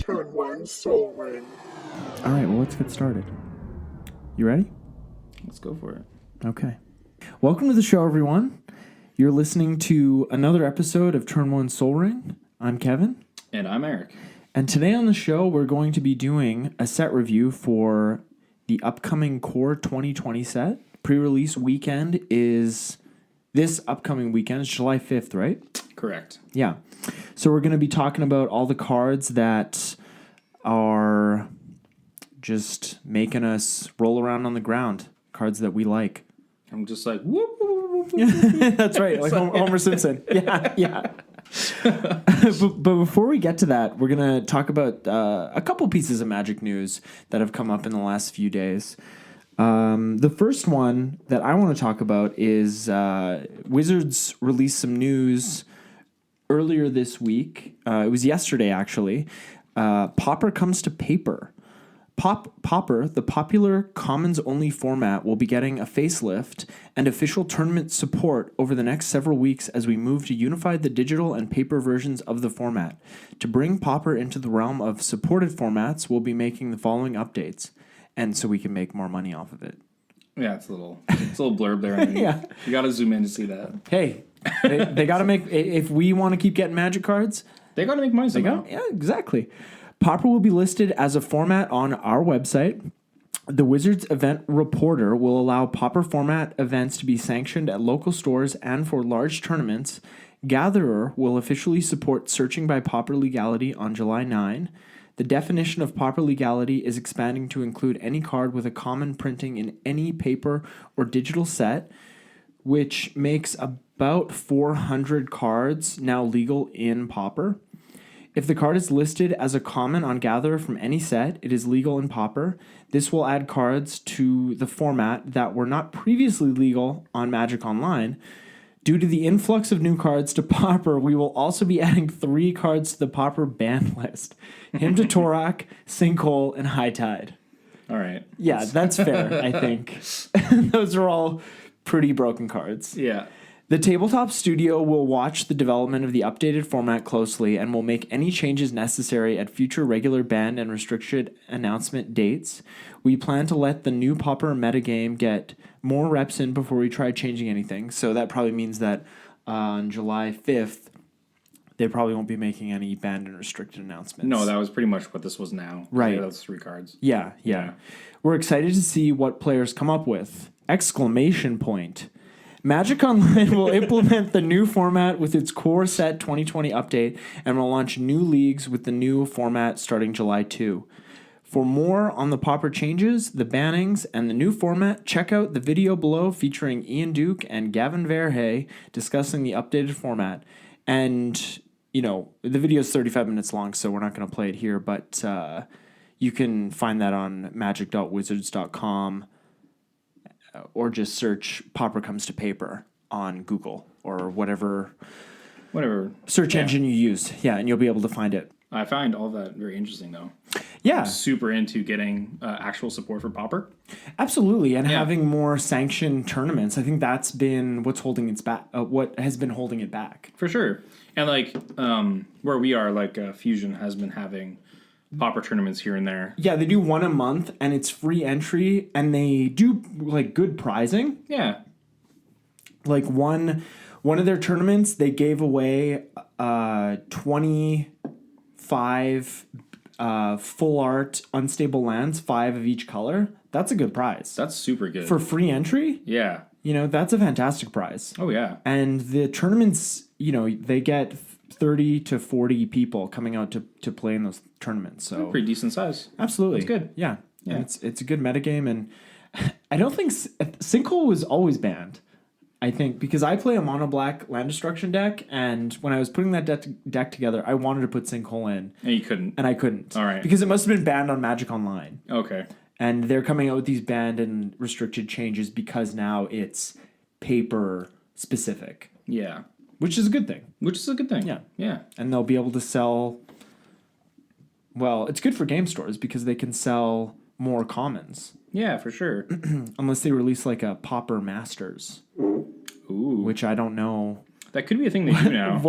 Turn one soul ring. All right, well, let's get started. You ready? Let's go for it. Okay. Welcome to the show, everyone. You're listening to another episode of Turn One Soul Ring. I'm Kevin. And I'm Eric. And today on the show, we're going to be doing a set review for the upcoming Core 2020 set. Pre-release weekend is this upcoming weekend. It's July 5th, right? Correct. Yeah. So we're going to be talking about all the cards that are just making us roll around on the ground. Cards that we like. I'm just like, whoop, whoop, whoop, whoop. That's right, like Homer Simpson. Yeah. but before we get to that, we're going to talk about a couple pieces of Magic news that have come up in the last few days. The first one that I want to talk about is Wizards released some news earlier this week. It was yesterday, actually. Pauper comes to paper. Pauper, the popular Commons-only format, will be getting a facelift and official tournament support over the next several weeks as we move to unify the digital and paper versions of the format. To bring Pauper into the realm of supported formats, we'll be making the following updates, and so we can make more money off of it. Yeah, it's a little blurb there. Yeah. You got to zoom in to see that. Hey, they got to make, if we want to keep getting Magic cards, They got to make money somehow. yeah, exactly. Pauper will be listed as a format on our website. The Wizards event reporter will allow Pauper format events to be sanctioned at local stores and for large tournaments. Gatherer will officially support searching by Pauper legality on July 9. The definition of Pauper legality is expanding to include any card with a common printing in any paper or digital set, which makes about 400 cards now legal in Pauper. If the card is listed as a common on Gatherer from any set, it is legal in Pauper. This will add cards to the format that were not previously legal on Magic Online. Due to the influx of new cards to Pauper, we will also be adding 3 cards to the Pauper ban list. Hymn to Torak, Sinkhole, and High Tide. All right. Yeah, that's fair, I think. Those are all pretty broken cards. Yeah. The Tabletop Studio will watch the development of the updated format closely and will make any changes necessary at future regular banned and restricted announcement dates. We plan to let the new Pauper metagame get more reps in before we try changing anything. So that probably means that on July 5th, they probably won't be making any banned and restricted announcements. No, that was pretty much what this was now. Right. Yeah, those 3 cards. Yeah. We're excited to see what players come up with. Exclamation point. Magic Online will implement the new format with its Core Set 2020 update and will launch new leagues with the new format starting July 2. For more on the Pauper changes, the bannings, and the new format, check out the video below featuring Ian Duke and Gavin Verhey discussing the updated format. And, you know, the video is 35 minutes long, so we're not going to play it here, but you can find that on magic.wizards.com. Or just search Pauper Comes to Paper on Google or whatever search engine you use. Yeah, and you'll be able to find it. I find all that very interesting, though. Yeah. I'm super into getting actual support for Pauper. Absolutely, and having more sanctioned tournaments. I think that's been what's holding its back. What has been holding it back. For sure. And, like, where we are, like, Fusion has been having Pauper tournaments here and there. Yeah, they do one a month, and it's free entry, and they do like good prizing. Yeah. Like one of their tournaments, they gave away 25 full art unstable lands, 5 of each color. That's a good prize. That's super good. For free entry? Yeah. You know, that's a fantastic prize. Oh, yeah. And the tournaments, you know, they get 30 to 40 people coming out to play in those tournaments. So Pretty decent size. Absolutely. It's good. Yeah. Yeah. And it's a good metagame. And I don't think Sinkhole was always banned. I think because I play a mono black land destruction deck, and when I was putting that deck together, I wanted to put Sinkhole in. And you couldn't. And I couldn't. All right. Because it must have been banned on Magic Online. Okay. And they're coming out with these banned and restricted changes because now it's paper specific. Yeah. Which is a good thing. Which is a good thing. Yeah. Yeah. And they'll be able to sell... Well, it's good for game stores because they can sell more commons. Yeah, for sure. Unless they release like a Pauper Masters. Ooh. Which I don't know. That could be a thing they do now.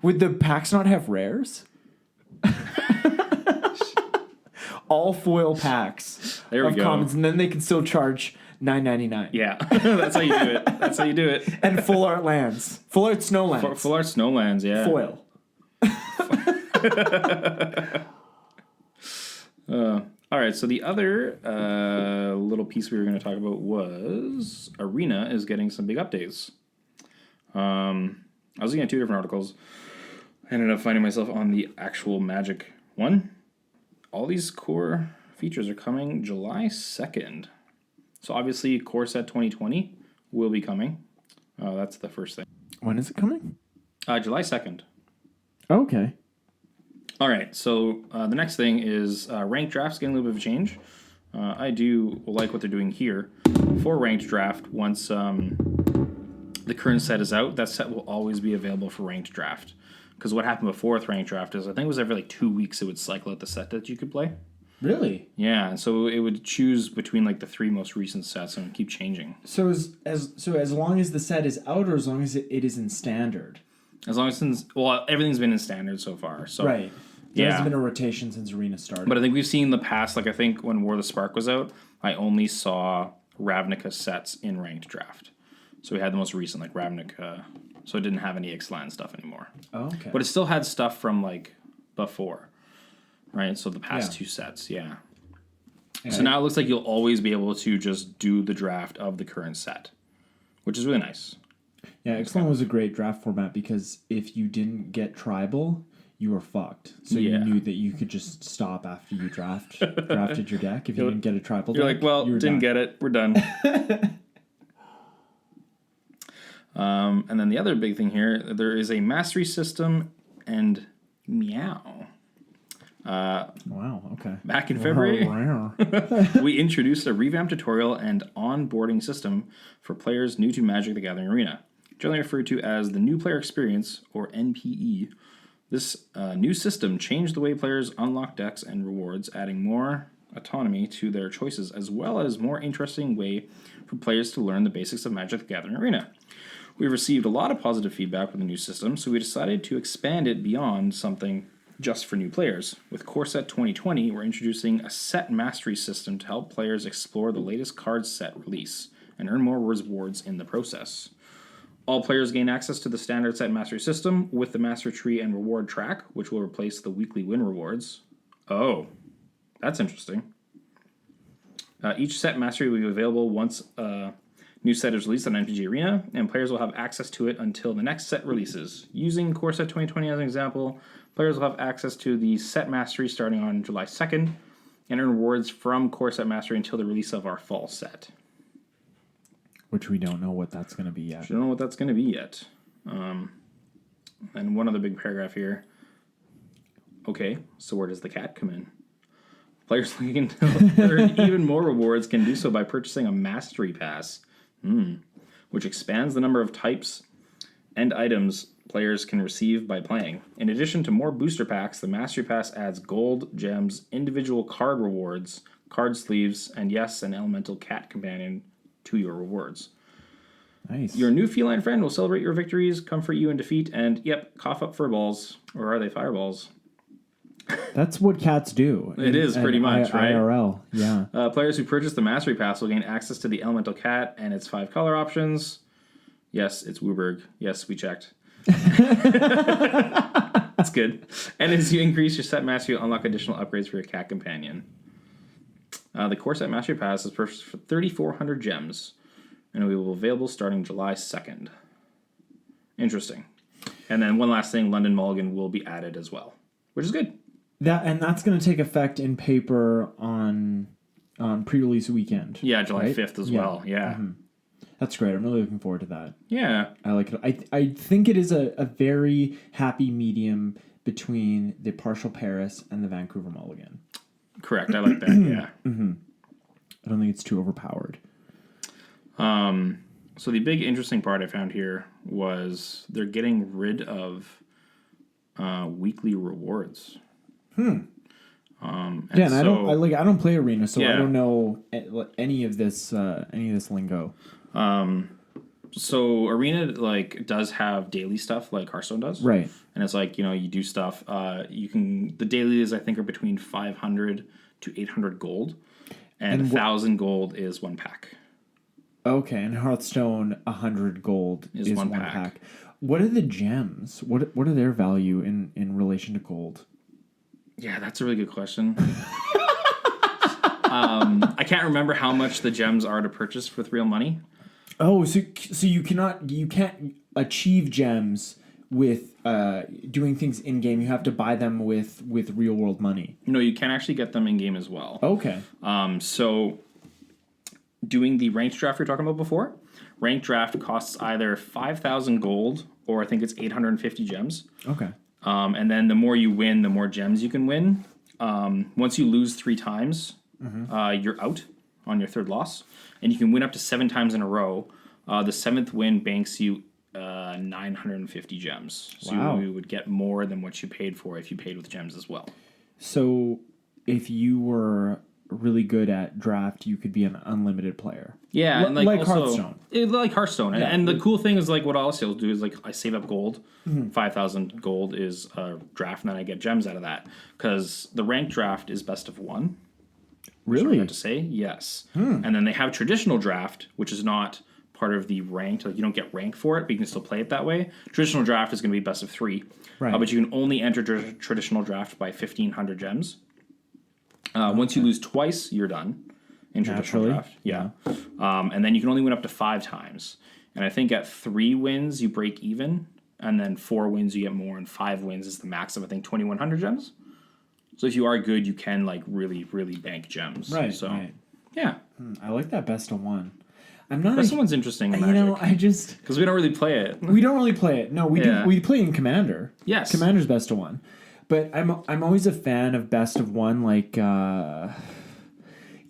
Would the packs not have rares? all foil packs There we of go. commons, and then they can still charge $9.99. Yeah, that's how you do it. That's how you do it. And full art lands, full art snowlands, Full art snowlands, yeah. foil. All right, so the other little piece we were going to talk about was Arena is getting some big updates. I was looking at two different articles. I ended up finding myself on the actual Magic one. All these core features are coming July 2nd. So obviously Core Set 2020 will be coming. That's the first thing. When is it coming? July 2nd. Okay. All right, so the next thing is ranked drafts getting a little bit of a change. I do like what they're doing here. For ranked draft, once the current set is out, that set will always be available for ranked draft. Because what happened before with ranked draft is I think it was every like 2 weeks it would cycle out the set that you could play. Really? Yeah, and so it would choose between like the 3 most recent sets and keep changing. So as long as the set is out, or as long as it is in standard? As long as everything's been in standard so far. So Right. There yeah. hasn't been a rotation since Arena started. But I think we've seen in the past, like I think when War of the Spark was out, I only saw Ravnica sets in ranked draft. So we had the most recent, like Ravnica, so it didn't have any Ixalan stuff anymore. Oh, okay. But it still had stuff from like before, right? So the past Yeah. 2 sets, yeah. Yeah. So now it looks like you'll always be able to just do the draft of the current set, which is really nice. Yeah, Ixalan was a great draft format because if you didn't get tribal, you were fucked. So Yeah. you knew that you could just stop after you drafted your deck. If you didn't get a tribal You're deck, like, well, you were didn't done. get it. We're done. And then the other big thing here, there is a mastery system and meow. Wow, okay. Back in February, Wow. we introduced a revamped tutorial and onboarding system for players new to Magic the Gathering Arena, generally referred to as the New Player Experience, or NPE. This new system changed the way players unlock decks and rewards, adding more autonomy to their choices, as well as more interesting way for players to learn the basics of Magic the Gathering Arena. We've received a lot of positive feedback with the new system, so we decided to expand it beyond something just for new players. With Core Set 2020, we're introducing a set mastery system to help players explore the latest card set release and earn more rewards in the process. All players gain access to the standard set mastery system with the master tree and reward track, which will replace the weekly win rewards. Oh, that's interesting. Each set mastery will be available once a new set is released on MTG Arena, and players will have access to it until the next set releases. Using Core Set 2020 as an example, players will have access to the set mastery starting on July 2nd, and earn rewards from Core Set mastery until the release of our fall set. Which we don't know what that's going to be yet. I don't know what that's going to be yet. And one other big paragraph here. Okay, so where does the cat come in? Players looking to earn even more rewards can do so by purchasing a Mastery Pass, which expands the number of types and items players can receive by playing. In addition to more booster packs, the Mastery Pass adds gold, gems, individual card rewards, card sleeves, and yes, an elemental cat companion to your rewards. Nice. Your new feline friend will celebrate your victories, comfort you in defeat, and, yep, cough up furballs. Or are they fireballs? That's what cats do. It is pretty much, right? IRL, yeah. Players who purchase the Mastery Pass will gain access to the Elemental Cat and its 5 color options. Yes, it's Wooburg. Yes, we checked. That's good. And as you increase your set mastery, you'll unlock additional upgrades for your cat companion. The Core Set Mastery Pass is purchased for 3,400 gems, and it will be available starting July 2nd. Interesting. And then one last thing, London Mulligan will be added as well, which is good. That's going to take effect in paper on pre-release weekend. Yeah, July right? 5th as well. Yeah. Mm-hmm. That's great. I'm really looking forward to that. Yeah. I like it. I think it is a very happy medium between the partial Paris and the Vancouver Mulligan. Correct. I like that. Yeah. I don't think it's too overpowered. So the big interesting part I found here was they're getting rid of weekly rewards. And Yeah, and so, I don't play Arena, so Yeah. I don't know any of this lingo. So Arena like does have daily stuff like Hearthstone does, Right. And it's like you do stuff. The dailies I think are between 500 to 800 gold, and 1,000 gold is one pack. Okay, and Hearthstone 100 gold is one pack. What are the gems? What are their value in relation to gold? Yeah, that's a really good question. I can't remember how much the gems are to purchase with real money. Oh, so you can't achieve gems with doing things in game. You have to buy them with real world money. No, you can actually get them in game as well. Okay. So doing the ranked draft you're talking about before, ranked draft costs either 5,000 gold or I think it's 850 gems. Okay. And then the more you win, the more gems you can win. Once you lose 3 times, you're out on your third loss, and you can win up to 7 times in a row. The 7th win banks you 950 gems. So Wow. you would get more than what you paid for if you paid with gems as well. So if you were really good at draft, you could be an unlimited player. Yeah, and like also, Hearthstone. Like Hearthstone. Yeah. And the cool thing is like what I'll also do is like I save up gold. 5,000 gold is a draft, and then I get gems out of that. Because the ranked draft is best of 1. Really? To say yes. And then they have traditional draft, which is not part of the ranked. Like you don't get rank for it, but you can still play it that way. Traditional draft is going to be best of 3. Right. But you can only enter traditional draft by 1,500 gems. Once you lose twice, you're done in traditional draft. Yeah. And then you can only win up to 5 times. And I think at 3 wins, you break even. And then 4 wins, you get more. And 5 wins is the max of, I think, 2,100 gems. So if you are good, you can like really, really bank gems. Right. So, right. yeah. I like that best of 1. I'm not. Best of 1's interesting in You Magic. know, I just Because we don't really play it. we don't really play it. No, we Yeah. do. We play in Commander. Yes. Commander's best of 1. But I'm always a fan of best of 1. Like, you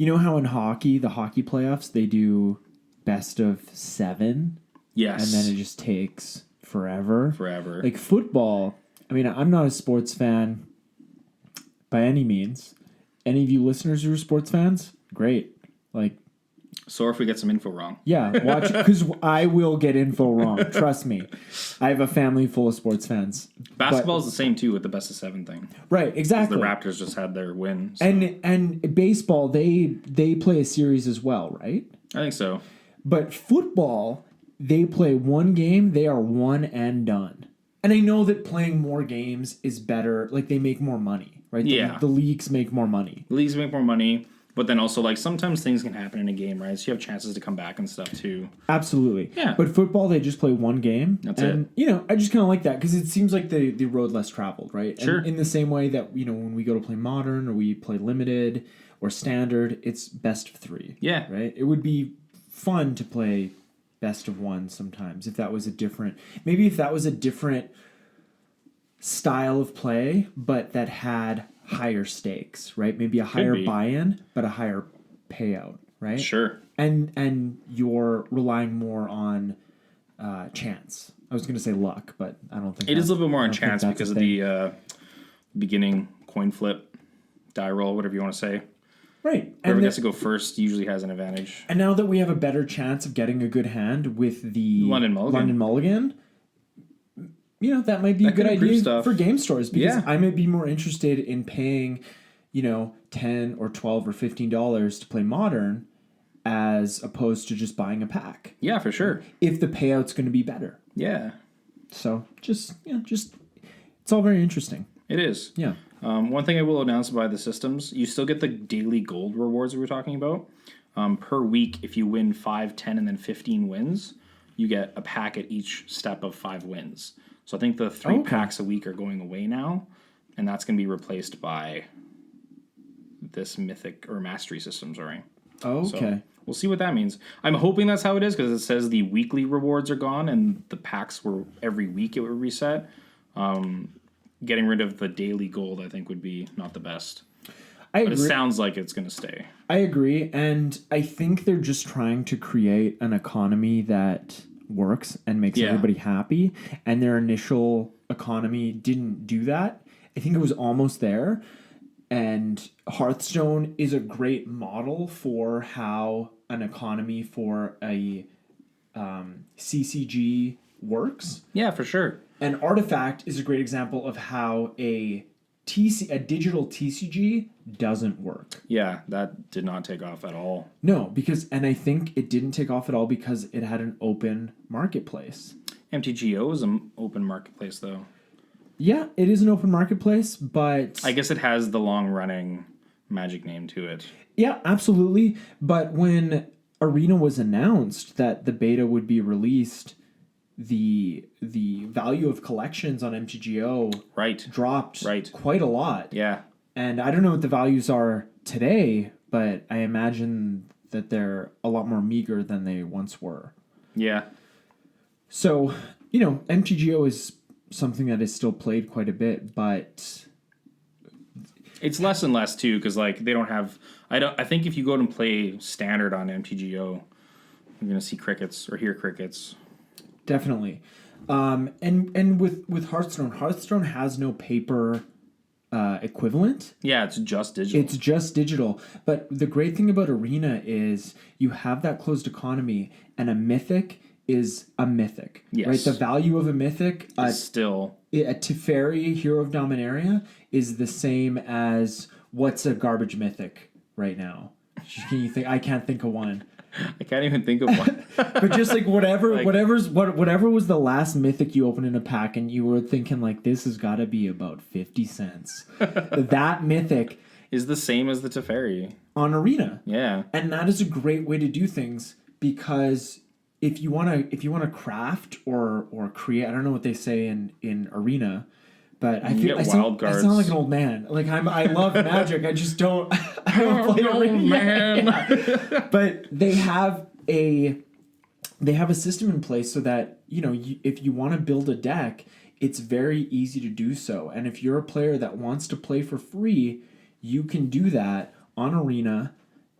know how in hockey, the hockey playoffs, they do best of 7, Yes. and then it just takes forever. Forever. Like football. I mean, I'm not a sports fan by any means. Any of you listeners who are sports fans, great. Like, So if we get some info wrong. yeah, watch it because I will get info wrong. Trust me. I have a family full of sports fans. Basketball is the same too with the best of 7 thing. Right, exactly. The Raptors just had their win. So. And baseball, they play a series as well, right? I think so. But football, they play one game, they are one and done. And I know that playing more games is better. Like, they make more money, right? Yeah. The leagues make more money. Leagues make more money, but then also like sometimes things can happen in a game, right? So you have chances to come back and stuff too. Absolutely. Yeah. But football, they just play one game. That's and, you know, I just kind of like that because it seems like the road less traveled, right? Sure. And in the same way that, you know, when we go to play Modern or we play Limited or Standard, it's best of 3. Yeah. Right? It would be fun to play best of 1 sometimes if that was a different style of play, but that had higher stakes, right? Maybe a higher buy-in, but a higher payout, right? Sure. And you're relying more on chance. I was going to say luck, but I don't think It is a little bit more on chance because of the beginning coin flip, die roll, whatever you want to say. Right. Whoever gets to go first usually has an advantage. And now that we have a better chance of getting a good hand with the London Mulligan, you know, that might be a good idea for game stores because Yeah. I might be more interested in paying, you know, $10 or $12 or $15 to play Modern as opposed to just buying a pack. Yeah, for sure. If the payout's going to be better. Yeah. So just it's all very interesting. It is. Yeah. One thing I will announce by the systems, you still get the daily gold rewards we were talking about. Per week, if you win 5, 10, and then 15 wins, you get a pack at each step of 5 wins. So I think the 3 packs a week are going away now, and that's going to be replaced by this Mythic or Mastery system, sorry. Oh, okay. So we'll see what that means. I'm hoping that's how it is because it says the weekly rewards are gone and the packs were every week it would reset. Getting rid of the daily gold, I think, would be not the best. But it sounds like it's going to stay. I agree, and I think they're just trying to create an economy that works and makes everybody happy, and their initial economy didn't do that. I think it was almost there, and Hearthstone is a great model for how an economy for a CCG works. Yeah, for sure. And Artifact is a great example of how a digital TCG doesn't work. Yeah, that did not take off at all. No, and I think it didn't take off at all because it had an open marketplace. MTGO is an open marketplace, though. Yeah, it is an open marketplace, but I guess it has the long-running Magic name to it. Yeah, absolutely. But when Arena was announced that the beta would be released, the value of collections on MTGO dropped quite a lot. Yeah. And I don't know what the values are today, but I imagine that they're a lot more meager than they once were. Yeah. So, MTGO is something that is still played quite a bit, but it's less and less too, because they don't have. I think if you go and play standard on MTGO, you're gonna see crickets or hear crickets. Definitely, and with Hearthstone has no paper equivalent. Yeah, it's just digital. It's just digital. But the great thing about Arena is you have that closed economy, and a mythic is a mythic. Yes. Right? The value of a mythic is still a Teferi, Hero of Dominaria, is the same as what's a garbage mythic right now. Can you think? I can't think of one. I can't even think of one. But just whatever was the last mythic you opened in a pack and you were thinking this has got to be about 50 cents. That mythic is the same as the Teferi on Arena. Yeah. And that is a great way to do things because if you want to craft or create, I don't know what they say in Arena, but I sound like an old man. I love Magic. I just don't. I don't play Arena. Man. Yeah. But they have a system in place so that if you want to build a deck, it's very easy to do so. And if you're a player that wants to play for free, you can do that on Arena,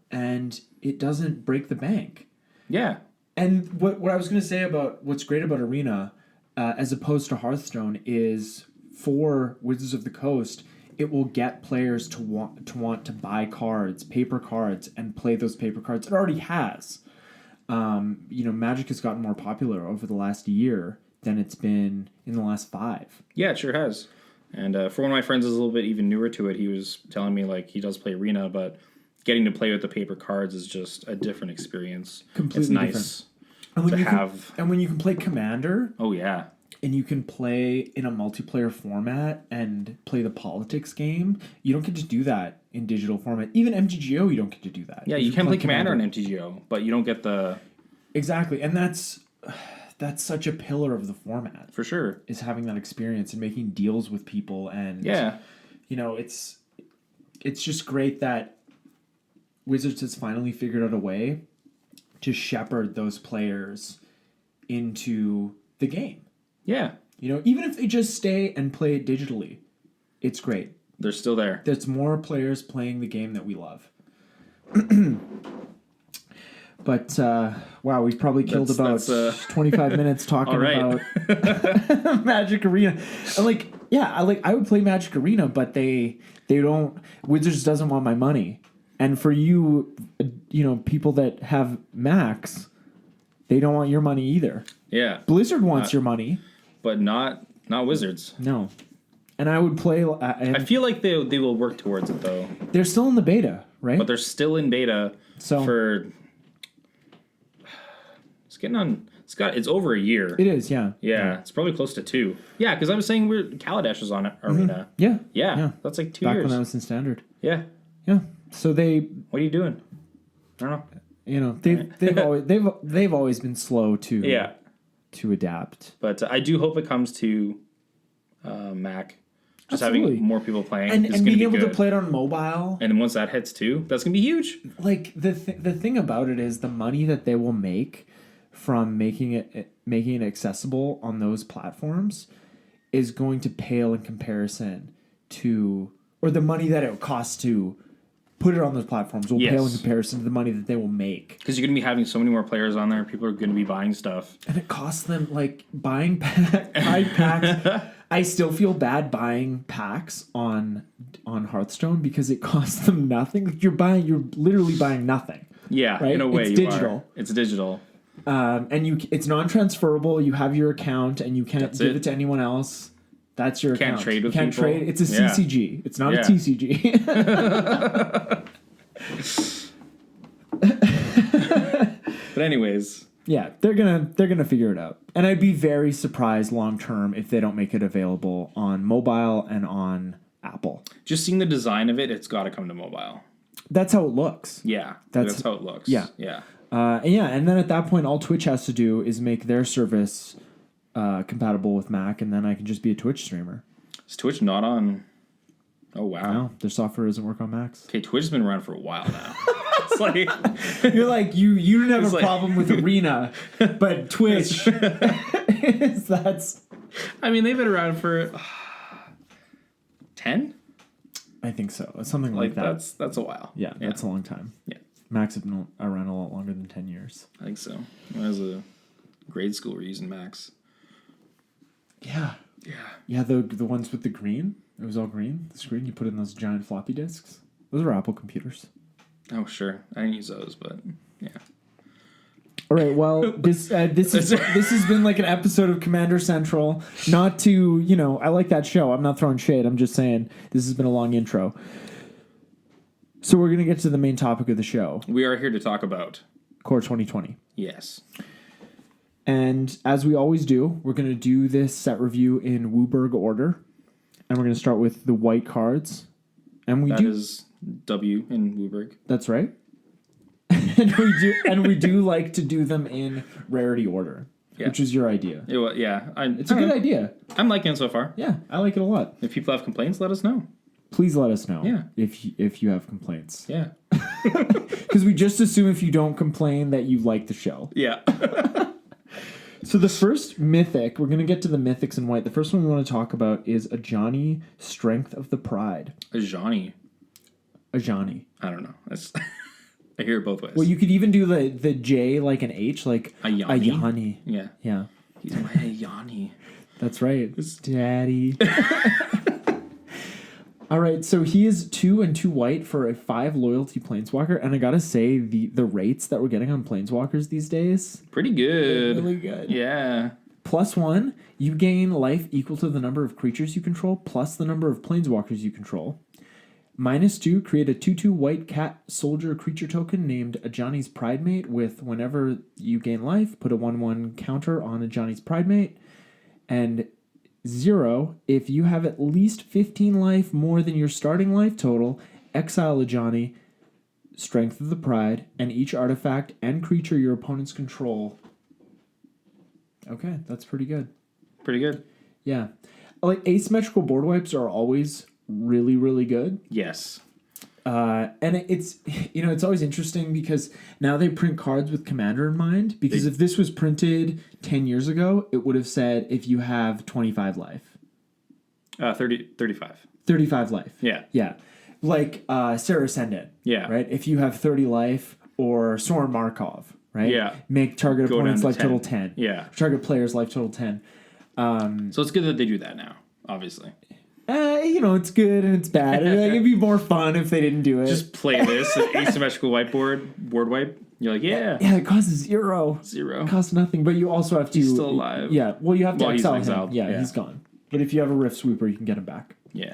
and it doesn't break the bank. Yeah. And what I was going to say about what's great about Arena, as opposed to Hearthstone, is for Wizards of the Coast, it will get players to want to buy cards, paper cards, and play those paper cards. It already has. Magic has gotten more popular over the last year than it's been in the last 5. Yeah, it sure has. And for one of my friends who's a little bit even newer to it, he was telling me he does play Arena, but getting to play with the paper cards is just a different experience. Completely it's nice different. to have. And when you can play Commander. Oh, yeah. And you can play in a multiplayer format and play the politics game. You don't get to do that in digital format. Even MTGO, you don't get to do that. Yeah, you can play Commander on MTGO, but you don't get the... Exactly. And that's such a pillar of the format. For sure. Is having that experience and making deals with people. And, it's just great that Wizards has finally figured out a way to shepherd those players into the game. Yeah. Even if they just stay and play it digitally, it's great. They're still there. There's more players playing the game that we love. But, wow, we've probably killed about 25 minutes talking about Magic Arena. And I would play Magic Arena, but they don't, Wizards doesn't want my money. And for you, people that have Max, they don't want your money either. Yeah. Blizzard wants your money. But not Wizards. No. And I would play... I feel like they will work towards it, though. They're still in the beta, right? But they're still in beta for... It's getting on... It's over a year. It is, yeah. Yeah, it's probably close to 2. Yeah, because I was saying Kaladesh was on Arena. Mm-hmm. Yeah. That's 2 years. Back when I was in Standard. Yeah. Yeah. So they... What are you doing? I don't know. They've always been slow to adapt. But I do hope it comes to Mac. Just Absolutely. having more people playing and being able to play it on mobile. And then once that hits too, that's gonna be huge. The thing about it is the money that they will make from making it accessible on those platforms is going to pale in comparison to, or the money that it would cost to put it on those platforms will pale in comparison to the money that they will make. Because you're going to be having so many more players on there. People are going to be buying stuff. And it costs them, buying packs. I still feel bad buying packs on Hearthstone because it costs them nothing. You're literally buying nothing. Yeah, right? in a way it's digital. It's digital. And it's non-transferable. You have your account, and you can't give it to anyone else. That's your account. Can't trade with you can't people. Trade. It's a CCG. It's not a TCG. But anyways, yeah, they're gonna figure it out. And I'd be very surprised long term if they don't make it available on mobile and on Apple. just seeing the design of it, it's got to come to mobile. That's how it looks. Yeah, that's how it looks. Yeah. Yeah. And then at that point, all Twitch has to do is make their service compatible with Mac, and then I can just be a Twitch streamer. Is Twitch not on? Oh, wow. No, their software doesn't work on Macs. Okay, Twitch has been around for a while now. It's like... You're like, you didn't have It's a like- problem with Arena, but Twitch, that's... I mean, they've been around for 10? I think so. Something like that. That's a while. Yeah, that's a long time. Yeah, Macs have been around a lot longer than 10 years. I think so. When I was a grade school, we were using Macs. Yeah. Yeah. Yeah, the ones with the green. It was all green. The screen, you put in those giant floppy disks. Those were Apple computers. Oh, sure. I didn't use those, but yeah. All right. Well, this has been like an episode of Commander Central. Not to, I like that show. I'm not throwing shade. I'm just saying this has been a long intro. So we're gonna get to the main topic of the show. We are here to talk about Core 2020. Yes. And as we always do, we're gonna do this set review in Wooburg order, and we're gonna start with the white cards. And That is W in Wooburg. That's right. and we do like to do them in rarity order, which is your idea. It's a good idea. I'm liking it so far. Yeah, I like it a lot. If people have complaints, let us know. Please let us know. Yeah. If you have complaints. Yeah. Because we just assume if you don't complain that you like the show. Yeah. So the first mythic, we're going to get to the mythics in white. The first one we want to talk about is Ajani, Strength of the Pride. Ajani. Ajani. I don't know. I hear it both ways. Well, you could even do the J like an H, like Ayani. Yeah. Yeah. He's my Ayani. That's right. Daddy. All right, so he is 2 and 2 white for a 5 loyalty planeswalker, and I gotta say the rates that we're getting on planeswalkers these days, Pretty good. really good. Yeah. +1, you gain life equal to the number of creatures you control plus the number of planeswalkers you control. -2, create a 2/2 white cat soldier creature token named Ajani's Pridemate with whenever you gain life, put a 1/1 counter on Ajani's Pridemate. And 0, if you have at least 15 life more than your starting life total, exile Ajani, Strength of the Pride, and each artifact and creature your opponents control. Okay, that's pretty good. Pretty good. Yeah. Like, asymmetrical board wipes are always really, really good. Yes. And it's it's always interesting because now they print cards with Commander in mind. Because if this was printed 10 years ago, it would have said if you have 25 life. 35. 35 life. Yeah. Yeah. Like Sarah Ascendant. Yeah. Right? If you have 30 life, or Soren Markov, right? Yeah. Make target Go opponent's down life to total 10. 10. Yeah. Target player's life total 10. So it's good that they do that now, obviously. It's good and it's bad. It'd be more fun if they didn't do it. Just play this asymmetrical board wipe. You're like, yeah. Yeah, it costs 0. 0. It costs nothing, but you also have to... He's still alive. Yeah, well, you have to Well, he's exile him. exiled, Yeah, yeah. he's gone. But if you have a Rift Sweeper, you can get him back. Yeah.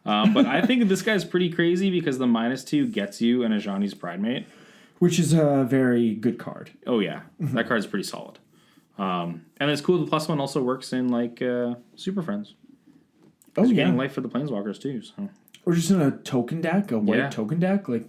But I think this guy's pretty crazy because the -2 gets you an Ajani's Pridemate. Which is a very good card. Oh, yeah. That card's pretty solid. And it's cool the +1 also works in, like, Super Friends. Oh, You're yeah. getting life for the Planeswalkers, too. So. Or just in a token deck, a white Yeah. token deck. Like,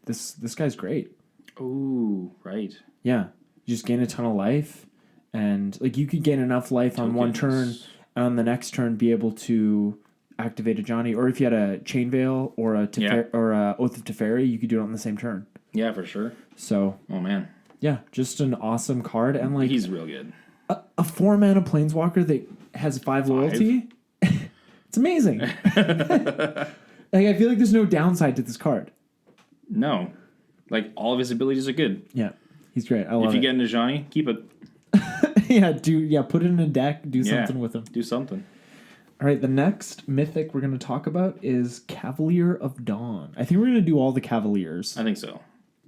this guy's great. Oh, right. Yeah. You just gain a ton of life. And, like, you could gain enough life on one turn, and on the next turn be able to activate Ajani. Or if you had a Chain Veil or a Oath of Teferi, you could do it on the same turn. Yeah, for sure. So, Oh, man. yeah, just an awesome card. And, like, He's real good. a 4-mana Planeswalker that has 5 loyalty. It's amazing. Like, I feel like there's no downside to this card. No. Like, all of his abilities are good. Yeah, he's great. I love If you it. get an Ajani, keep it. Put it in a deck. Do Yeah. something with him. Do something. All right, the next mythic we're going to talk about is Cavalier of Dawn. I think we're going to do all the Cavaliers. I think so.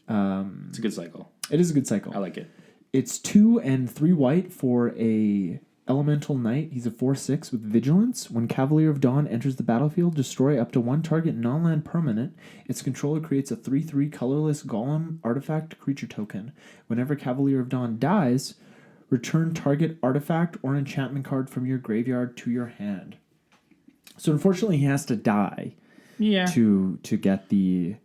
It's a good cycle. It is a good cycle. I like it. It's 2 and 3 white for a elemental knight. He's a 4/6 with vigilance. When Cavalier of Dawn enters the battlefield, destroy up to one target non-land permanent. Its controller creates a 3/3 colorless golem artifact creature token. Whenever Cavalier of Dawn dies, return target artifact or enchantment card from your graveyard to your hand. So unfortunately, he has to die to get the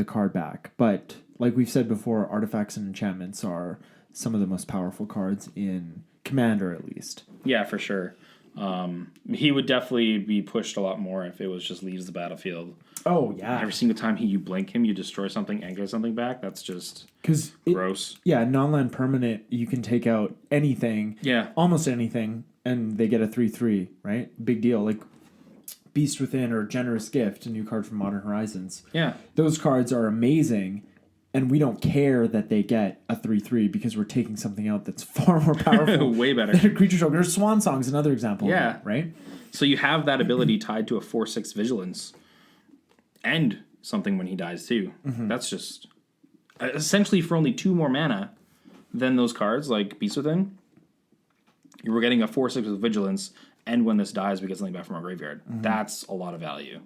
card back. But like we've said before, artifacts and enchantments are some of the most powerful cards in Commander, at least. Yeah, for sure. He would definitely be pushed a lot more if it was just leaves the battlefield. Oh, yeah. Every single time you blink him, you destroy something and get something back. That's just gross. Yeah, non-land permanent, you can take out anything. Yeah. Almost anything, and they get a 3/3, right? Big deal. Like Beast Within or Generous Gift, a new card from Modern Horizons. Yeah. Those cards are amazing, and we don't care that they get a 3/3 because we're taking something out that's far more powerful. Way better. Than a creature token. Or Swan Song's another example of Yeah. that, right? So you have that ability tied to a 4/6 vigilance and something when he dies too. That's just essentially for only 2 more mana than those cards like Beast Within. You were getting a 4/6 with vigilance, and when this dies, we get something back from our graveyard. That's a lot of value.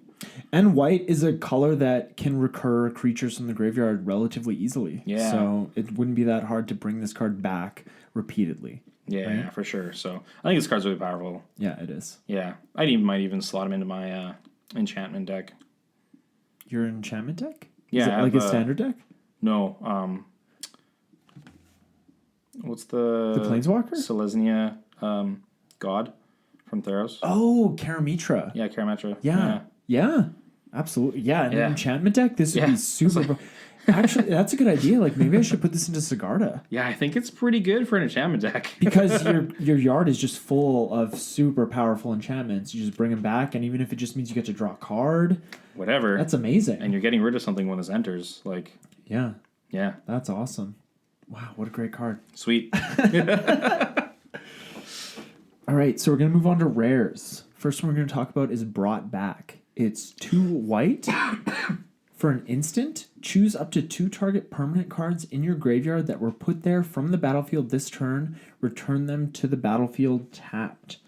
And white is a color that can recur creatures from the graveyard relatively easily. Yeah. So it wouldn't be that hard to bring this card back repeatedly. Yeah, right? for sure. So I think this card's really powerful. Yeah, it is. Yeah, I might even slot him into my enchantment deck. Your enchantment deck? Yeah, Is it I like have a standard deck? No. What's the Planeswalker? Selesnya god from Theros? Oh, Karamitra. Yeah, Karametra. Yeah. Absolutely. Yeah, an Yeah. enchantment deck, this would be super... Actually, that's a good idea. Like, maybe I should put this into Sigarda. Yeah, I think it's pretty good for an enchantment deck. Because your yard is just full of super powerful enchantments. You just bring them back, and even if it just means you get to draw a card... Whatever. That's amazing. And you're getting rid of something when this enters. Like, yeah. Yeah. That's awesome. Wow, what a great card. Sweet. All right, so we're going to move on to rares. First one we're going to talk about is Brought Back. It's 2 white. For an instant, choose up to 2 target permanent cards in your graveyard that were put there from the battlefield this turn. Return them to the battlefield tapped.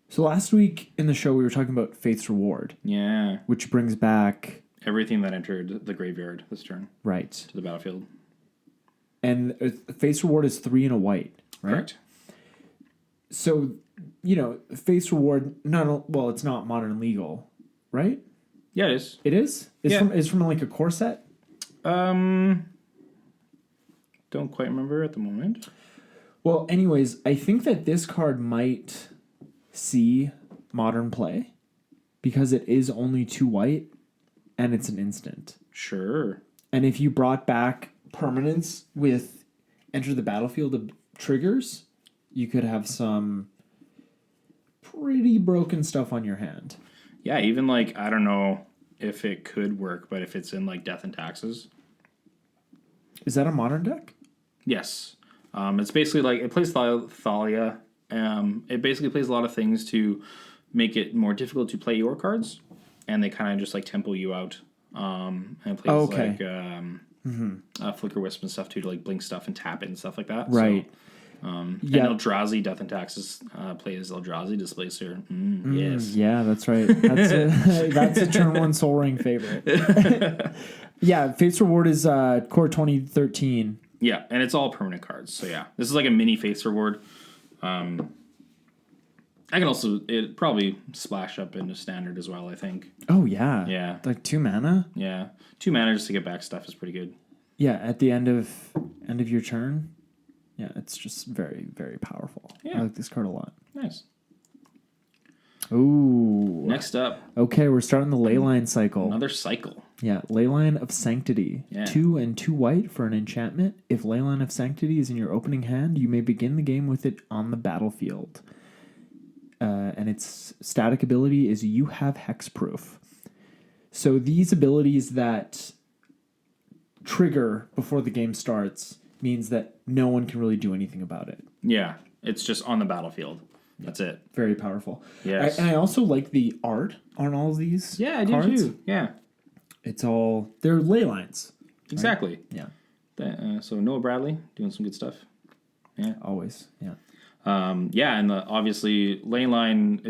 So last week in the show, we were talking about Faith's Reward. Yeah. Which brings back... everything that entered the graveyard this turn. Right. To the battlefield. And Faith's Reward is 3 and a white, right? Correct. So, Faith's Reward, it's not modern legal, right? Yeah, it is. It is? It's from like a core set? Don't quite remember at the moment. Well, anyways, I think that this card might see modern play because it is only 2 white and it's an instant. Sure. And if you brought back permanents with enter the battlefield of triggers, you could have some pretty broken stuff on your hand. Yeah, even like, I don't know if it could work, but if it's in like Death and Taxes. Is that a modern deck? Yes. It's basically like, it plays Thalia. It basically plays a lot of things to make it more difficult to play your cards. And they kind of just like tempo you out. And it plays like Flicker Wisp and stuff too, to like blink stuff and tap it and stuff like that. Right. So, and Eldrazi, Death and Taxes plays Eldrazi Displacer. Yes. Yeah, that's right. That's a turn 1 Sol Ring favorite. Yeah, Faith's Reward is Core 2013. Yeah, and it's all permanent cards. So yeah, this is like a mini Faith's Reward. I can also, it probably splash up into Standard as well, I think. Oh, yeah. Yeah. Like 2 mana? Yeah. 2 mana just to get back stuff is pretty good. Yeah, at the end of your turn. Yeah, it's just very, very powerful. Yeah. I like this card a lot. Nice. Ooh. Next up. Okay, we're starting the Leyline cycle. Another cycle. Yeah, Leyline of Sanctity. Yeah. 2 and 2 white for an enchantment. If Leyline of Sanctity is in your opening hand, you may begin the game with it on the battlefield. And its static ability is you have hexproof. So these abilities that trigger before the game starts means that no one can really do anything about it. Yeah, it's just on the battlefield. That's it. Very powerful. Yes. And I also like the art on all of these. Yeah, I cards. do too. Yeah. They're ley lines. Exactly. Right? Yeah. So Noah Bradley doing some good stuff. Yeah. Always. Yeah. And obviously lane line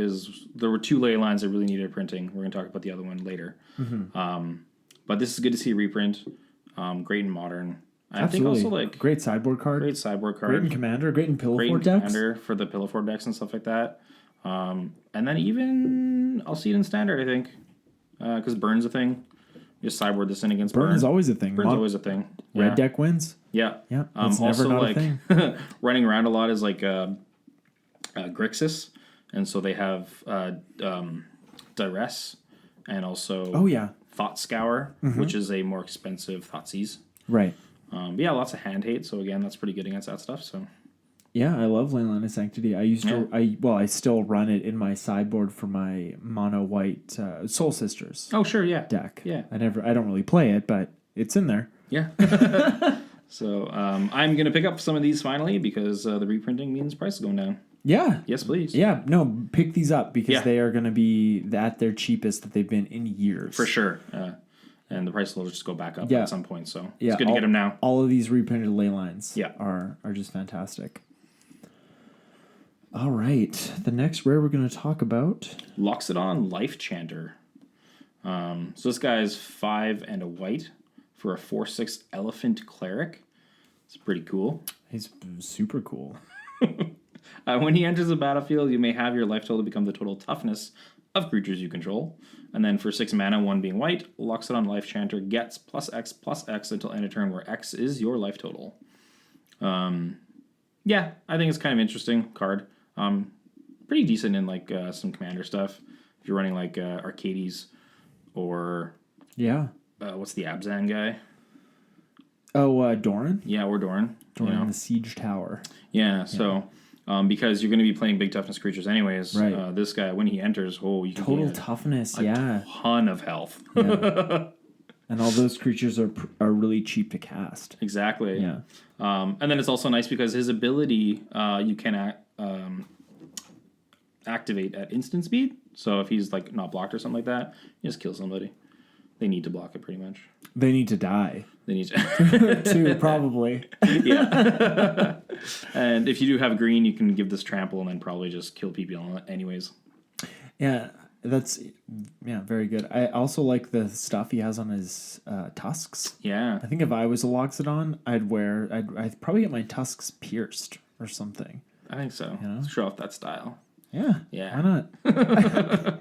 there were 2 ley lines that really needed printing. We're going to talk about the other one later. But this is good to see a reprint. Great and modern. I Absolutely. think also great sideboard card. great sideboard card. Great in Commander. Great in Pillow Great Fort in decks. Commander for the Pillow Fort decks and stuff like that. And then even I'll see it in Standard, I think, because Burn's a thing. Just sideboard this in against Burn. Burn is always a thing. Burn's always a thing. Red deck wins. Yeah. Yeah. It's never also, not like, a thing. running around a lot is like Grixis, and so they have Duress and also Thought Scour, which is a more expensive Thoughtseize. Right. But yeah, lots of hand hate. So again, that's pretty good against that stuff. So yeah, I love Leyline of Sanctity. I still run it in my sideboard for my mono white Soul Sisters. Oh sure, yeah. Deck. Yeah. I don't really play it, but it's in there. Yeah. So I'm gonna pick up some of these finally because the reprinting means price is going down. Yeah. Yes, please. Yeah. No, pick these up because they are going to be at their cheapest that they've been in years. For sure. And the price will just go back up at some point. So it's good to get them now. All of these reprinted ley lines are just fantastic. All right. The next rare we're going to talk about. Loxodon Life Chanter. So this guy is 5 and a white for a 4/6 Elephant Cleric. It's pretty cool. He's super cool. When he enters the battlefield, you may have your life total become the total toughness of creatures you control. And then for 6 mana, 1 being white, Loxodon Life Chanter gets +X until end of turn, where X is your life total. Yeah, I think it's kind of interesting card. Pretty decent in like some Commander stuff. If you're running like Arcades or what's the Abzan guy? Oh, Doran? Yeah, or Doran. Doran the Siege Tower. Yeah, so because you're going to be playing big toughness creatures anyways, this guy, when he enters, you can total toughness, a ton of health. And all those creatures are really cheap to cast. Exactly. Yeah. And then it's also nice because his ability, you can activate at instant speed. So if he's like not blocked or something like that, you just kill somebody. They need to block it pretty much. They need to die. They need to. Too, probably. Yeah. And if you do have green, you can give this trample and then probably just kill people anyways. Yeah, that's very good. I also like the stuff he has on his tusks. Yeah. I think if I was a Loxodon, I'd probably get my tusks pierced or something. I think so. You know? Show off that style. Yeah. Yeah. Why not?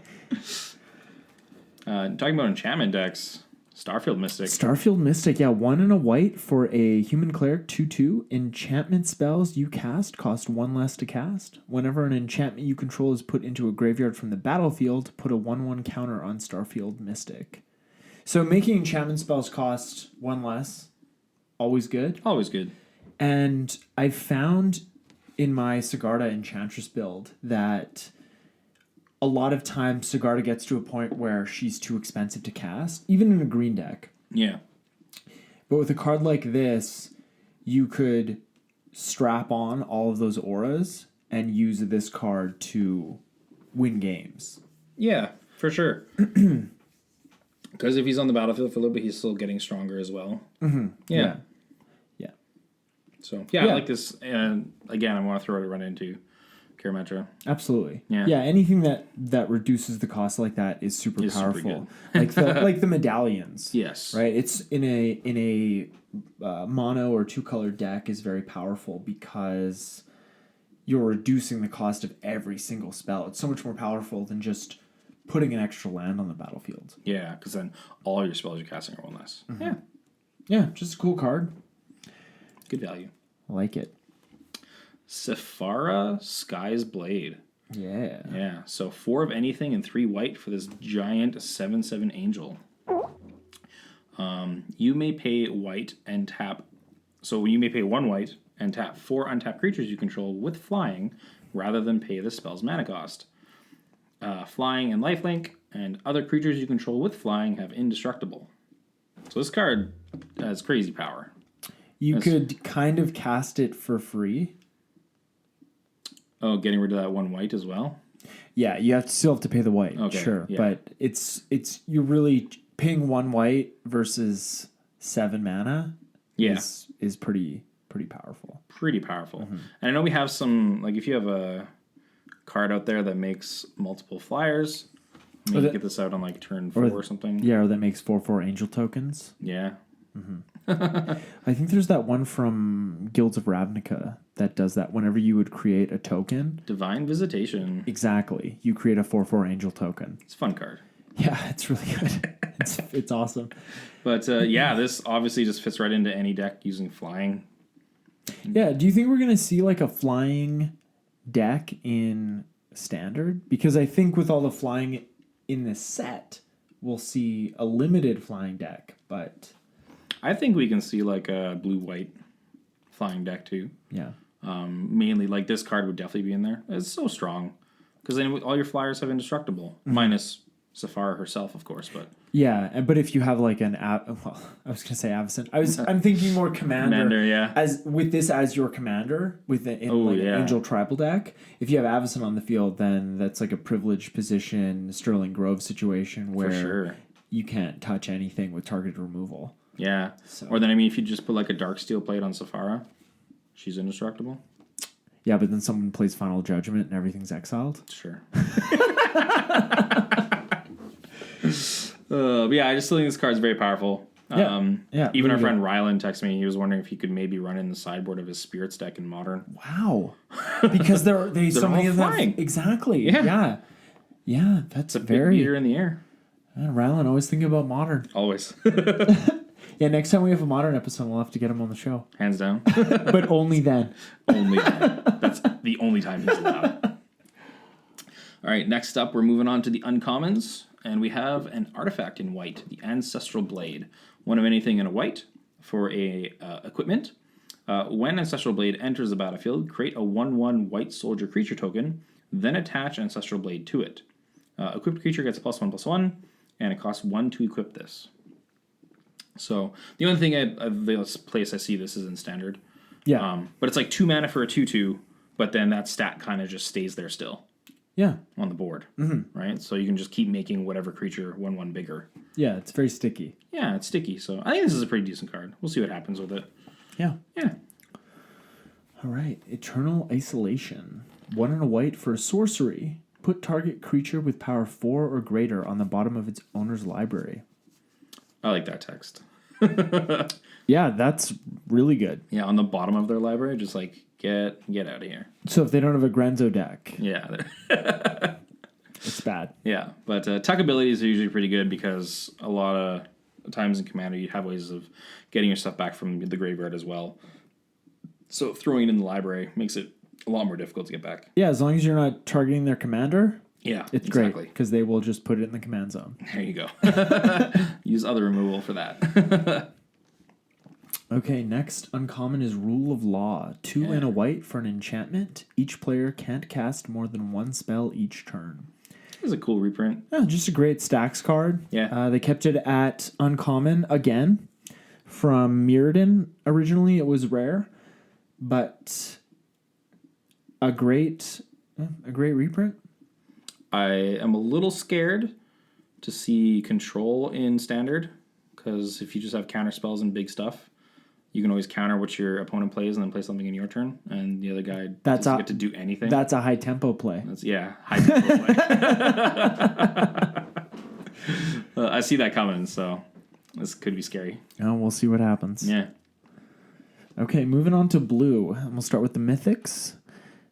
Talking about enchantment decks, Starfield Mystic. Starfield Mystic, 1 and a white for a human cleric 2/2. Enchantment spells you cast cost 1 less to cast. Whenever an enchantment you control is put into a graveyard from the battlefield, put a 1/1 counter on Starfield Mystic. So making enchantment spells cost 1 less, always good. Always good. And I found in my Sigarda Enchantress build that a lot of times Sigarda gets to a point where she's too expensive to cast, even in a green deck. Yeah. But with a card like this, you could strap on all of those auras and use this card to win games. Yeah, for sure. Because if he's on the battlefield for a little bit, he's still getting stronger as well. Mm-hmm. Yeah. So, I like this. And again, I want to throw it right into Karametra. Absolutely. Yeah. Anything that reduces the cost like that is super powerful. Like the medallions. Yes. Right. It's in a mono or 2-color deck is very powerful because you're reducing the cost of every single spell. It's so much more powerful than just putting an extra land on the battlefield. Yeah, because then all your spells you're casting are 1 less. Mm-hmm. Yeah. Yeah, just a cool card. Good value. I like it. Sephara Sky's Blade. Yeah. Yeah. So 4 of anything and 3 white for this giant 7/7 angel. You may pay white and tap. So you may pay 1 white and tap 4 untapped creatures you control with flying rather than pay the spell's mana cost. Flying and lifelink and other creatures you control with flying have indestructible. So this card has crazy power. You could kind of cast it for free. Oh, getting rid of that 1 white as well? Yeah, you still have to pay the white, sure. Yeah. But it's you're really paying 1 white versus 7 mana. is pretty powerful. Pretty powerful. And I know we have some, like, if you have a card out there that makes multiple flyers, maybe get this out on, like, turn 4 or something. Yeah, or that makes 4/4 angel tokens. Yeah. I think there's that one from Guilds of Ravnica that does that whenever you would create a token. Divine Visitation. Exactly. You create a 4/4 angel token. It's a fun card. Yeah, it's really good. It's awesome. But, yeah, this obviously just fits right into any deck using flying. Yeah, do you think we're going to see like a flying deck in Standard? Because I think with all the flying in this set, we'll see a limited flying deck, but... I think we can see like a blue-white flying deck too. Yeah. Mainly, like, this card would definitely be in there. It's so strong. Because then all your flyers have indestructible. Minus Safara herself, of course, but... Yeah, but if you have like an I was gonna say Avacyn. I'm thinking more commander. Yeah. As with this as your commander with an Angel Tribal deck. If you have Avacyn on the field, then that's like a privileged position, Sterling Grove situation where you can't touch anything with targeted removal. Yeah. So. Or then, I mean, if you just put like a Darksteel plate on Safara, she's indestructible. Yeah, but then someone plays Final Judgment and everything's exiled. Sure. But yeah, I just think this card's very powerful. Even our friend Rylan texted me. He was wondering if he could maybe run in the sideboard of his Spirits deck in Modern. Wow. Because they're so many of them. Exactly. Yeah. Yeah, that's a big beater in the air. Rylan, always thinking about Modern. Always. Yeah, next time we have a Modern episode, we'll have to get him on the show. Hands down. But only then. Only then. That's the only time he's allowed. All right, next up, we're moving on to the uncommons. And we have an artifact in white, the Ancestral Blade. One of anything in a white for a equipment. When Ancestral Blade enters the battlefield, create a 1/1 white soldier creature token, then attach Ancestral Blade to it. Equipped creature gets a +1/+1, and it costs 1 to equip this. So the only thing the place I see this is in Standard. Yeah. But it's like 2 mana for a 2/2, but then that stat kind of just stays there still. Yeah. On the board. Right? So you can just keep making whatever creature 1/1 bigger. Yeah, it's very sticky. Yeah, it's sticky. So I think this is a pretty decent card. We'll see what happens with it. Yeah. Yeah. All right. Eternal Isolation. 1 and a white for a sorcery. Put target creature with power 4 or greater on the bottom of its owner's library. I like that text. Yeah, that's really good. Yeah, on the bottom of their library, just like, get out of here. So if they don't have a Grenzo deck... Yeah. It's bad. Yeah, but tuck abilities are usually pretty good because a lot of times in Commander, you have ways of getting your stuff back from the graveyard as well. So throwing it in the library makes it a lot more difficult to get back. Yeah, as long as you're not targeting their commander... Yeah, it's great because they will just put it in the command zone. There you go. Use other removal for that. Okay, next uncommon is Rule of Law. 2 and a white for an enchantment. Each player can't cast more than 1 spell each turn. This is a cool reprint. Yeah, just a great stacks card. Yeah. They kept it at uncommon again. From Mirrodin, originally it was rare, but a great reprint. I am a little scared to see control in Standard, because if you just have counter spells and big stuff, you can always counter what your opponent plays and then play something in your turn, and the other guy doesn't get to do anything. That's a high tempo play. High tempo play. I see that coming, so this could be scary. Oh, we'll see what happens. Yeah. Okay, moving on to blue. And we'll start with the mythics.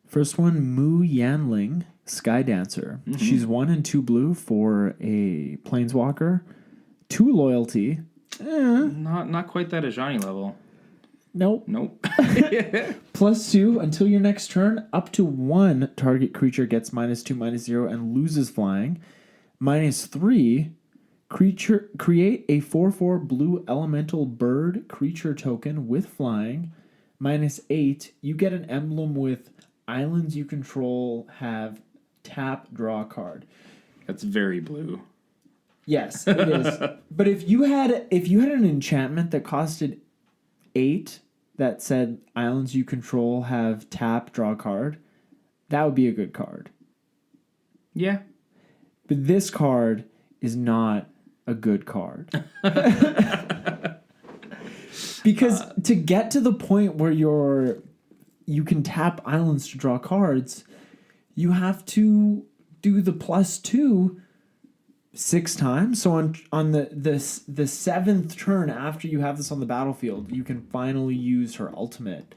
First one, Mu Yanling, Sky Dancer. Mm-hmm. She's 1 and 2 blue for a planeswalker. 2 loyalty. Not quite that Ajani level. Nope. +2 until your next turn. Up to 1 target creature gets -2/-0 and loses flying. -3 creature create a 4/4 blue elemental bird creature token with flying. -8 you get an emblem with islands you control have tap draw a card. That's very blue. Yes, it is. But if you had an enchantment that costed 8 that said islands you control have tap draw a card, that would be a good card. Yeah. But this card is not a good card. Because to get to the point where you can tap islands to draw cards, you have to do the +2 6 times. So on the seventh turn after you have this on the battlefield, you can finally use her ultimate.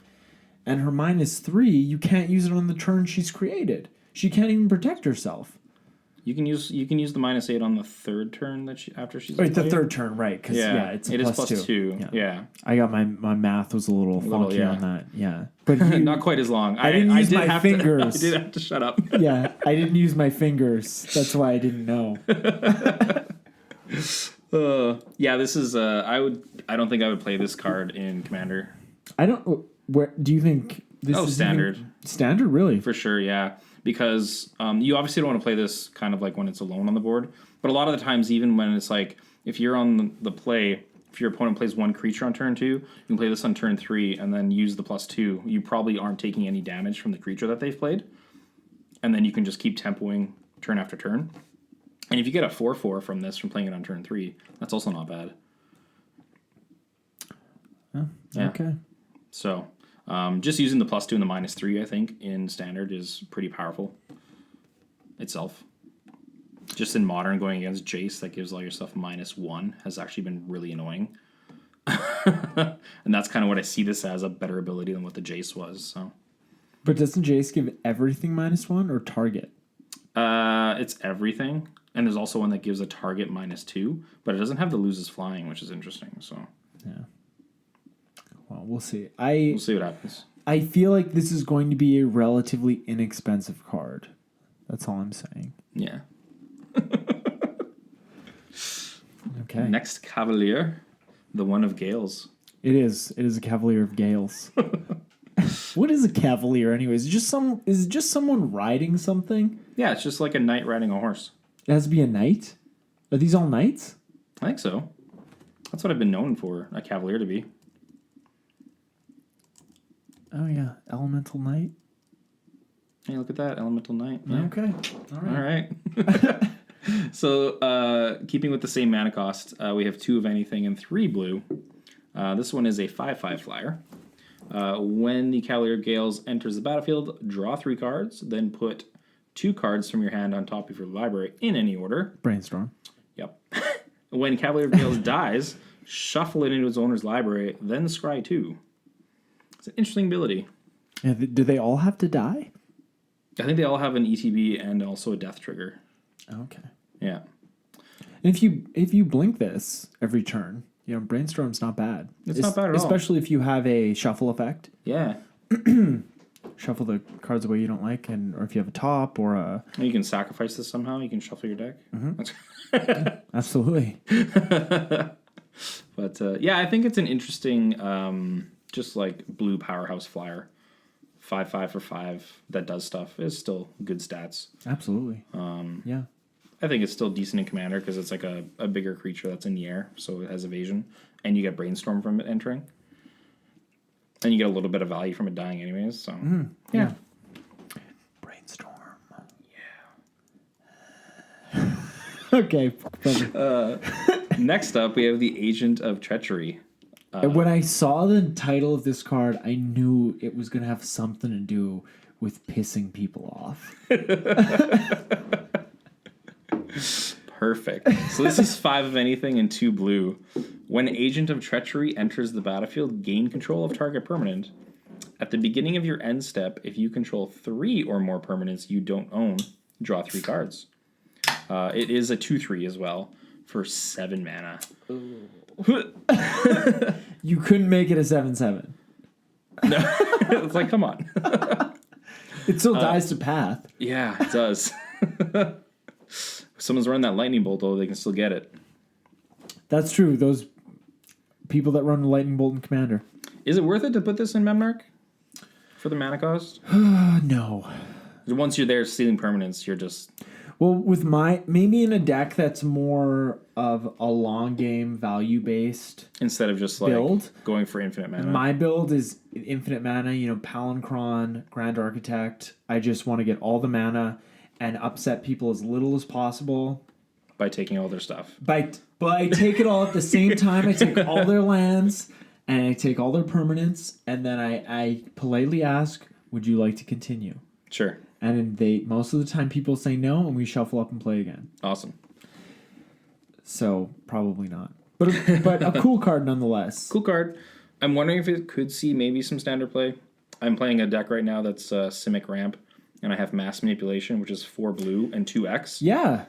And her -3, you can't use it on the turn she's created. She can't even protect herself. You can use the -8 on the third turn after she's Right, the played. third turn, right? Because it's a it is +2. Yeah. I got my math was a little funky on that. Yeah, but Not quite as long. I didn't use my fingers. I did have to shut up. Yeah, I didn't use my fingers. That's why I didn't know. This is I don't think I would play this card in Commander. I don't. Where do you think this is? Standard. Standard, really? For sure, yeah. Because you obviously don't want to play this kind of like when it's alone on the board. But a lot of the times, even when it's like, if you're on the play, if your opponent plays one creature on turn 2, you can play this on turn 3 and then use the +2. You probably aren't taking any damage from the creature that they've played. And then you can just keep tempoing turn after turn. And if you get a 4/4 from this from playing it on turn 3, that's also not bad. Oh, yeah. Okay. So, just using the +2 and the -3, I think, in Standard is pretty powerful itself. Just in Modern, going against Jace, that gives all your stuff -1, has actually been really annoying. And that's kind of what I see this as, a better ability than what the Jace was. So, but doesn't Jace give everything -1 or target? It's everything. And there's also one that gives a target -2, but it doesn't have the loses flying, which is interesting. So, yeah. Well, we'll see. We'll see what happens. I feel like this is going to be a relatively inexpensive card. That's all I'm saying. Yeah. Okay. Next Cavalier, the one of Gales. It is. It is a Cavalier of Gales. What is a Cavalier, anyways? Is it just someone riding something? Yeah, it's just like a knight riding a horse. It has to be a knight? Are these all knights? I think so. That's what I've been known for a Cavalier to be. Oh, yeah. Elemental Knight. Hey, look at that. Elemental Knight. Yeah. Okay. All right. So, keeping with the same mana cost, we have 2 of anything and 3 blue. This one is a 5/5 flyer. When the Cavalier of Gales enters the battlefield, draw 3 cards, then put 2 cards from your hand on top of your library in any order. Brainstorm. Yep. When Cavalier of Gales dies, shuffle it into its owner's library, then scry 2. It's an interesting ability. Yeah, do they all have to die? I think they all have an ETB and also a death trigger. Okay. Yeah. And if you blink this every turn, Brainstorm's not bad. It's not bad at all. Especially if you have a shuffle effect. Yeah. Shuffle the cards away you don't like, or if you have a top or a... You can sacrifice this somehow. You can shuffle your deck. Mm-hmm. Absolutely. But, I think it's an interesting, just like blue powerhouse flyer. 5/5 for 5 that does stuff is still good stats. Absolutely. Yeah. I think it's still decent in Commander because it's like a bigger creature that's in the air, so it has evasion, and you get Brainstorm from it entering, and you get a little bit of value from it dying anyways. So yeah. Brainstorm. Yeah. Okay. Next up, we have the Agent of Treachery. When I saw the title of this card, I knew it was going to have something to do with pissing people off. Perfect. So this is 5 of anything and 2 blue. When Agent of Treachery enters the battlefield, gain control of target permanent. At the beginning of your end step, if you control 3 or more permanents you don't own, draw 3 cards. It is a 2/3 as well for 7 mana. You couldn't make it a 7/7. No, it's like, come on. It still dies to path. Yeah, it does. If someone's running that lightning bolt, though, they can still get it. That's true. Those people that run the lightning bolt in Commander. Is it worth it to put this in Memnarch for the mana cost? No. Once you're there stealing permanents, you're just... Well, with maybe in a deck that's more of a long game value based instead of just like build, going for infinite mana. My build is infinite mana, Palinchron, Grand Architect. I just want to get all the mana and upset people as little as possible. By taking all their stuff. But I take it all at the same time. I take all their lands and I take all their permanents, and then I politely ask, would you like to continue? Sure. And most of the time people say no, and we shuffle up and play again. Awesome. So probably not. But a cool card nonetheless. Cool card. I'm wondering if it could see maybe some standard play. I'm playing a deck right now that's Simic Ramp, and I have Mass Manipulation, which is 4 blue and 2 X. Yeah.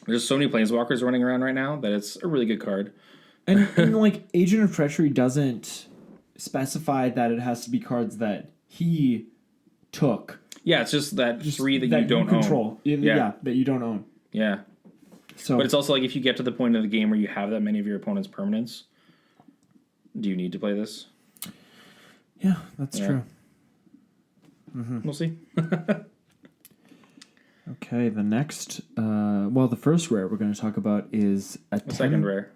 There's so many Planeswalkers running around right now that it's a really good card. And like Agent of Treachery doesn't specify that it has to be cards that he took. Yeah, it's just that 3 that you don't control. own. Yeah, that you don't own. Yeah. So, but it's also like if you get to the point of the game where you have that many of your opponent's permanents, do you need to play this? Yeah, that's true. Mm-hmm. We'll see. Okay, the next, the first rare we're going to talk about is a second rare.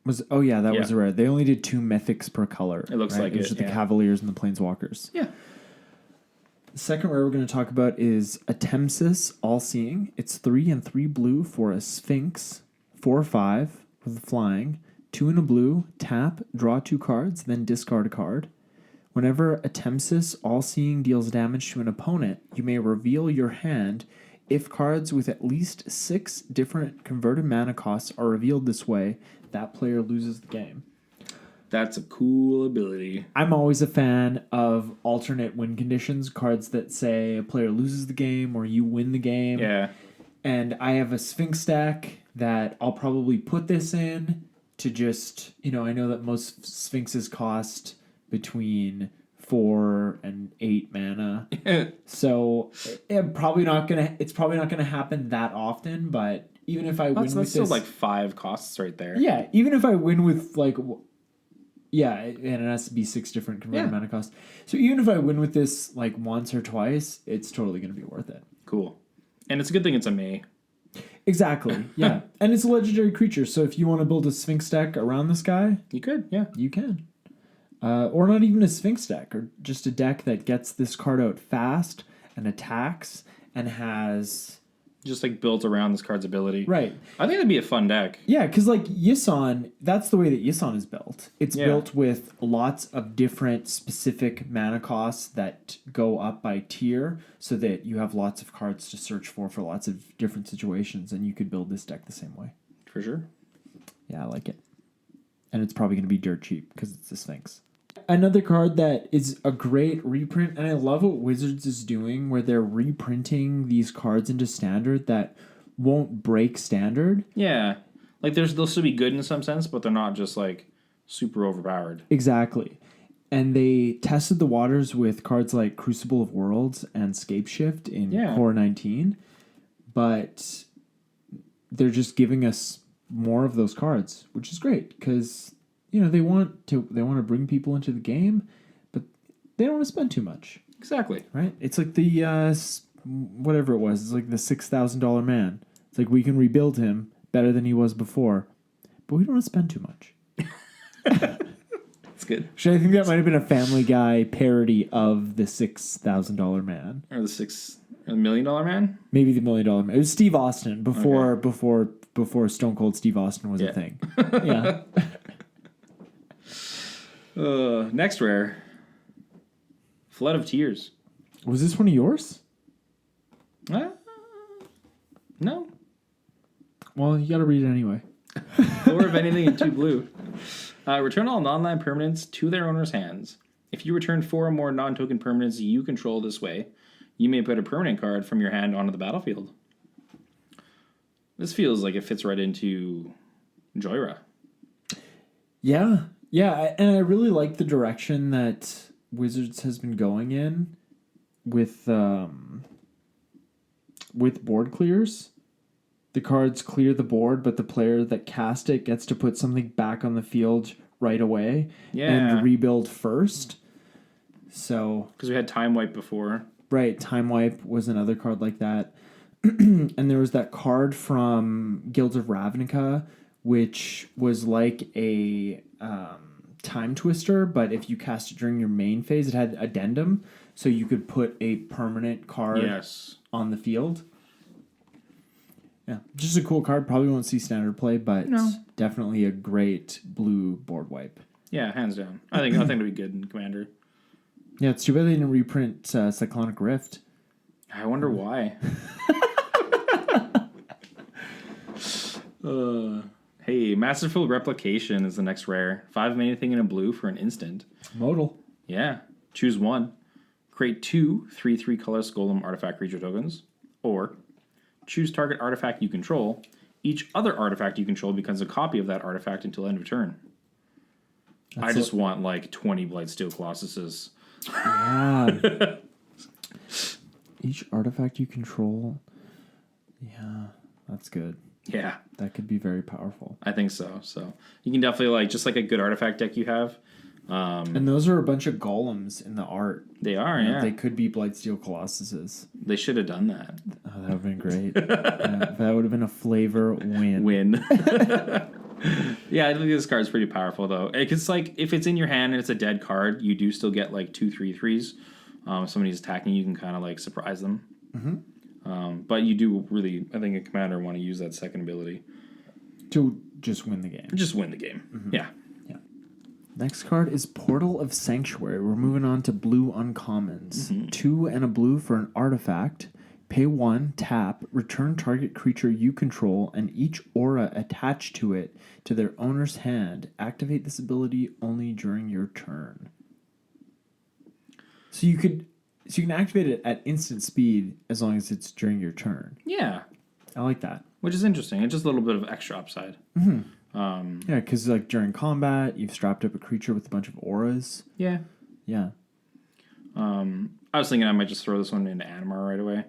Was a rare. They only did 2 mythics per color. It looks like it was the Cavaliers and the Planeswalkers. Yeah. The second rare we're going to talk about is Atemsis All-Seeing. It's 3 and 3 blue for a Sphinx, 4/5 with flying, 2 and a blue, tap, draw 2 cards, then discard a card. Whenever Atemsis All-Seeing deals damage to an opponent, you may reveal your hand. If cards with at least 6 different converted mana costs are revealed this way, that player loses the game. That's a cool ability. I'm always a fan of alternate win conditions, cards that say a player loses the game or you win the game. Yeah. And I have a Sphinx deck that I'll probably put this in to just, I know that most Sphinxes cost between 4 and 8 mana. So it's probably not gonna happen that often, but even if I win with that's still this, like 5 costs right there. Yeah, even if I win with and it has to be 6 different converted mana costs. So even if I win with this like once or twice, it's totally gonna be worth it. Cool. And it's a good thing it's a May. Exactly. Yeah. And it's a legendary creature, so if you want to build a Sphinx deck around this guy, you could, yeah. You can. Or not even a Sphinx deck, or just a deck that gets this card out fast and attacks and has... Just like built around this card's ability. Right. I think that'd be a fun deck. Yeah, because like Yisan, that's the way that Yisan is built. It's built with lots of different specific mana costs that go up by tier so that you have lots of cards to search for lots of different situations, and you could build this deck the same way. For sure. Yeah, I like it. And it's probably going to be dirt cheap because it's the Sphinx. Another card that is a great reprint, and I love what Wizards is doing, where they're reprinting these cards into Standard that won't break Standard. Yeah. Like they'll still be good in some sense, but they're not just like super overpowered. Exactly. And they tested the waters with cards like Crucible of Worlds and Scapeshift in Core 19, but they're just giving us more of those cards, which is great because they want to bring people into the game, but they don't want to spend too much. Exactly. Right? It's like the whatever it was. It's like the $6,000 man. It's like we can rebuild him better than he was before, but we don't want to spend too much. That's good. Actually, I think that might have been a Family Guy parody of the $6,000 man, or the $1 million man. Maybe the $1 million man. It was Steve Austin before Stone Cold Steve Austin was a thing. Yeah. Next rare. Flood of Tears. Was this one of yours? No. Well, you got to read it anyway. Or if anything in 2 blue. Return all non-land permanents to their owner's hands. If you return 4 or more non-token permanents you control this way, you may put a permanent card from your hand onto the battlefield. This feels like it fits right into Joyra. Yeah. Yeah, and I really like the direction that Wizards has been going in with board clears. The cards clear the board, but the player that cast it gets to put something back on the field right away and rebuild first. So, because we had Time Wipe before. Right, Time Wipe was another card like that. And there was that card from Guild of Ravnica, which was like a Time Twister, but if you cast it during your main phase, it had addendum, so you could put a permanent card on the field. Yeah, just a cool card. Probably won't see standard play, but definitely a great blue board wipe. Yeah, hands down. I think it'll be good in Commander. Yeah, it's too bad they didn't reprint Cyclonic Rift. I wonder why. Hey, Masterful Replication is the next rare. 5 of anything in a blue for an instant. Modal. Yeah. Choose one. Create 2 3/3 colorless golem artifact creature tokens. Or choose target artifact you control. Each other artifact you control becomes a copy of that artifact until end of turn. I just want like 20 Blightsteel Colossuses. Yeah. Each artifact you control. Yeah, that's good. Yeah. That could be very powerful. I think so. So you can definitely like just like a good artifact deck you have. And those are a bunch of golems in the art. They are, You know, yeah. They could be Blightsteel Colossuses. They should have done that. Oh, that would have been great. Yeah, that would have been a flavor win. Yeah, I think this card's pretty powerful though. It's like if it's in your hand and it's a dead card, you do still get like 2/3/3s. If somebody's attacking, you can kind of like surprise them. Mm-hmm. But you do really, I think, a commander want to use that second ability To just win the game. just win the game. Mm-hmm. Yeah. Next card is Portal of Sanctuary. We're moving on to blue uncommons. Mm-hmm. 2 and a blue for an artifact. Pay 1, tap, return target creature you control, and each aura attached to it to their owner's hand. Activate this ability only during your turn. So you can activate it at instant speed as long as it's during your turn. Yeah. I like that. Which is interesting. It's just a little bit of extra upside. Yeah, because like during combat, you've strapped up a creature with a bunch of auras. Yeah. Yeah. I was thinking I might just throw this one into Animar right away.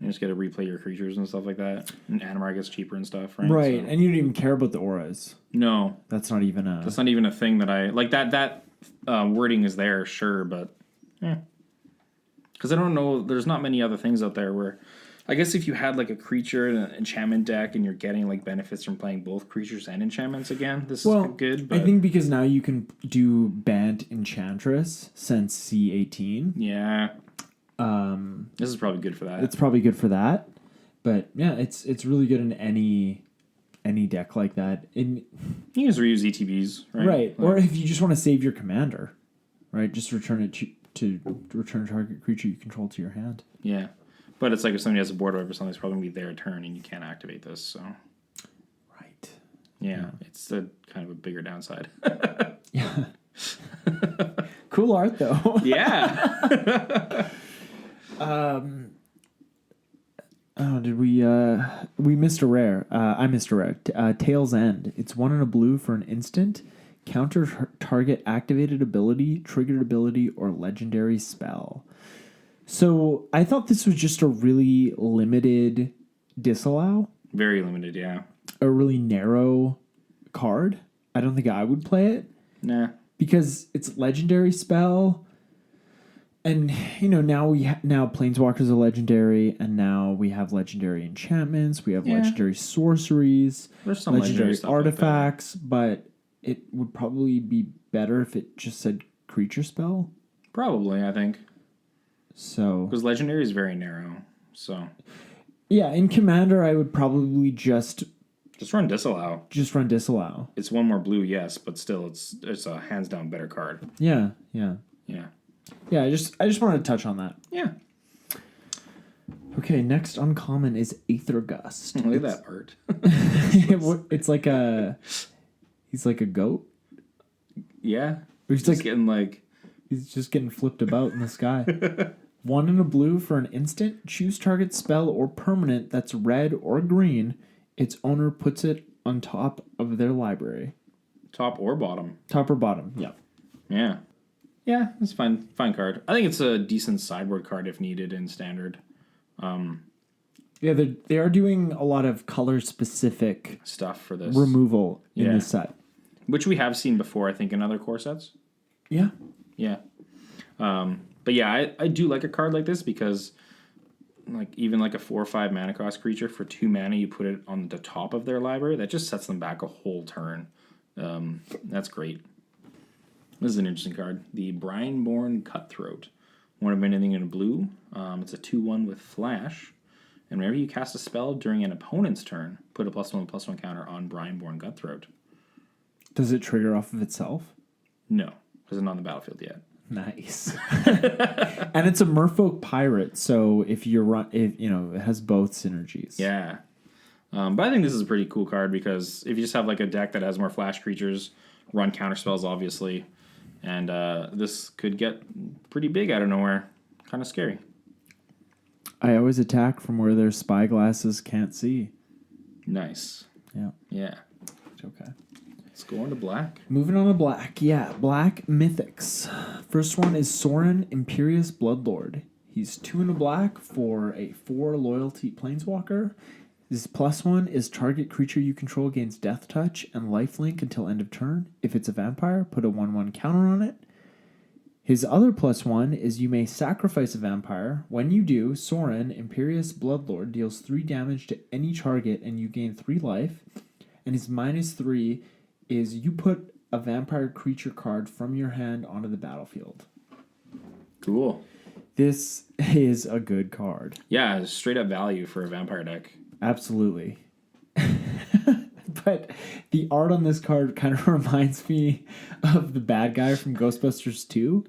You just get to replay your creatures and stuff like that. And Animar gets cheaper and stuff, right? Right, So, and you don't even care about the auras. no, That's not even a... that's not even a thing that I... Like, that wording is there, sure, but... Because I don't know... There's not many other things out there where... I guess if you had, like, a creature and an enchantment deck and you're getting, like, benefits from playing both creatures and enchantments again, this is good, but... I think because now you can do Bant Enchantress since C18. Yeah. This is probably good for that. It's probably good for that. But, yeah, it's really good in any deck like that. You can just reuse ETBs, right? Right. Or if you just want to save your commander, right? Just return it to return a target creature you control to your hand. Yeah. But it's like if somebody has a board wipe or something, it's probably going to be their turn and you can't activate this, so... Right. Yeah. It's a kind of a bigger downside. Yeah. Cool art, though. Yeah. Did we missed a rare. I missed a rare. Tail's End. It's 1 and a blue for an instant. Counter target activated ability, triggered ability, or legendary spell. So I thought this was just a really limited disallow. Very limited, yeah. A really narrow card. I don't think I would play it. Nah. Because it's legendary spell. And, you know, now now Planeswalkers are legendary, and now we have legendary enchantments, we have legendary sorceries, There's some legendary stuff artifacts, but it would probably be better if it just said creature spell. Probably, I think. So... Because legendary is very narrow, so... Yeah, in Commander, I would probably just run Disallow. Just run Disallow. It's 1 more blue, yes, but still, it's a hands down better card. Yeah. Yeah. Yeah, I just wanted to touch on that. Yeah. Okay, next uncommon is Aether Gust. Look at that art. It's like he's like a goat. Yeah. He's Just getting like... He's just getting flipped about in the sky. 1 and a blue for an instant. Choose target spell or permanent that's red or green. Its owner puts it on top of their library. Top or bottom. Top or bottom, yeah. Yeah. Yeah, it's fine. Fine card. I think it's a decent sideboard card if needed in standard. Yeah, they are doing a lot of color-specific stuff for this. Removal in this set. Which we have seen before, I think, in other core sets. Yeah. Yeah. But yeah, I do like a card like this because like even like a 4 or 5 mana cost creature for 2 mana, you put it on the top of their library. That just sets them back a whole turn. That's great. This is an interesting card. The Brineborn Cutthroat. 1 of anything in blue. It's a 2/1 with flash. And whenever you cast a spell during an opponent's turn, put a +1/+1 counter on Brineborn Cutthroat. Does it trigger off of itself? No, because it's not on the battlefield yet. Nice. And it's a Merfolk pirate, so if it has both synergies. Yeah. But I think this is a pretty cool card because if you just have like a deck that has more flash creatures, run counter spells, obviously, and this could get pretty big out of nowhere. Kind of scary. I always attack from where their spyglasses can't see. Nice. Yeah. Yeah. Okay. Let's go on to black. Moving on to black. Yeah, black mythics. First one is Sorin, Imperious Bloodlord. He's 2 in a black for a 4 loyalty planeswalker. His +1 is target creature you control gains Death Touch and Lifelink until end of turn. If it's a vampire, put a 1/1 counter on it. His other +1 is you may sacrifice a vampire. When you do, Sorin, Imperious Bloodlord, deals 3 damage to any target and you gain 3 life. And his -3 is you put a vampire creature card from your hand onto the battlefield. Cool. This is a good card. Yeah, straight up value for a vampire deck. Absolutely. But the art on this card kind of reminds me of the bad guy from Ghostbusters 2.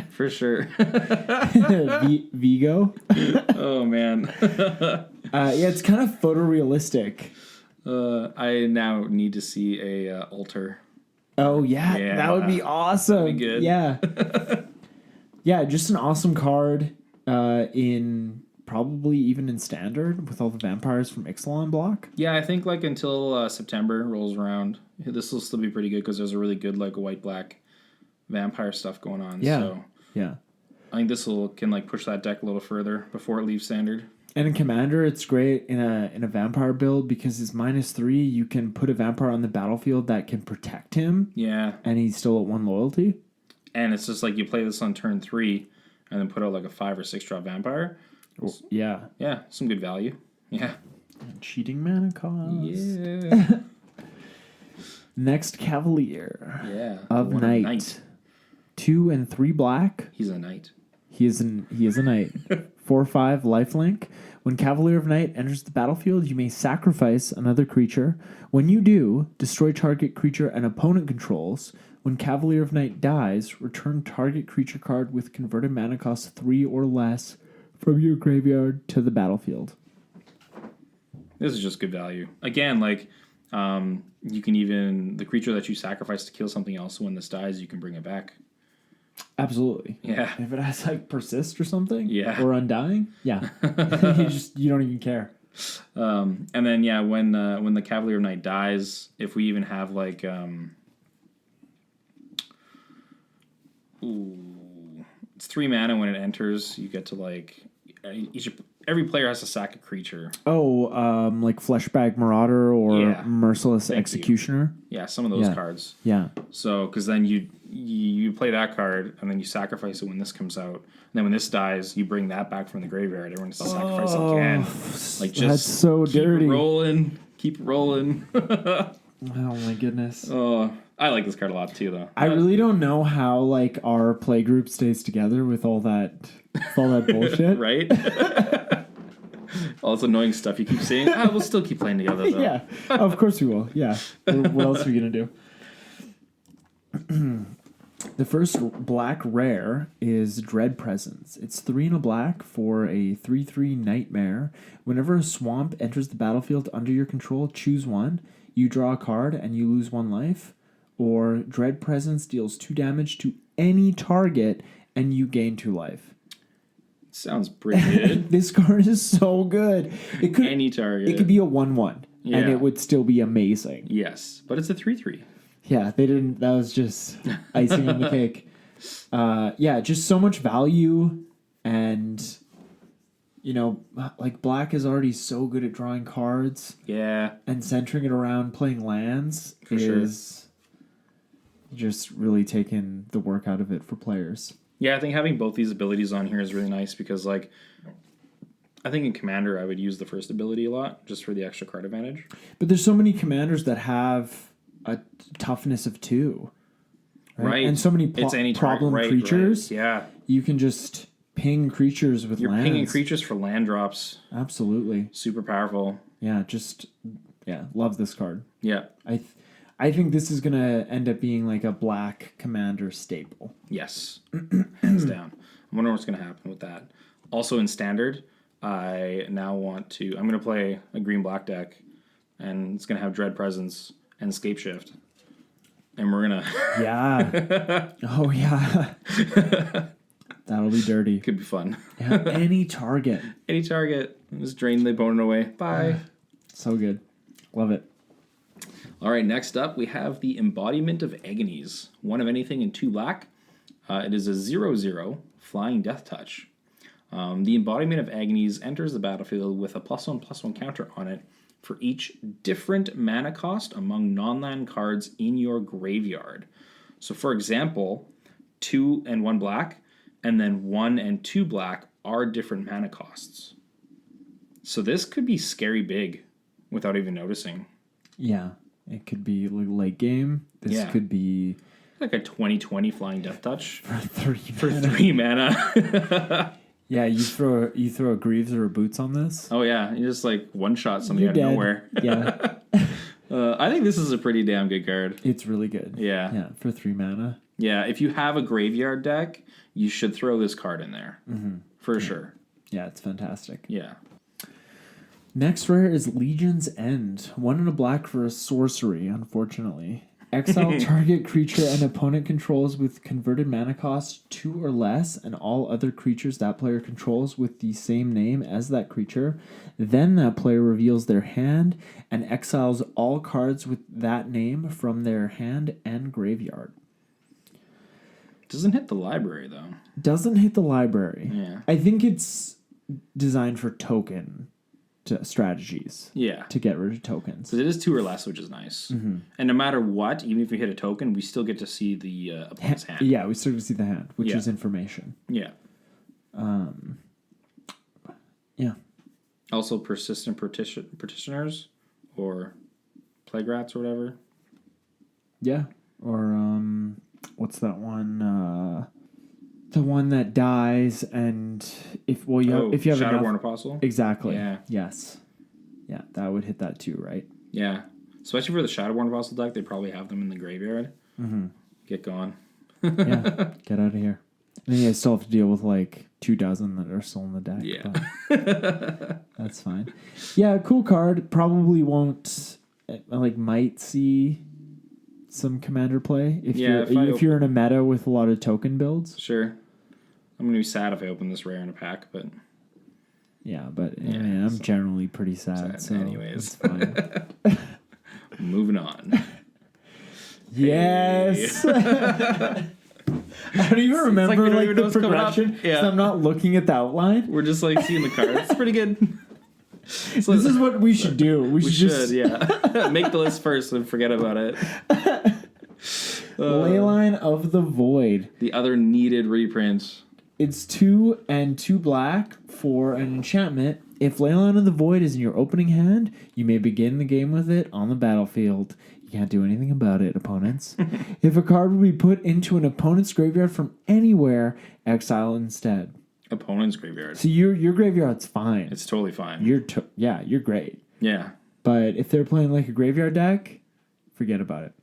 For sure. Vigo. Oh, man. Yeah, it's kind of photorealistic. I now need to see a altar. Oh, yeah. That would be awesome. That'd be good. Yeah. Yeah, just an awesome card in probably even in standard with all the vampires from Ixalan block. Yeah, I think like until September rolls around, this will still be pretty good because there's a really good like white-black vampire stuff going on. Yeah. So Yeah. I think this can like push that deck a little further before it leaves standard. And in Commander, it's great in a vampire build because his -3, you can put a vampire on the battlefield that can protect him. Yeah. And he's still at 1 loyalty. And it's just like you play this on turn 3 and then put out like a 5 or 6 drop vampire. Yeah. Yeah, some good value. Yeah. And cheating mana cost. Yeah. Next, Cavalier. Yeah. Of Night. 2 and 3 black. He's a knight. He is a knight. 4/5 lifelink. When Cavalier of Night enters the battlefield, you may sacrifice another creature. When you do, destroy target creature an opponent controls. When Cavalier of Night dies, return target creature card with converted mana cost 3 or less from your graveyard to the battlefield. This is just good value. Again, like you can even the creature that you sacrifice to kill something else, when this dies, you can bring it back. Absolutely. Yeah. If it has like persist or something, yeah, or undying, yeah, you don't even care. And then when the Cavalier of Night dies, if we even have like it's 3 mana when it enters, you get to like every player has to sack a creature. Oh, like Fleshbag Marauder or Merciless Executioner. Yeah, some of those cards. Yeah. So, because then you play that card, and then you sacrifice it when this comes out. And then when this dies, you bring that back from the graveyard. Everyone has to sacrifice again. Like, just that's so keep dirty. Keep rolling. Oh my goodness. Oh, I like this card a lot too, though. I really don't know how like our play group stays together with all that bullshit. Right? All this annoying stuff you keep saying. We'll still keep playing together, though. Yeah, of course we will. Yeah. What else are we gonna do? The first black rare is Dread Presence. It's 3 in a black for a 3/3 Nightmare. Whenever a swamp enters the battlefield under your control, choose one. You draw a card and you lose 1 life. Or Dread Presence deals 2 damage to any target and you gain 2 life. Sounds pretty good. This card is so good. It could any target. It could be a 1/1 and it would still be amazing. Yes, but it's a 3/3. Yeah, they didn't. That was just icing on the cake. Yeah, just so much value, and like black is already so good at drawing cards. Yeah, and centering it around playing lands is just really taking the work out of it for players. Yeah, I think having both these abilities on here is really nice because, like, I think in Commander I would use the first ability a lot just for the extra card advantage. But there's so many commanders that have a toughness of 2, right? And so many problem creatures. Right. Yeah, you can just ping creatures with You're lands. pinging creatures for land drops. Absolutely. Super powerful. Yeah, love this card. Yeah. I think this is gonna end up being like a black commander staple. Yes, hands down. I'm wondering what's going to happen with that. Also in standard, I now want to. I'm going to play a green-black deck, and it's going to have Dread Presence and Escape Shift, and we're gonna. Yeah. Oh yeah. That'll be dirty. Could be fun. Yeah. Any target. Any target, just drain the opponent away. Bye. So good. Love it. All right, next up we have the Embodiment of Agonies. 1 of anything and 2 black. It is a 0/0 flying death touch. The Embodiment of Agonies enters the battlefield with a +1/+1 counter on it for each different mana cost among non-land cards in your graveyard. So for example, 2 and 1 black, and then 1 and 2 black are different mana costs. So this could be scary big without even noticing. Yeah. It could be like late game. This could be like a 2020 flying death touch for 3 mana. Yeah, you throw a Greaves or a Boots on this. Oh yeah, you just like one shot somebody You're out dead. of nowhere. Yeah. I think this is a pretty damn good card. It's really good. Yeah. Yeah, for 3 mana. Yeah, if you have a graveyard deck, you should throw this card in there. For sure. Yeah, it's fantastic. Yeah. Next rare is Legion's End. 1 and a black for a sorcery, unfortunately. Exile target creature an opponent controls with converted mana cost 2 or less, and all other creatures that player controls with the same name as that creature. Then that player reveals their hand and exiles all cards with that name from their hand and graveyard. Doesn't hit the library though. Doesn't hit the library. Yeah. I think it's designed for token strategies. Yeah. To get rid of tokens. So it is 2 or less, which is nice. And no matter what, even if we hit a token, we still get to see the opponent's hand. Yeah, we start to see the hand, which is information. Yeah. Yeah. Also, persistent petitioners or plague rats or whatever. Yeah. Or what's that one? The one that dies, and if you have Shadowborn enough, Apostle. exactly. Yeah. Yes. Yeah, that would hit that too, right? Yeah, especially for the Shadowborn Apostle deck, they probably have them in the graveyard. Get going. Yeah, get out of here. And then you still have to deal with like 24 that are still in the deck. Yeah, that's fine. Yeah, cool card. Probably won't might see some commander play if you're in a meta with a lot of token builds. Sure. I'm gonna be sad if I open this rare in a pack, but yeah, but I'm generally pretty sad. So anyways, it's fine. Moving on. Yes. I don't even remember the progression. Yeah. I'm not looking at the outline. We're just like seeing the cards. It's pretty good. So this is what we should do. We should make the list first and forget about it. Leyline of the Void. The other needed reprint. It's 2 and 2 black for an enchantment. If Leyline of the Void is in your opening hand, you may begin the game with it on the battlefield. You can't do anything about it, opponents. If a card will be put into an opponent's graveyard from anywhere, exile instead. Opponent's graveyard. So your graveyard's fine. It's totally fine. You're great. Yeah. But if they're playing like a graveyard deck, forget about it.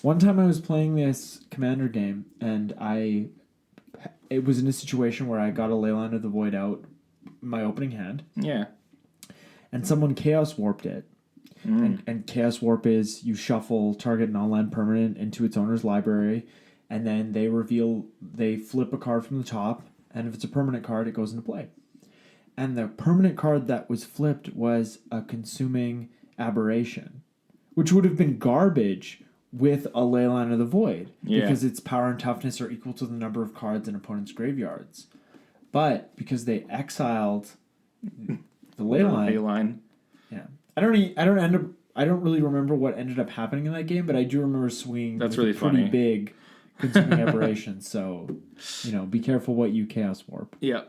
One time I was playing this commander game, and it was in a situation where I got a Leyline of the Void out my opening hand. Yeah. And someone Chaos Warped it. And Chaos Warp is you shuffle target non-land permanent into its owner's library, and then they flip a card from the top, and if it's a permanent card, it goes into play. And the permanent card that was flipped was a Consuming Aberration, which would have been garbage with a Leyline of the Void, because its power and toughness are equal to the number of cards in opponents' graveyards. But because they exiled the Leyline, yeah, I don't really remember what ended up happening in that game, but I do remember swinging. That's with really a pretty funny. Big Consuming Aberration. So, be careful what you Chaos Warp. Yeah,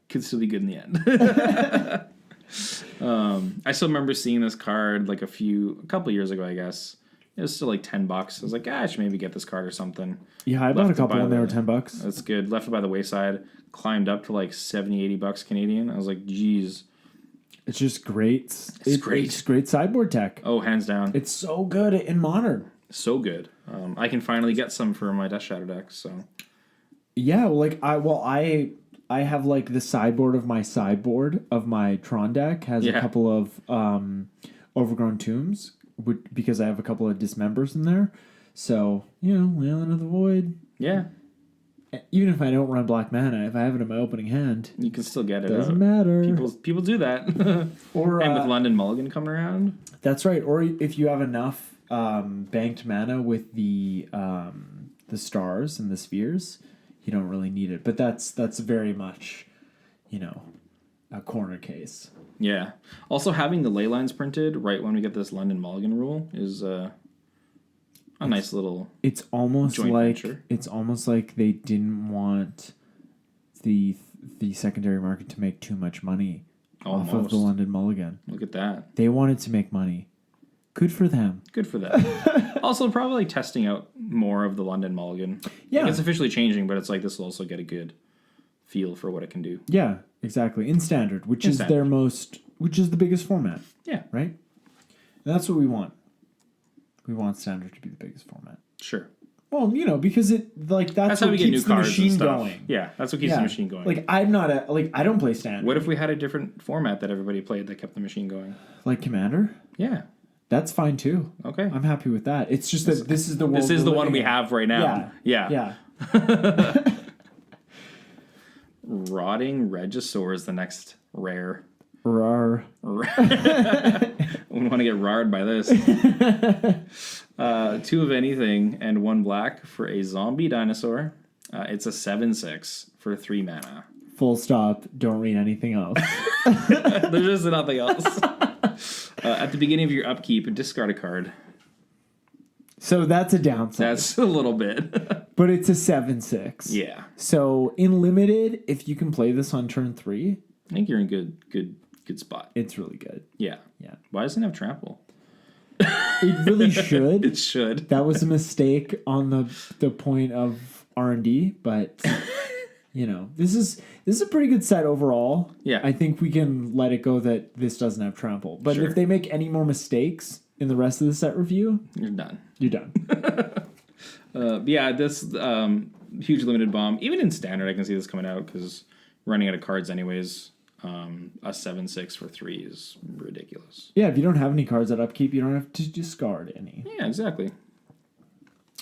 could still be good in the end. I still remember seeing this card like a couple years ago, I guess. It was still like $10. I was like, I should maybe get this card or something. Yeah, I bought a couple when they were $10. That's good. Left it by the wayside. Climbed up to like $70-$80 Canadian. I was like, geez. It's just great. It's great sideboard tech. Oh, hands down. It's so good in Modern. So good. I can finally get some for my Death Shadow deck. So Yeah, like I have like the sideboard of my Tron deck has a Yeah. couple of overgrown tombs because I have a couple of dismembers in there. So, Wailing of the Void. yeah, Even if I don't run black mana, if I have it in my opening hand, you can still get it. doesn't matter. People do that. Or and with London Mulligan coming around. that's right. Or if you have enough banked mana with the stars and the spheres, you don't really need it. But that's very much, a corner case. Yeah. Also, having the ley lines printed right when we get this London Mulligan rule is a nice little. It's almost joint like venture. they didn't want the secondary market to make too much money off of the London Mulligan. Look at that. They wanted to make money. Good for them. Good for them. Also, probably testing out more of the London Mulligan. Yeah. Like, it's officially changing, but it's like this will also get a good feel for what it can do. Yeah, exactly. In standard, which is the biggest format. Yeah. Right? And that's what we want. We want standard to be the biggest format. Sure. Well, because that's how what we get new keeps the cards machine and stuff. going. Yeah, that's what keeps the machine going. Like I don't play standard. What if we had a different format that everybody played that kept the machine going? Like Commander? Yeah. That's fine too. Okay. I'm happy with that. It's just that this is the world. This is the one we have right now. Yeah. Rotting Regisaur is the next rare. Rar. We want to get rarred by this. 2 of anything and 1 black for a zombie dinosaur. It's a 7/6 for 3 mana. Full stop. Don't read anything else. There's just nothing else. At the beginning of your upkeep, discard a card. So that's a downside. That's a little bit. But it's a 7/6. Yeah. So in limited, if you can play this on turn 3, I think you're in good spot. it's really good. Yeah. Yeah. Why doesn't it have trample? It really should. It should. That was a mistake on the point of R&D, but this is a pretty good set overall. Yeah. I think we can let it go that this doesn't have trample. But Sure. if they make any more mistakes in the rest of the set review, You're done. you're done. This huge limited bomb. Even in standard, I can see this coming out because running out of cards anyways. A 7/6 for 3 is ridiculous. Yeah, if you don't have any cards at upkeep, you don't have to discard any. Yeah, exactly.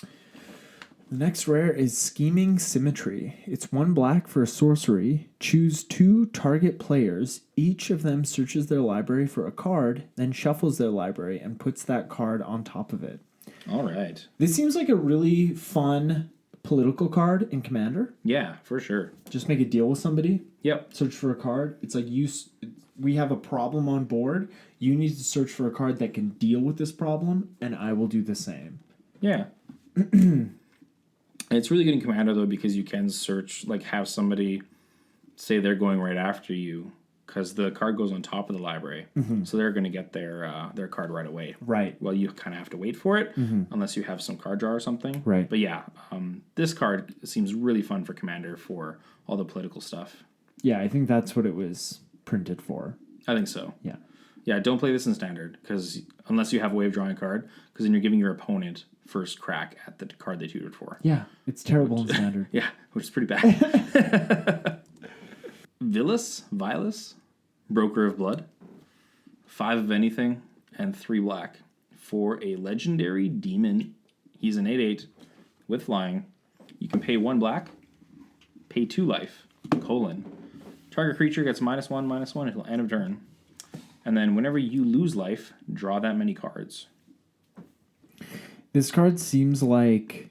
The next rare is Scheming Symmetry. It's 1 black for a sorcery. Choose 2 target players. Each of them searches their library for a card, then shuffles their library and puts that card on top of it. All right. This seems like a really fun political card in Commander. Yeah, for sure. Just make a deal with somebody. Yep. Search for a card. It's like we have a problem on board. You need to search for a card that can deal with this problem, and I will do the same. Yeah. It's really good in Commander, though, because you can search, have somebody say they're going right after you, because the card goes on top of the library. Mm-hmm. So they're going to get their card right away. Right. Well, you kind of have to wait for it, unless you have some card draw or something. Right. But yeah, this card seems really fun for Commander for all the political stuff. Yeah, I think that's what it was printed for. I think so. Yeah. Yeah, don't play this in Standard, unless you have a way of drawing a card, because then you're giving your opponent first crack at the card they tutored for. Yeah, it's terrible in Standard. Yeah, which is pretty bad. Vilus, Broker of Blood, 5 of anything, and 3 black for a legendary demon. He's an 8/8 with flying. You can pay 1 black, pay 2 life, : target creature gets -1/-1 until end of turn. And then whenever you lose life, draw that many cards. This card seems like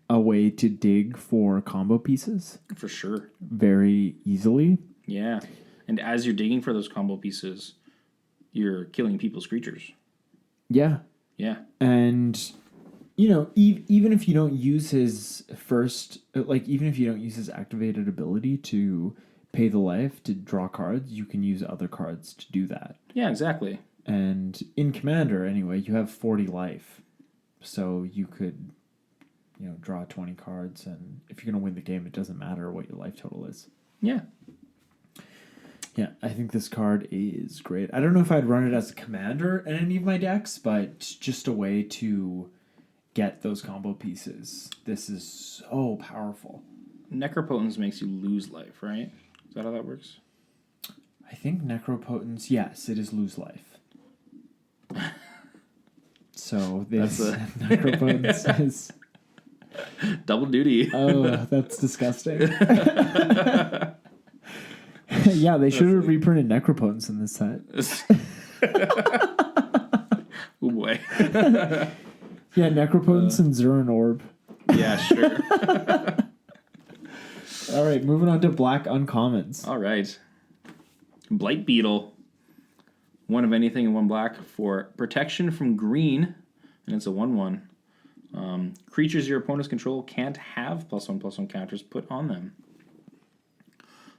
a way to dig for combo pieces For sure. very easily. Yeah. And as you're digging for those combo pieces, you're killing people's creatures. Yeah. Yeah. And, even if you don't use his even if you don't use his activated ability to pay the life to draw cards, you can use other cards to do that. Yeah, exactly. And in Commander, anyway, you have 40 life. So you could, draw 20 cards, and if you're going to win the game, it doesn't matter what your life total is. Yeah. Yeah, I think this card is great. I don't know if I'd run it as a commander in any of my decks, but just a way to get those combo pieces. This is so powerful. Necropotence makes you lose life, right? Is that how that works? I think Necropotence, yes, it is lose life. So this Necropotence is... Double duty. Oh, that's disgusting. Yeah, they should have reprinted Necropotence in this set. Oh boy. Yeah, Necropotence and Zuran Orb. Yeah, sure. All right, moving on to black uncommons. All right. Blight Beetle. One of anything and one black for protection from green, and it's a 1/1. Creatures your opponents control can't have +1/+1 counters put on them.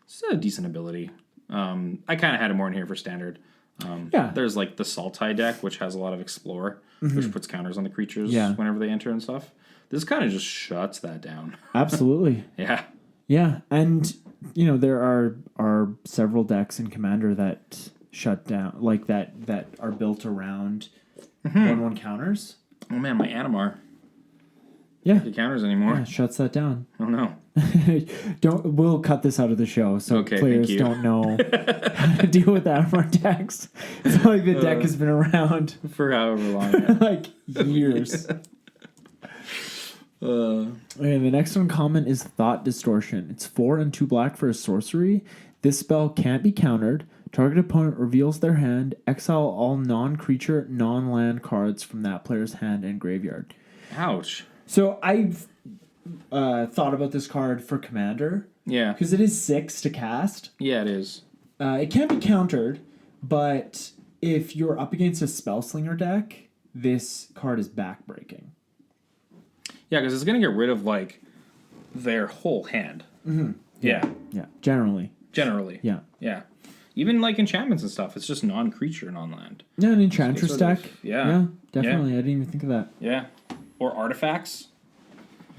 It's a decent ability. I kind of had it more in here for standard. There's like the Sultai deck, which has a lot of Explore, which puts counters on the creatures whenever they enter and stuff. This kind of just shuts that down. Absolutely. Yeah. Yeah, and you know there are several decks in Commander that shut down, like that are built around 1/1 counters. Oh man, my Animar. Yeah. The counters anymore. Yeah, shuts that down. Oh no. We'll cut this out of the show so players don't know how to deal with Animar decks. It's not like the deck has been around for however long. like years. Okay, the next uncommon is Thought Distortion. It's 4 and 2 black for a sorcery. This spell can't be countered. Target opponent reveals their hand. Exile all non-creature, non-land cards from that player's hand and graveyard. Ouch. So I've thought about this card for Commander. Yeah. Because it is 6 to cast. Yeah, it is. It can't be countered, but if you're up against a Spellslinger deck, this card is backbreaking. Yeah, because it's going to get rid of, like, their whole hand. Mm-hmm. Yeah. Yeah, generally. Yeah. Yeah. Even, like, enchantments and stuff, it's just non-creature, non-land. Yeah, an Enchantress deck. Yeah, definitely. Yeah. I didn't even think of that. Yeah. Or artifacts.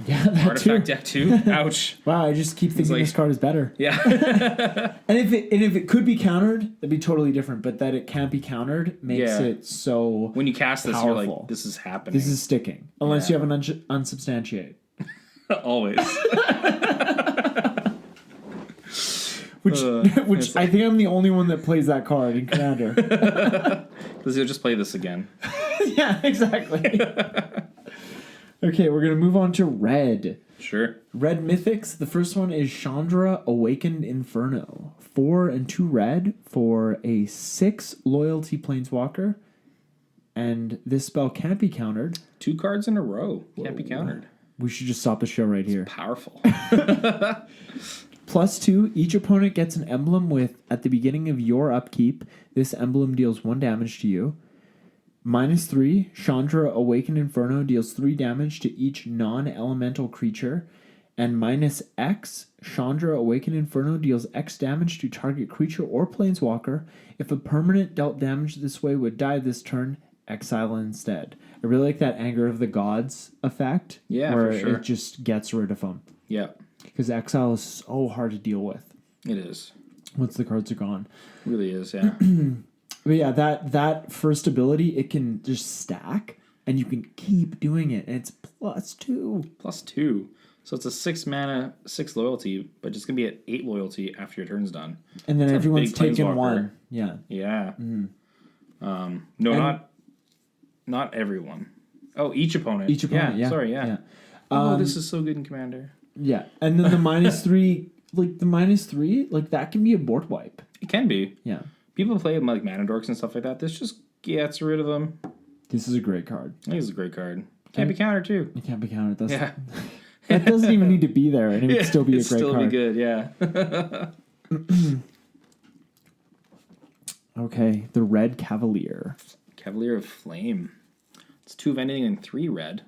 Yeah, that Artifact too. deck, too. Ouch. Wow, I just keep thinking this card is better. Yeah. And if it could be countered, that'd be totally different. But that it can't be countered makes it so when you cast this, powerful. You're like, this is happening. This is sticking. Unless you have an unsubstantiate. Always. Which I think I'm the only one that plays that card in Commander. Because you'll just play this again. Yeah, exactly. Okay, we're going to move on to red. Sure. Red Mythics. The first one is Chandra Awakened Inferno. 4 and 2 red for a 6 loyalty planeswalker. And this spell can't be countered. 2 cards in a row. Can't be countered. We should just stop the show right here. Powerful. +2, each opponent gets an emblem with, at the beginning of your upkeep, this emblem deals 1 damage to you. -3, Chandra Awakened Inferno deals 3 damage to each non-elemental creature. And -X, Chandra Awakened Inferno deals X damage to target creature or planeswalker. If a permanent dealt damage this way would die this turn, exile instead. I really like that Anger of the Gods effect. Yeah, where for sure. it just gets rid of them. Yeah. Because exile is so hard to deal with. It is. Once the cards are gone. It really is, yeah. But yeah, that first ability, it can just stack, and you can keep doing it, and it's +2. +2. So it's a 6 mana, 6 loyalty, but it's going to be at 8 loyalty after your turn's done. And then it's everyone's taken 1. Yeah. Yeah. No, not everyone. Oh, each opponent. Each opponent, yeah. Sorry, yeah. Oh, this is so good in Commander. Yeah. And then the -3, like the -3, like that can be a board wipe. It can be. Yeah. People play with like mana dorks and stuff like that. This just gets rid of them. This is a great card. I think it's a great card. Can't be countered too. It can't be countered. That's, Yeah. That doesn't even need to be there, and it would still be a great still card. be good, yeah. Okay, the Red Cavalier. Cavalier of Flame. It's 2 of anything and 3 red.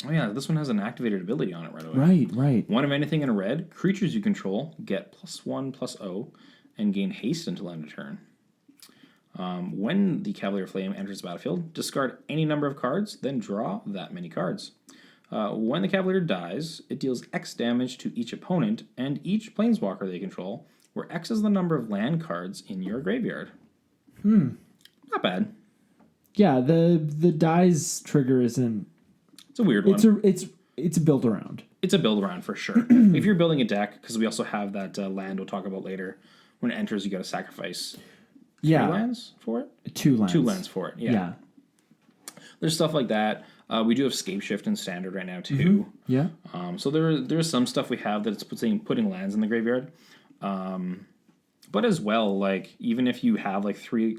Oh yeah, this one has an activated ability on it right away. Right. 1 of anything in a red. Creatures you control get +1/+0 and gain haste until end of turn. When the Cavalier Flame enters the battlefield, discard any number of cards, then draw that many cards. When the Cavalier dies, it deals X damage to each opponent and each planeswalker they control, where X is the number of land cards in your graveyard. Not bad. Yeah, the dies trigger isn't. It's a weird one. It's a build around. It's a build around for sure. If you're building a deck, because we also have that land we'll talk about later. When it enters, you got to sacrifice. Yeah, 3 lands for it. 2 lands. 2 lands for it. Yeah. There's stuff like that. We do have Scape Shift in standard right now too. Yeah. So there's some stuff we have that it's putting lands in the graveyard. But as well, like even if you have like three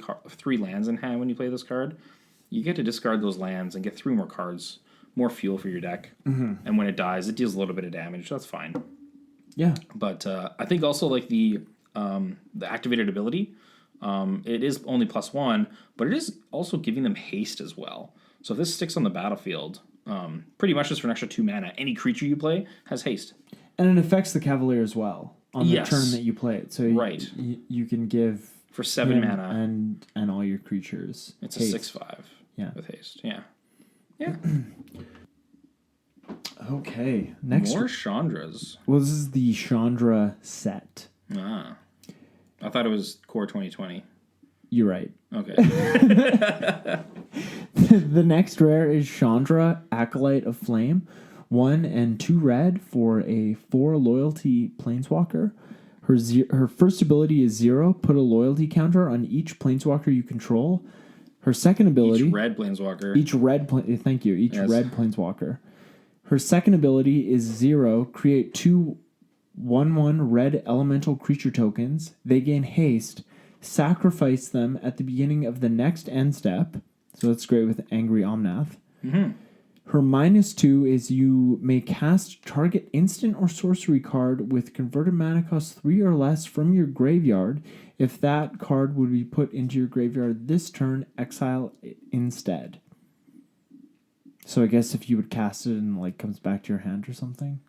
lands in hand when you play this card, you get to discard those lands and get 3 more cards, more fuel for your deck. And when it dies, it deals a little bit of damage. That's fine. Yeah. But I think also like the activated ability, it is only +1, but it is also giving them haste as well. So if this sticks on the battlefield, pretty much just for an extra 2 mana, any creature you play has haste. And it affects the Cavalier as well on the turn that you play it. So you can give for 7 mana and all your creatures. It's haste. a 6/5 with haste. Yeah. Okay. Next, more Chandras. Well, this is the Chandra set. Ah, I thought it was Core 2020. You're right. Okay. The next rare is Chandra, Acolyte of Flame. 1 and 2 red for a 4 loyalty planeswalker. Her first ability is 0. Put a loyalty counter on each planeswalker you control. Her second ability... Each red planeswalker. Thank you. Each red planeswalker. Her second ability is 0. Create 2 1/1 red elemental creature tokens. They gain haste. Sacrifice them at the beginning of the next end step. So that's great with Angry Omnath. Her -2 is you may cast target instant or sorcery card with converted mana cost 3 or less from your graveyard. If that card would be put into your graveyard this turn, exile it instead. So I guess if you would cast it and like comes back to your hand or something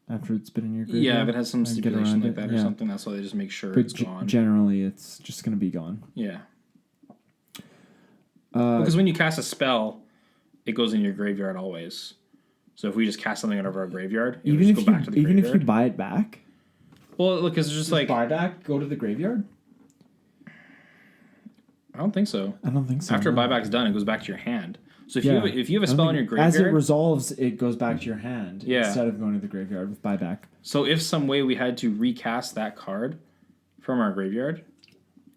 after it's been in your graveyard. Yeah, if it has some stipulation like that or something, that's why they just make sure it's gone. Generally, it's just going to be gone. Yeah. Because when you cast a spell, it goes in your graveyard always. So if we just cast something out of our graveyard, it would just go back to the graveyard. Even if you buy it back? Well, look, it's just like... buyback go to the graveyard? I don't think so. After buyback's done, it goes back to your hand. So if you have a spell in your graveyard... As it resolves, it goes back to your hand instead of going to the graveyard with buyback. So if some way we had to recast that card from our graveyard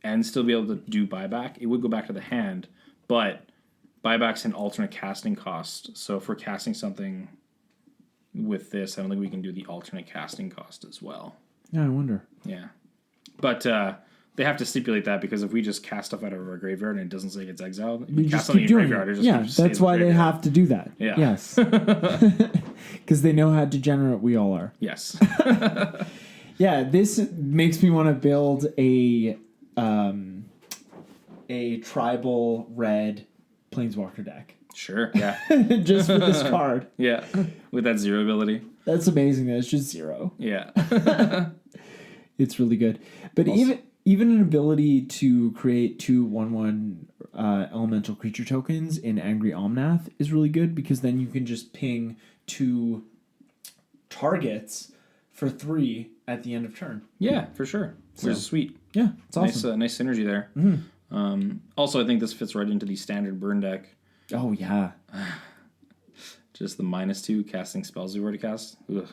and still be able to do buyback, it would go back to the hand. But buyback's an alternate casting cost. So if we're casting something with this, I don't think we can do the alternate casting cost as well. Yeah, I wonder. Yeah. But they have to stipulate that because if we just cast stuff out of our graveyard and it doesn't say it's exiled, you cast something in your graveyard, it just that's why they have to do that. Yeah. Yes. Because they know how degenerate we all are. Yes. Yeah, this makes me want to build a tribal red planeswalker deck. Sure, yeah. Just for this card. Yeah, with that 0 ability. That's amazing that it's just 0. Yeah. It's really good. But even an ability to create 2 1/1 elemental creature tokens in Angry Omnath is really good because then you can just ping 2 targets for 3 at the end of turn. Yeah, for sure. Which is sweet. Yeah, it's awesome. Nice synergy there. Also, I think this fits right into the standard burn deck. Oh, yeah. Just the -2 casting spells we've already cast. Ugh.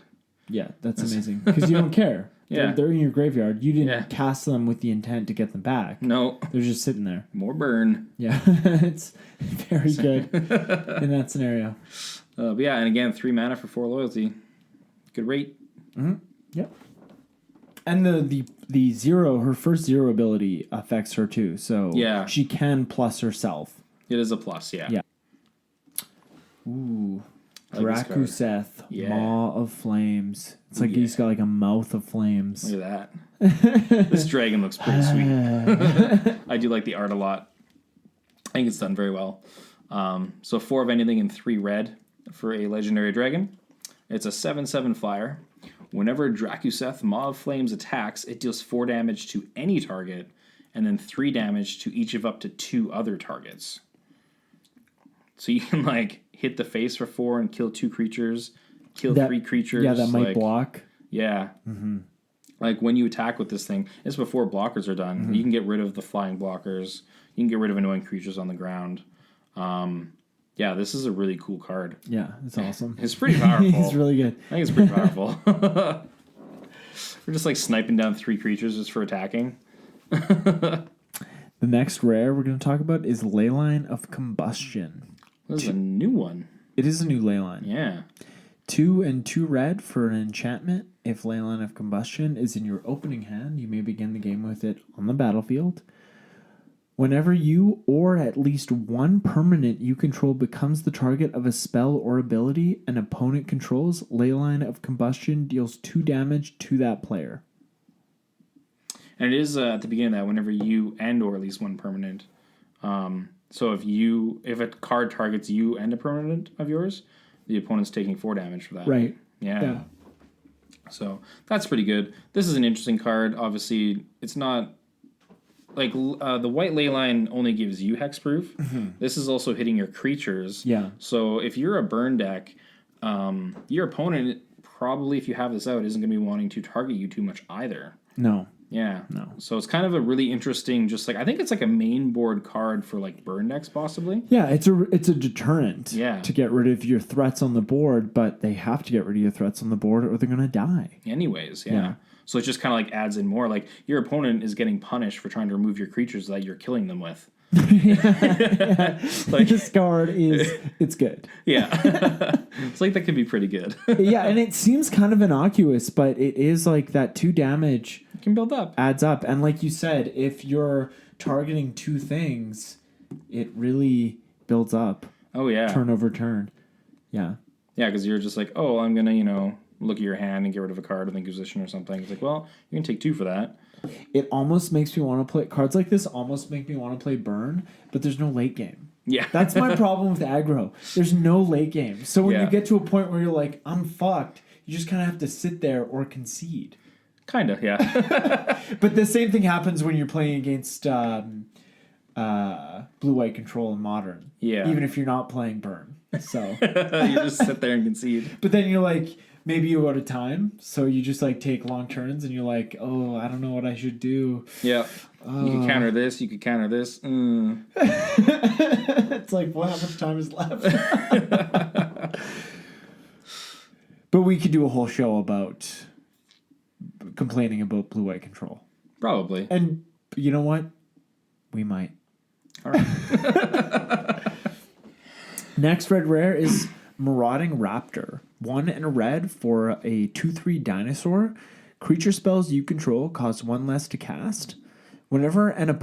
Yeah, that's amazing. Because you don't care. Yeah. They're in your graveyard. You didn't cast them with the intent to get them back. No. They're just sitting there. More burn. Yeah, it's very good in that scenario. But yeah, and again, 3 mana for 4 loyalty. Good rate. Yep. And the 0, her first 0 ability affects her too. So she can plus herself. It is a plus, yeah. Ooh. Like Drakuseth, Maw of Flames. It's like he's got like a mouth of flames. Look at that. This dragon looks pretty sweet. I do like the art a lot. I think it's done very well. So 4 of anything and 3 red for a legendary dragon. It's a 7/7 flyer. Whenever Drakuseth, Maw of Flames attacks, it deals 4 damage to any target and then 3 damage to each of up to 2 other targets. So you can like hit the face for 4 and kill 2 creatures, kill 3 creatures. Yeah, that might block. Yeah. like when you attack with this thing, it's before blockers are done. Mm-hmm. You can get rid of the flying blockers. You can get rid of annoying creatures on the ground. Yeah, this is a really cool card. Yeah, it's awesome. It's pretty powerful. He's really good. I think it's pretty powerful. We're just like sniping down 3 creatures just for attacking. The next rare we're going to talk about is Leyline of Combustion. This is a new one. It is a new Leyline. Yeah. 2 and 2 red for an enchantment. If Leyline of Combustion is in your opening hand, you may begin the game with it on the battlefield. Whenever you or at least one permanent you control becomes the target of a spell or ability an opponent controls, Leyline of Combustion deals 2 damage to that player. And it is at the beginning of that whenever you and or at least one permanent. So if a card targets you and a permanent of yours, the opponent's taking 4 damage for that. Right. Yeah. So that's pretty good. This is an interesting card. Obviously, it's not like the white Leyline only gives you hexproof. Mm-hmm. This is also hitting your creatures. Yeah. So if you're a burn deck, your opponent probably, if you have this out, isn't going to be wanting to target you too much either. No. Yeah. No. So it's kind of a really interesting, just like, I think it's like a main board card for like burn decks possibly. Yeah, it's a deterrent to get rid of your threats on the board, but they have to get rid of your threats on the board or they're going to die. Anyways, yeah. So it just kind of like adds in more. Like your opponent is getting punished for trying to remove your creatures that you're killing them with. Like this card it's good. Yeah. It's like that could be pretty good. Yeah, and it seems kind of innocuous, but it is like that 2 damage it can build up. Adds up. And like you said, if you're targeting 2 things, it really builds up. Oh yeah. Turn over turn. Yeah. Yeah, because you're just like, oh, I'm gonna, look at your hand and get rid of a card in the position or something. It's like, well, you can take 2 for that. It almost makes me want to play cards like this. Almost make me want to play burn, but there's no late game. Yeah, that's my problem with aggro. There's no late game. So when you get to a point where you're like, I'm fucked, you just kind of have to sit there or concede. Kinda, yeah. But the same thing happens when you're playing against blue-white control in modern. Yeah, even if you're not playing burn. So you just sit there and concede. But then you're like, maybe you're out of time, so you just like take long turns, and you're like, oh, I don't know what I should do. Yeah, you could counter this. You could counter this. It's like, well, how much time is left? But we could do a whole show about complaining about blue-white control. Probably. And you know what? We might. All right. Next red rare is Marauding Raptor. 1 and a red for a 2/3 dinosaur. Creature spells you control cost 1 less to cast. Whenever another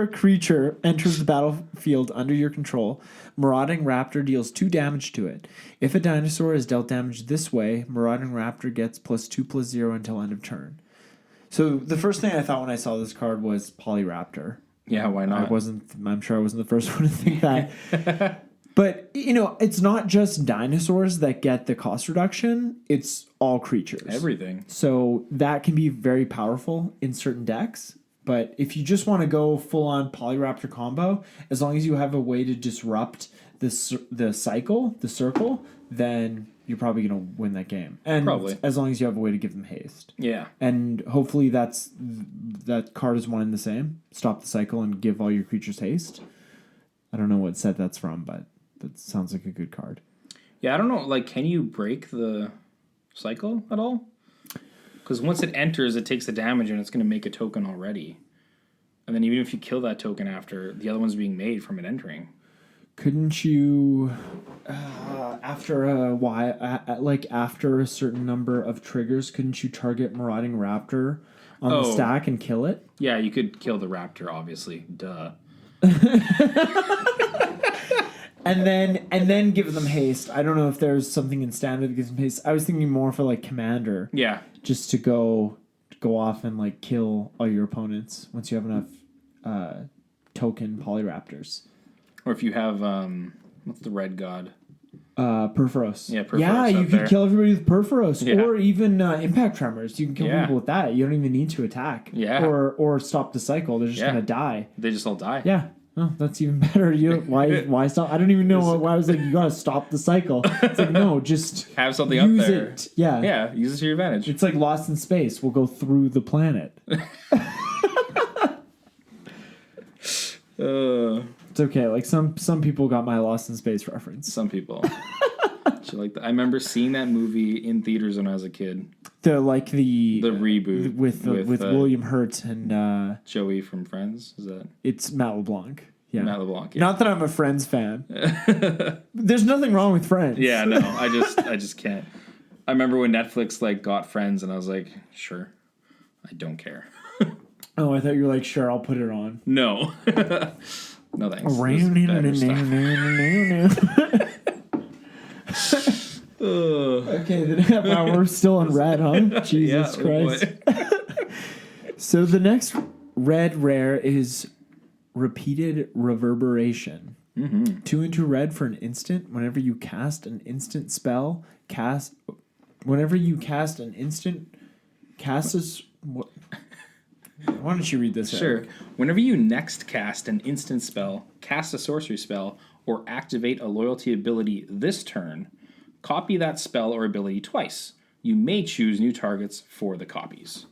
creature enters the battlefield under your control, Marauding Raptor deals 2 damage to it. If a dinosaur is dealt damage this way, Marauding Raptor gets +2/+0 until end of turn. So the first thing I thought when I saw this card was Polyraptor. Yeah, why not? I'm sure I wasn't the first one to think that. But, it's not just dinosaurs that get the cost reduction. It's all creatures. Everything. So that can be very powerful in certain decks. But if you just want to go full-on Polyraptor combo, as long as you have a way to disrupt the circle, then you're probably going to win that game. And probably. As long as you have a way to give them haste. Yeah. And hopefully that card is one and the same. Stop the cycle and give all your creatures haste. I don't know what set that's from, but that sounds like a good card. Yeah, I don't know. Like, can you break the cycle at all? Because once it enters, it takes the damage and it's going to make a token already. And then even if you kill that token after, the other one's being made from it entering. Couldn't you, after a while, after a certain number of triggers, couldn't you target Marauding Raptor on the stack and kill it? Yeah, you could kill the raptor, obviously. Duh. and then give them haste. I don't know if there's something in standard that gives them haste. I was thinking more for like commander. Yeah. Just to go off and like kill all your opponents once you have enough token Polyraptors. Or if you have what's the red god? Perforos. Yeah, Perforos. Yeah, you could kill everybody with Perforos. Yeah. Or even Impact Tremors. You can kill people with that. You don't even need to attack. Yeah. Or stop the cycle. They're just gonna die. They just all die. Yeah. Oh, that's even better. Why stop? I don't even know why I was like, you gotta stop the cycle. It's like, no, just Have something use up there. it. Yeah. Yeah, use it to your advantage. It's like Lost in Space. We'll go through the planet. It's okay. Like some people got my Lost in Space reference. Some people. Like that. I remember seeing that movie in theaters when I was a kid. The reboot with William Hurt and Joey from Friends. Is that? It's Matt LeBlanc. Yeah. Matt LeBlanc. Yeah. Not that I'm a Friends fan. There's nothing wrong with Friends. Yeah, no, I just can't. I remember when Netflix like got Friends, and I was like, sure, I don't care. Oh, I thought you were like, sure, I'll put it on. No, no thanks. Okay, the half hour we're still on red, huh? Jesus Christ. So the next red rare is repeated reverberation. 2 into red for an instant. Whenever you cast an instant spell, whenever you cast an instant, what? Why don't you read this? Sure. Eric? Whenever you next cast an instant spell, cast a sorcery spell, or activate a loyalty ability this turn, copy that spell or ability twice. You may choose new targets for the copies.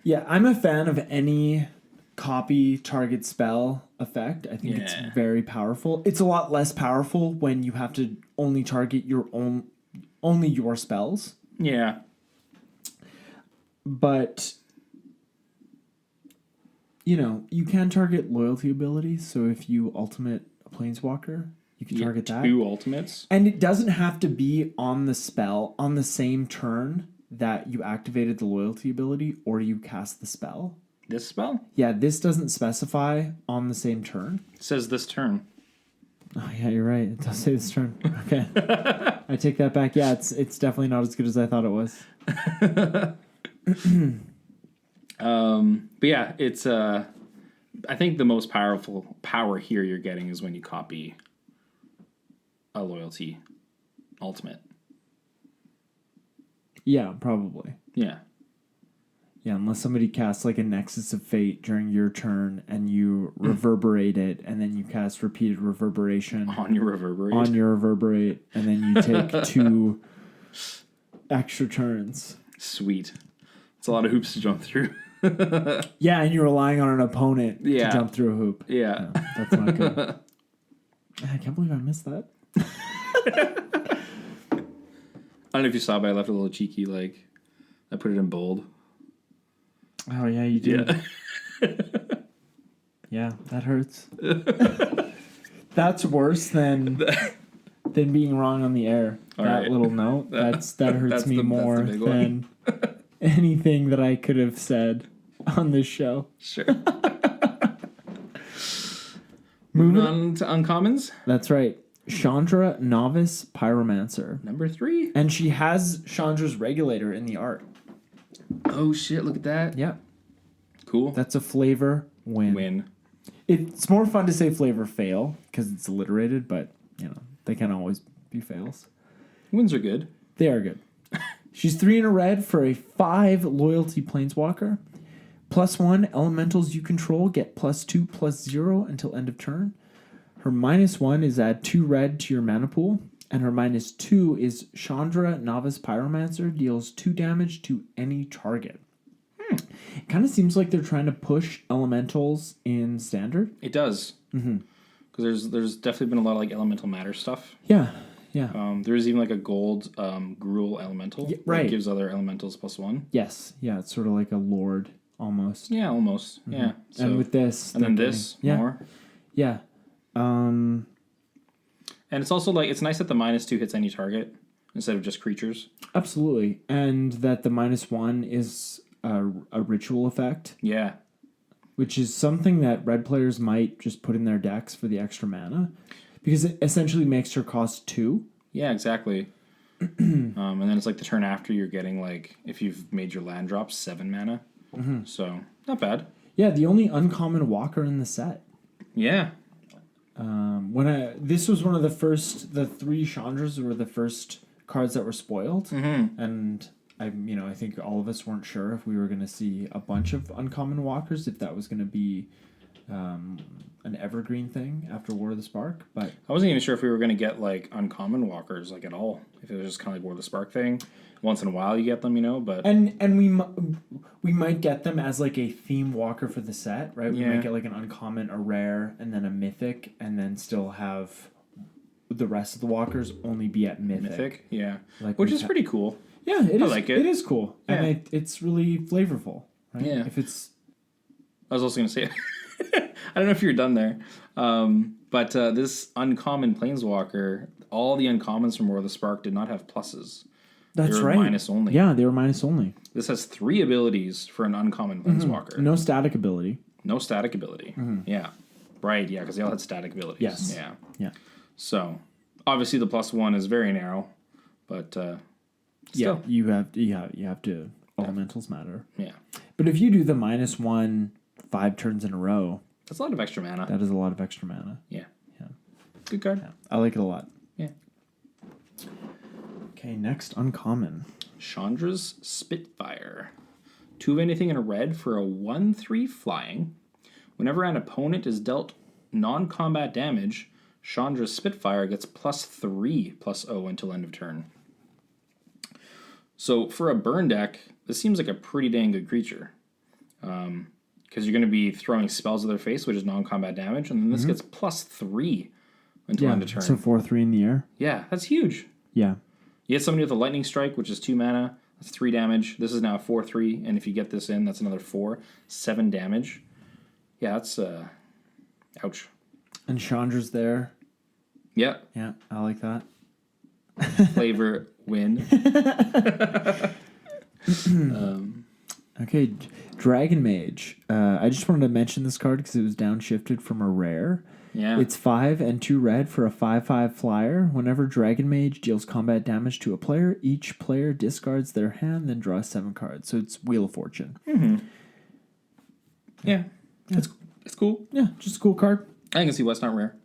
Yeah, I'm a fan of any copy target spell effect. I think it's very powerful. It's a lot less powerful when you have to only target only your spells. Yeah. But you can target loyalty abilities. So if you ultimate a planeswalker, you can target that. 2 ultimates. And it doesn't have to be on the spell on the same turn that you activated the loyalty ability or you cast the spell. This spell? Yeah, this doesn't specify on the same turn. It says this turn. Oh yeah, you're right. It does say this turn. Okay. I take that back. Yeah, it's definitely not as good as I thought it was. But yeah, it's I think the most powerful power here you're getting is when you copy a loyalty ultimate. Yeah, probably. Yeah. Yeah, unless somebody casts like a Nexus of Fate during your turn and you reverberate it, and then you cast repeated reverberation on your reverberate, and then you take 2 extra turns. Sweet. It's a lot of hoops to jump through. Yeah, and you're relying on an opponent to jump through a hoop. Yeah. No, that's not good. I can't believe I missed that. I don't know if you saw, but I left a little cheeky, like, I put it in bold. Oh, yeah, you did. Yeah, yeah, that hurts. That's worse than being wrong on the air. All that right. little note, that hurts me more than anything that I could have said on this show. Sure. Moving on to uncommons. That's right. Chandra Novice Pyromancer. Number 3. And she has Chandra's regulator in the art. Oh shit, look at that. Yeah. Cool. That's a flavor win. It's more fun to say flavor fail because it's alliterated, but they can always be fails. Wins are good. They are good. She's 3 in a red for a 5 loyalty planeswalker. +1 elementals you control get +2/+0 until end of turn. Her -1 is add 2 red to your mana pool. And her -2 is Chandra Novice Pyromancer deals 2 damage to any target. It kind of seems like they're trying to push elementals in standard. It does. Because there's definitely been a lot of like elemental matter stuff. Yeah, yeah. There's even like a gold Gruul elemental right. that gives other elementals +1. Yes, yeah. It's sort of like a lord almost. Yeah, almost. Yeah. So, and with this, and then this more. Yeah. And it's also like, it's nice that the -2 hits any target instead of just creatures. Absolutely. And that the -1 is a ritual effect. Yeah. Which is something that red players might just put in their decks for the extra mana. Because it essentially makes her cost 2. Yeah, exactly. And then it's like the turn after you're getting like, if you've made your land drop, 7 mana. So, not bad. Yeah, the only uncommon walker in the set. Yeah. This was one of the 3 Chandras were the first cards that were spoiled, and I think all of us weren't sure if we were going to see a bunch of uncommon walkers, if that was going to be an evergreen thing after War of the Spark, but I wasn't even sure if we were going to get like uncommon walkers like at all. If it was just kind of like War of the Spark thing. Once in a while you get them, but and we might get them as like a theme walker for the set, right? We might get like an uncommon, a rare, and then a mythic, and then still have the rest of the walkers only be at mythic. Yeah, like which is pretty cool. Yeah, it is. Like it. It is cool, and it's really flavorful. Right? Yeah. If it's, I was also going to say, I don't know if you're done there, but this uncommon planeswalker, all the uncommons from War of the Spark did not have pluses. That's they were right. Minus only. Yeah, they were minus only. This has 3 abilities for an uncommon planeswalker. No static ability. No static ability. Yeah. Right, yeah, because they all had static abilities. Yes. Yeah. Yeah. So, obviously the +1 is very narrow, but still. Yeah, you have to. Elementals matter. Yeah. But if you do the -1 5 turns in a row, That's a lot of extra mana. that is a lot of extra mana. Yeah. Yeah. Good card. Yeah. I like it a lot. Yeah. Okay, next uncommon. Chandra's Spitfire. 2 of anything in a red for a 1/3 flying. Whenever an opponent is dealt non-combat damage, Chandra's Spitfire gets +3/+0 until end of turn. So for a burn deck, this seems like a pretty dang good creature. Because you're going to be throwing spells at their face, which is non-combat damage, and then this gets +3 until end of turn. So 4/3 in the air. Yeah, that's huge. Yeah. You hit somebody with a lightning strike, which is 2 mana. That's 3 damage. This is now 4/3, and if you get this in, that's another 7 damage. Yeah, that's ouch. And Chandra's there. Yeah, Yeah, I like that. Flavour win. Okay, Dragon Mage. I just wanted to mention this card because it was downshifted from a rare. Yeah, It's 5 and 2 red for a 5/5 flyer. Whenever Dragon Mage deals combat damage to a player, each player discards their hand, then draws 7 cards. So it's Wheel of Fortune. yeah. It's cool. Yeah, just a cool card. I can see what's not rare.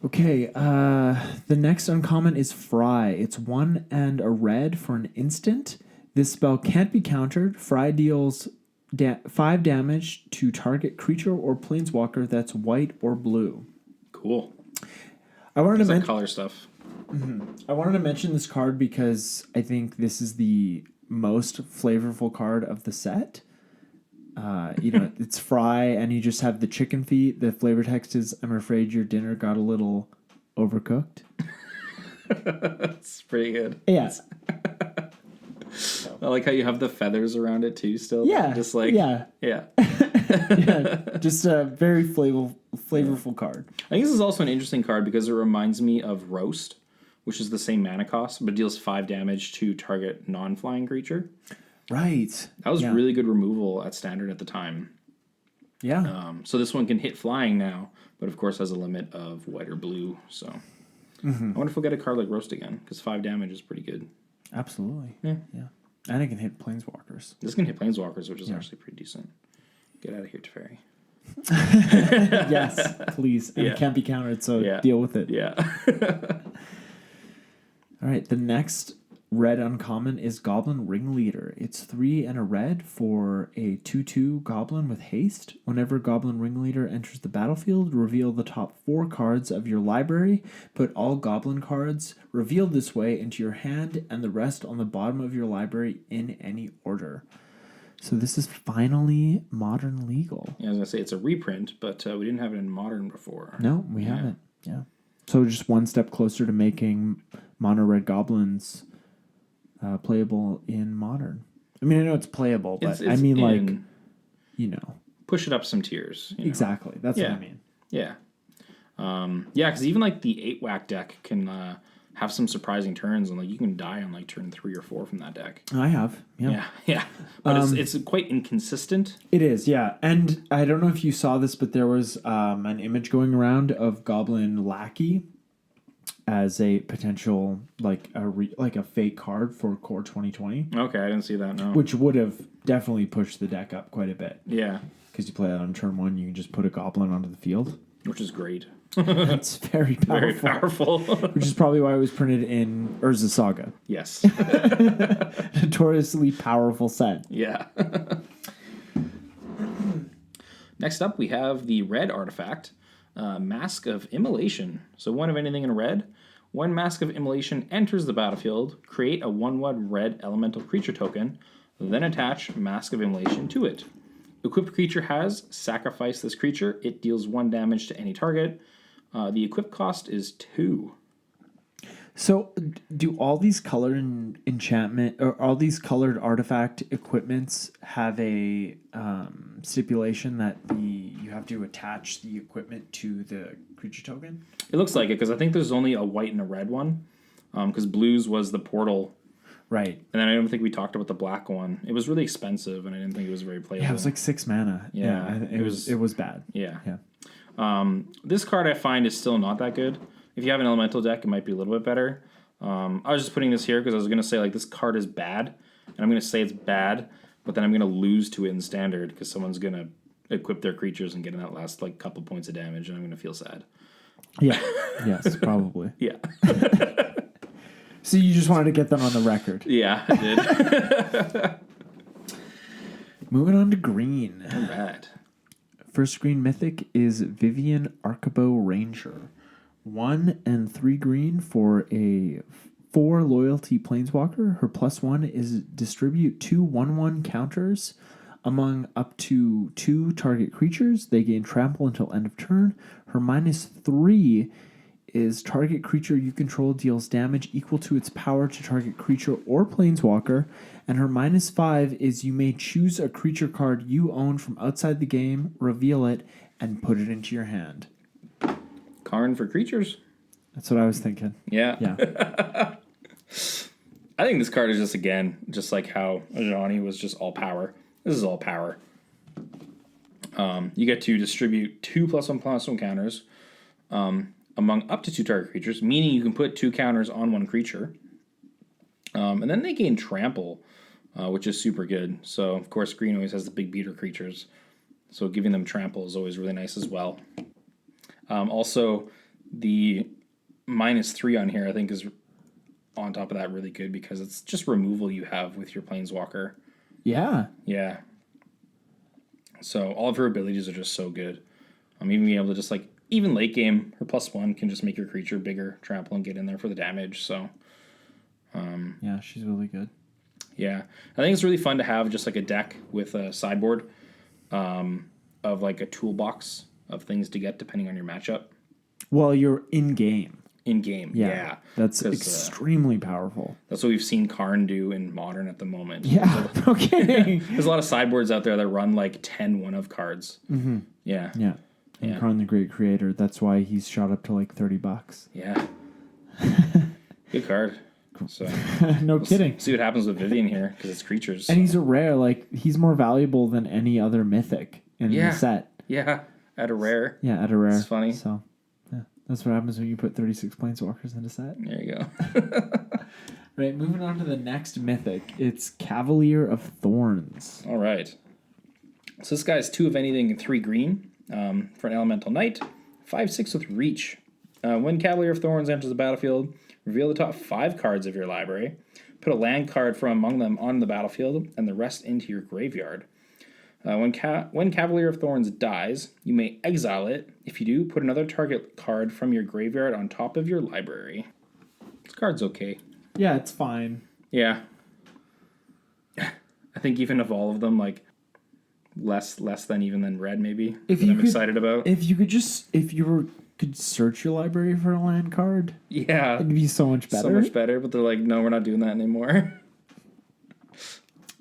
Okay, the next uncommon is Fry. It's 1 and a red for an instant. This spell can't be countered. Fry deals 5 damage to target creature or planeswalker that's white or blue. Cool. I wanted It's like color stuff. to mention this card because I think this is the most flavorful card of the set. It's Fry, and you just have the chicken feet. The flavor text is, "I'm afraid your dinner got a little overcooked." It's pretty good. Yeah. I like how you have the feathers around it too. Still, Yeah. just like yeah. yeah. Just a very flavorful card. I think this is also an interesting card because it reminds me of Roast, which is the same mana cost, but deals 5 damage to target non-flying creature. Right. That was really good removal at standard at the time. Yeah. So this one can hit flying now, but of course has a limit of white or blue. So I wonder if we'll get a card like Roast again, because 5 damage is pretty good. Absolutely. Yeah. And it can hit planeswalkers. This can hit Planeswalkers, which is actually pretty decent. Get out of here, Teferi. Yes, please. And it can't be countered, so deal with it. Yeah. All right, the next red uncommon is Goblin Ringleader. It's 3 and a red for a 2/2 goblin with haste. Whenever Goblin Ringleader enters the battlefield, reveal the top 4 cards of your library. Put all goblin cards revealed this way into your hand and the rest on the bottom of your library in any order. So this is finally modern legal. Yeah, I was going to say it's a reprint, but we didn't have it in modern before. No, we haven't. Yeah. So just one step closer to making mono red goblins playable in modern. I mean, I know it's playable, but I mean, like, push it up some tiers. Exactly. That's what I mean. Yeah. Because even like the 8-whack deck can have some surprising turns, and like you can die on like turn 3 or 4 from that deck. I have. Yeah. But it's quite inconsistent. It is, yeah. And I don't know if you saw this, but there was an image going around of Goblin Lackey as a potential like a fake card for Core 2020. Okay, I didn't see that. No, which would have definitely pushed the deck up quite a bit. Yeah, because you play that on turn 1, you can just put a goblin onto the field, which is great. It's very powerful. Very powerful. Which is probably why it was printed in Urza Saga. Yes. Notoriously powerful set. Yeah. Next up, we have the red artifact, Mask of Immolation. So 1 of anything in red. When Mask of Immolation enters the battlefield, create a 1/1 red elemental creature token, then attach Mask of Immolation to it. Equipped creature has sacrifice this creature. It deals 1 damage to any target. The equip cost is 2. So, do all these colored enchantment or all these colored artifact equipments have a stipulation that you have to attach the equipment to the creature token? It looks like it because I think there's only a white and a red one. Because blues was the portal, Right. and then I don't think we talked about the black one. It was really expensive, and I didn't think it was very playable. Yeah, it was like 6 mana. Yeah, it was bad. Yeah. Yeah. This card I find is still not that good. If you have an elemental deck, it might be a little bit better. I was just putting this here because I was going to say, like, this card is bad, and I'm going to say it's bad, but then I'm going to lose to it in standard because someone's going to equip their creatures and get in that last, like, couple points of damage, and I'm going to feel sad. Yeah. Yes, probably. Yeah. So you just wanted to get that on the record. Yeah, I did. Moving on to green. All right. First green mythic is Vivian Archebo Ranger. 1 and 3 green for a 4 loyalty planeswalker. Her +1 is distribute 2 1/1 counters among up to 2 target creatures. They gain trample until end of turn. Her -3 is target creature you control deals damage equal to its power to target creature or planeswalker. And her -5 is you may choose a creature card you own from outside the game, reveal it, and put it into your hand. Karn for creatures. That's what I was thinking. Yeah. Yeah. I think this card is just like how Johnny was just all power. This is all power. You get to distribute 2 +1/+1 counters among up to 2 target creatures, meaning you can put 2 counters on 1 creature. And then they gain trample, which is super good. So, of course, green always has the big beater creatures. So giving them trample is always really nice as well. Also, the -3 on here, I think, is on top of that really good because it's just removal you have with your planeswalker. Yeah. Yeah. So all of her abilities are just so good. Even being able to just, like, even late game, her +1 can just make your creature bigger, trample, and get in there for the damage. So, Yeah, she's really good. yeah. I think it's really fun to have just, like, a deck with a sideboard of, like, a toolbox of things to get depending on your matchup. Well, you're in game. In game, yeah. That's extremely powerful. That's what we've seen Karn do in Modern at the moment. Yeah, okay. There's a lot of sideboards out there that run, like, 10 1-of cards. Mm-hmm. Yeah. Yeah. And Karn the Great Creator, that's why he's shot up to like $30. Yeah. Good card. So no kidding. See what happens with Vivian here, because it's creatures. And he's a rare, like, he's more valuable than any other mythic in the set. Yeah, at a rare. Yeah, at a rare. It's funny. So, yeah, that's what happens when you put 36 planeswalkers in a set. There you go. Right, moving on to the next mythic. It's Cavalier of Thorns. All right. So this guy's 2 of anything and 3 green for an elemental knight. 5/6 with reach. When Cavalier of Thorns enters the battlefield, reveal the top 5 cards of your library. Put a land card from among them on the battlefield, and the rest into your graveyard. When Cavalier of Thorns dies, you may exile it. If you do, put another target card from your graveyard on top of your library. This card's okay. Yeah, it's fine. Yeah. I think even of all of them, like, less than even than red, maybe. I'm excited about. If you could search your library for a land card. Yeah. It'd be so much better. So much better, but they're like, no, we're not doing that anymore.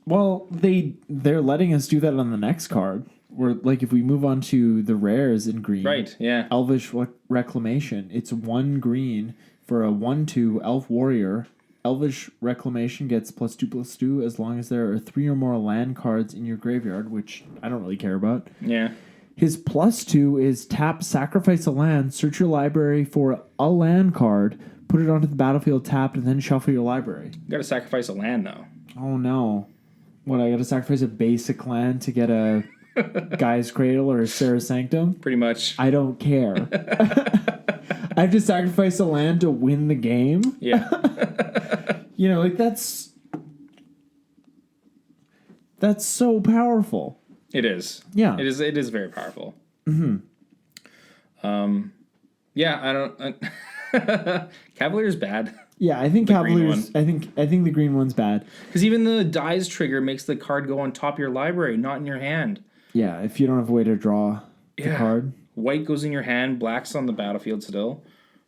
Well, they're letting us do that on the next card. Where, like, if we move on to the rares in green. Right, yeah. Elvish Reclamation. It's 1 green for a 1/2 elf warrior. Elvish Reclamation gets +2/+2 as long as there are 3 or more land cards in your graveyard, which I don't really care about. Yeah. His +2 is tap, sacrifice a land, search your library for a land card, put it onto the battlefield tapped, and then shuffle your library. You gotta sacrifice a land, though. Oh no. What, I gotta sacrifice a basic land to get a Guy's Cradle or a Sarah's Sanctum? Pretty much. I don't care. I have to sacrifice a land to win the game? Yeah. You know, like, that's so powerful. It is. Yeah. It is. It is very powerful. Yeah, I don't. Cavalier's bad. Yeah, I think The green Cavaliers. I think the green one's bad. Because even the dies trigger makes the card go on top of your library, not in your hand. Yeah, if you don't have a way to draw the card. White goes in your hand, black's on the battlefield still.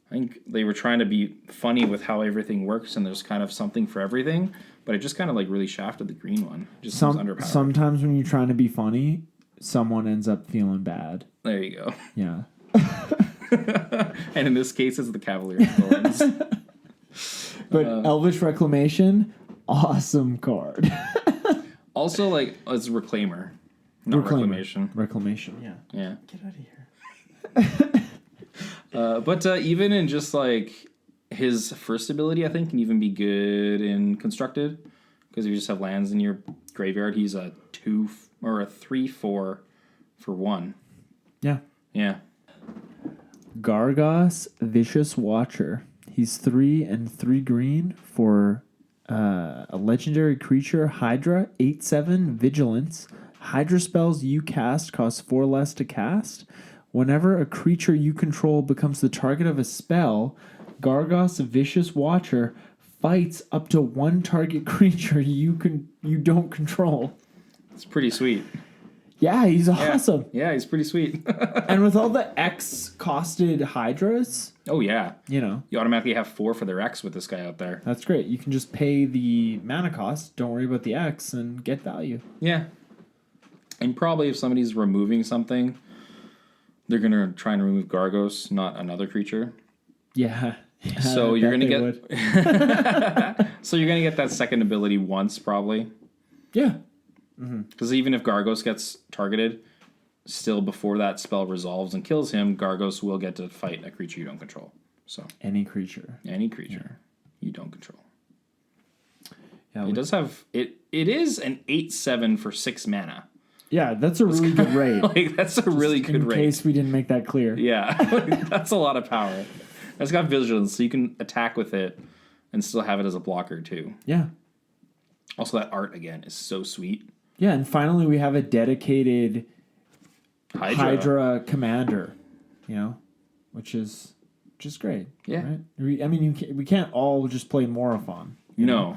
I think they were trying to be funny with how everything works, and there's kind of something for everything. But it just kind of like really shafted the green one. Just seems underpowered. Sometimes when you're trying to be funny, someone ends up feeling bad. There you go. Yeah. And in this case, it's the Cavalier Thorns. But Elvish Reclamation, awesome card. Also, like, it's Reclaimer. Not Reclamation. Reclamation, yeah. Yeah. Get out of here. But even in just like his first ability, I think can even be good in constructed, because if you just have lands in your graveyard, he's a 2 or a 3/4 for 1. Yeah. Yeah. Gargos Vicious Watcher. He's 3 and 3 green for a legendary creature, Hydra, 8/7 Vigilance. Hydra spells you cast cost 4 less to cast. Whenever a creature you control becomes the target of a spell, Gargos Vicious Watcher fights up to one target creature you don't control. It's pretty sweet. Yeah, he's awesome. Yeah, he's pretty sweet. And with all the X-costed Hydras, Oh, yeah. you automatically have 4 for their X with this guy out there. that's great. You can just pay the mana cost, don't worry about the X, and get value. Yeah. And probably if somebody's removing something, they're going to try and remove Gargos, not another creature. Yeah. So you're going to get So you're going to get that second ability once probably. Yeah. Because even if Gargos gets targeted, still before that spell resolves and kills him, Gargos will get to fight a creature you don't control. So Any creature. any creature you don't control. Yeah, It does have it is an 8/7 for 6 mana. Yeah, that's a really good rate. Like that's a really good in rate. case we didn't make that clear. Yeah. That's a lot of power. It's got vigilance, so you can attack with it and still have it as a blocker too. Yeah. Also that art again is so sweet. Yeah, and finally we have a dedicated Hydra. commander, which is just great. Yeah. Right? We can't all just play Morophon. No.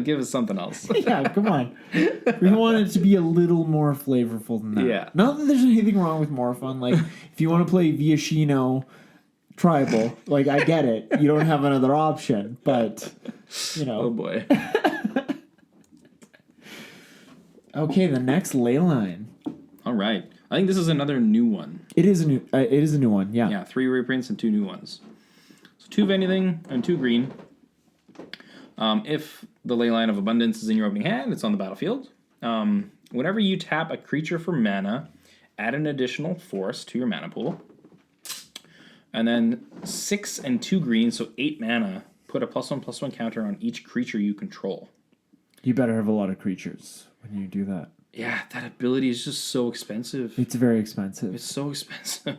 Give us something else. Yeah, come on. We want it to be a little more flavorful than that. Yeah. Not that there's anything wrong with Morophon. Like, if you want to play Viashino Tribal, like, I get it. You don't have another option, but, Oh boy. Okay, the next ley line. All right. I think this is another new one. It is a new one, yeah. Yeah, 3 reprints and 2 new ones. So 2 of anything and 2 green. If the Ley Line of Abundance is in your opening hand, it's on the battlefield. Whenever you tap a creature for mana, add an additional force to your mana pool. And then 6 and 2 green, so 8 mana, put a +1/+1 counter on each creature you control. You better have a lot of creatures when you do that. Yeah, that ability is just so expensive. It's very expensive. It's so expensive.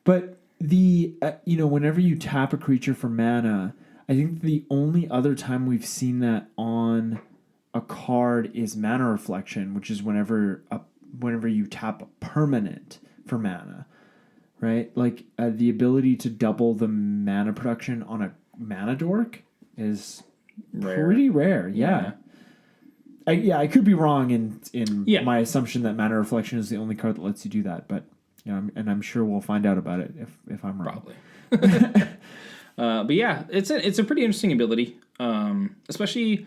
But whenever you tap a creature for mana, I think the only other time we've seen that on a card is Mana Reflection, which is whenever you tap a permanent for mana, right? Like the ability to double the mana production on a mana dork is pretty rare. Yeah. I could be wrong in my assumption that Mana Reflection is the only card that lets you do that, but and I'm sure we'll find out about it if I'm wrong. Probably. But yeah, it's a pretty interesting ability, especially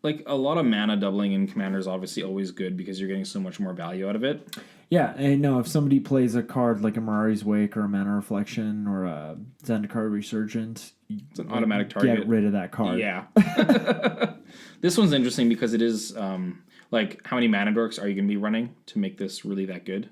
like a lot of mana doubling in Commander is obviously always good because you're getting so much more value out of it. Yeah, and no, if somebody plays a card like a Mirari's Wake or a Mana Reflection or a Zendikar Resurgent, it's an automatic target. Get rid of that card. Yeah. This one's interesting because it is like how many mana dorks are you going to be running to make this really that good?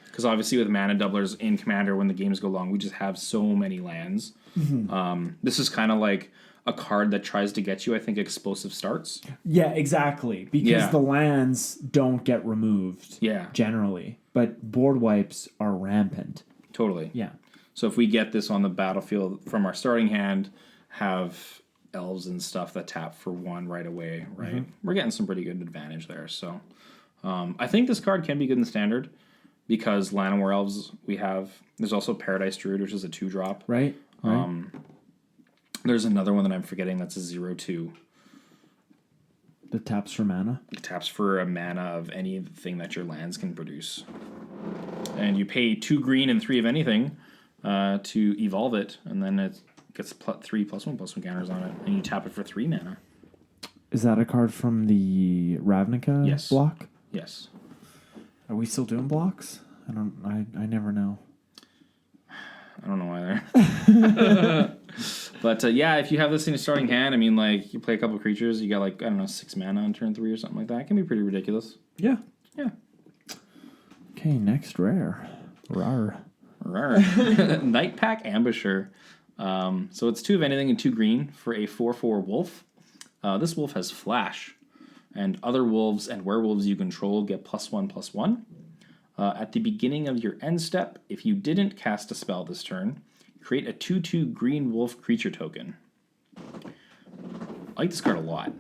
Because obviously with mana doublers in Commander, when the games go long, we just have so many lands. Mm-hmm. This is kind of like a card that tries to get you, I think, explosive starts. Yeah, exactly. Because the lands don't get removed generally. But board wipes are rampant. Totally. Yeah. So if we get this on the battlefield from our starting hand, have elves and stuff that tap for 1 right away, right? We're getting some pretty good advantage there. So I think this card can be good in the standard because Llanowar elves we have. There's also Paradise Druid, which is a 2-drop. Right. There's another one that I'm forgetting that's a 0/2. The taps for mana. It taps for a mana of anything that your lands can produce. And you pay 2 green and 3 of anything to evolve it, and then it gets 3+1/+1 counters on it, and you tap it for 3 mana. Is that a card from the Ravnica Yes. block? Yes. Are we still doing blocks? I never know. I don't know either. But yeah, if you have this in your starting hand, I mean, like, you play a couple creatures, you got, like, I don't know, 6 mana on turn 3 or something like that. It can be pretty ridiculous. Yeah. Yeah. Okay, next rare. Rar. Night Pack Ambusher. So it's 2 of anything and 2 green for a 4/4 wolf. This wolf has flash, and other wolves and werewolves you control get +1/+1. At the beginning of your end step, if you didn't cast a spell this turn, create a 2/2 green wolf creature token. I like this card a lot.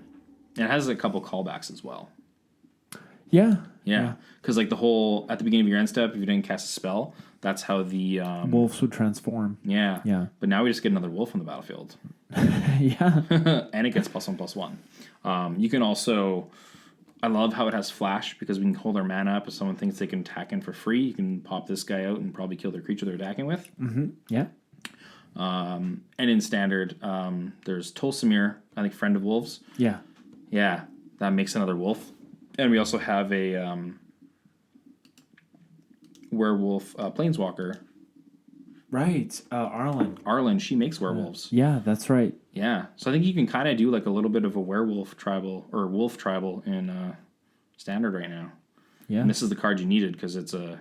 And it has a couple callbacks as well. Yeah. Yeah, because like the whole at the beginning of your end step, if you didn't cast a spell, that's how the Wolves would transform. Yeah. But now we just get another wolf on the battlefield. Yeah. And it gets +1/+1. You can also, I love how it has flash because we can hold our mana up. If someone thinks they can attack in for free, you can pop this guy out and probably kill their creature they're attacking with. Yeah. And in standard, there's Tolsimir, I think Friend of Wolves. Yeah. Yeah, that makes another wolf. And we also have a werewolf planeswalker. Right. Arlen. She makes werewolves. Yeah, that's right. Yeah. So I think you can kind of do like a little bit of a werewolf tribal or wolf tribal in standard right now. Yeah. And this is the card you needed because it's a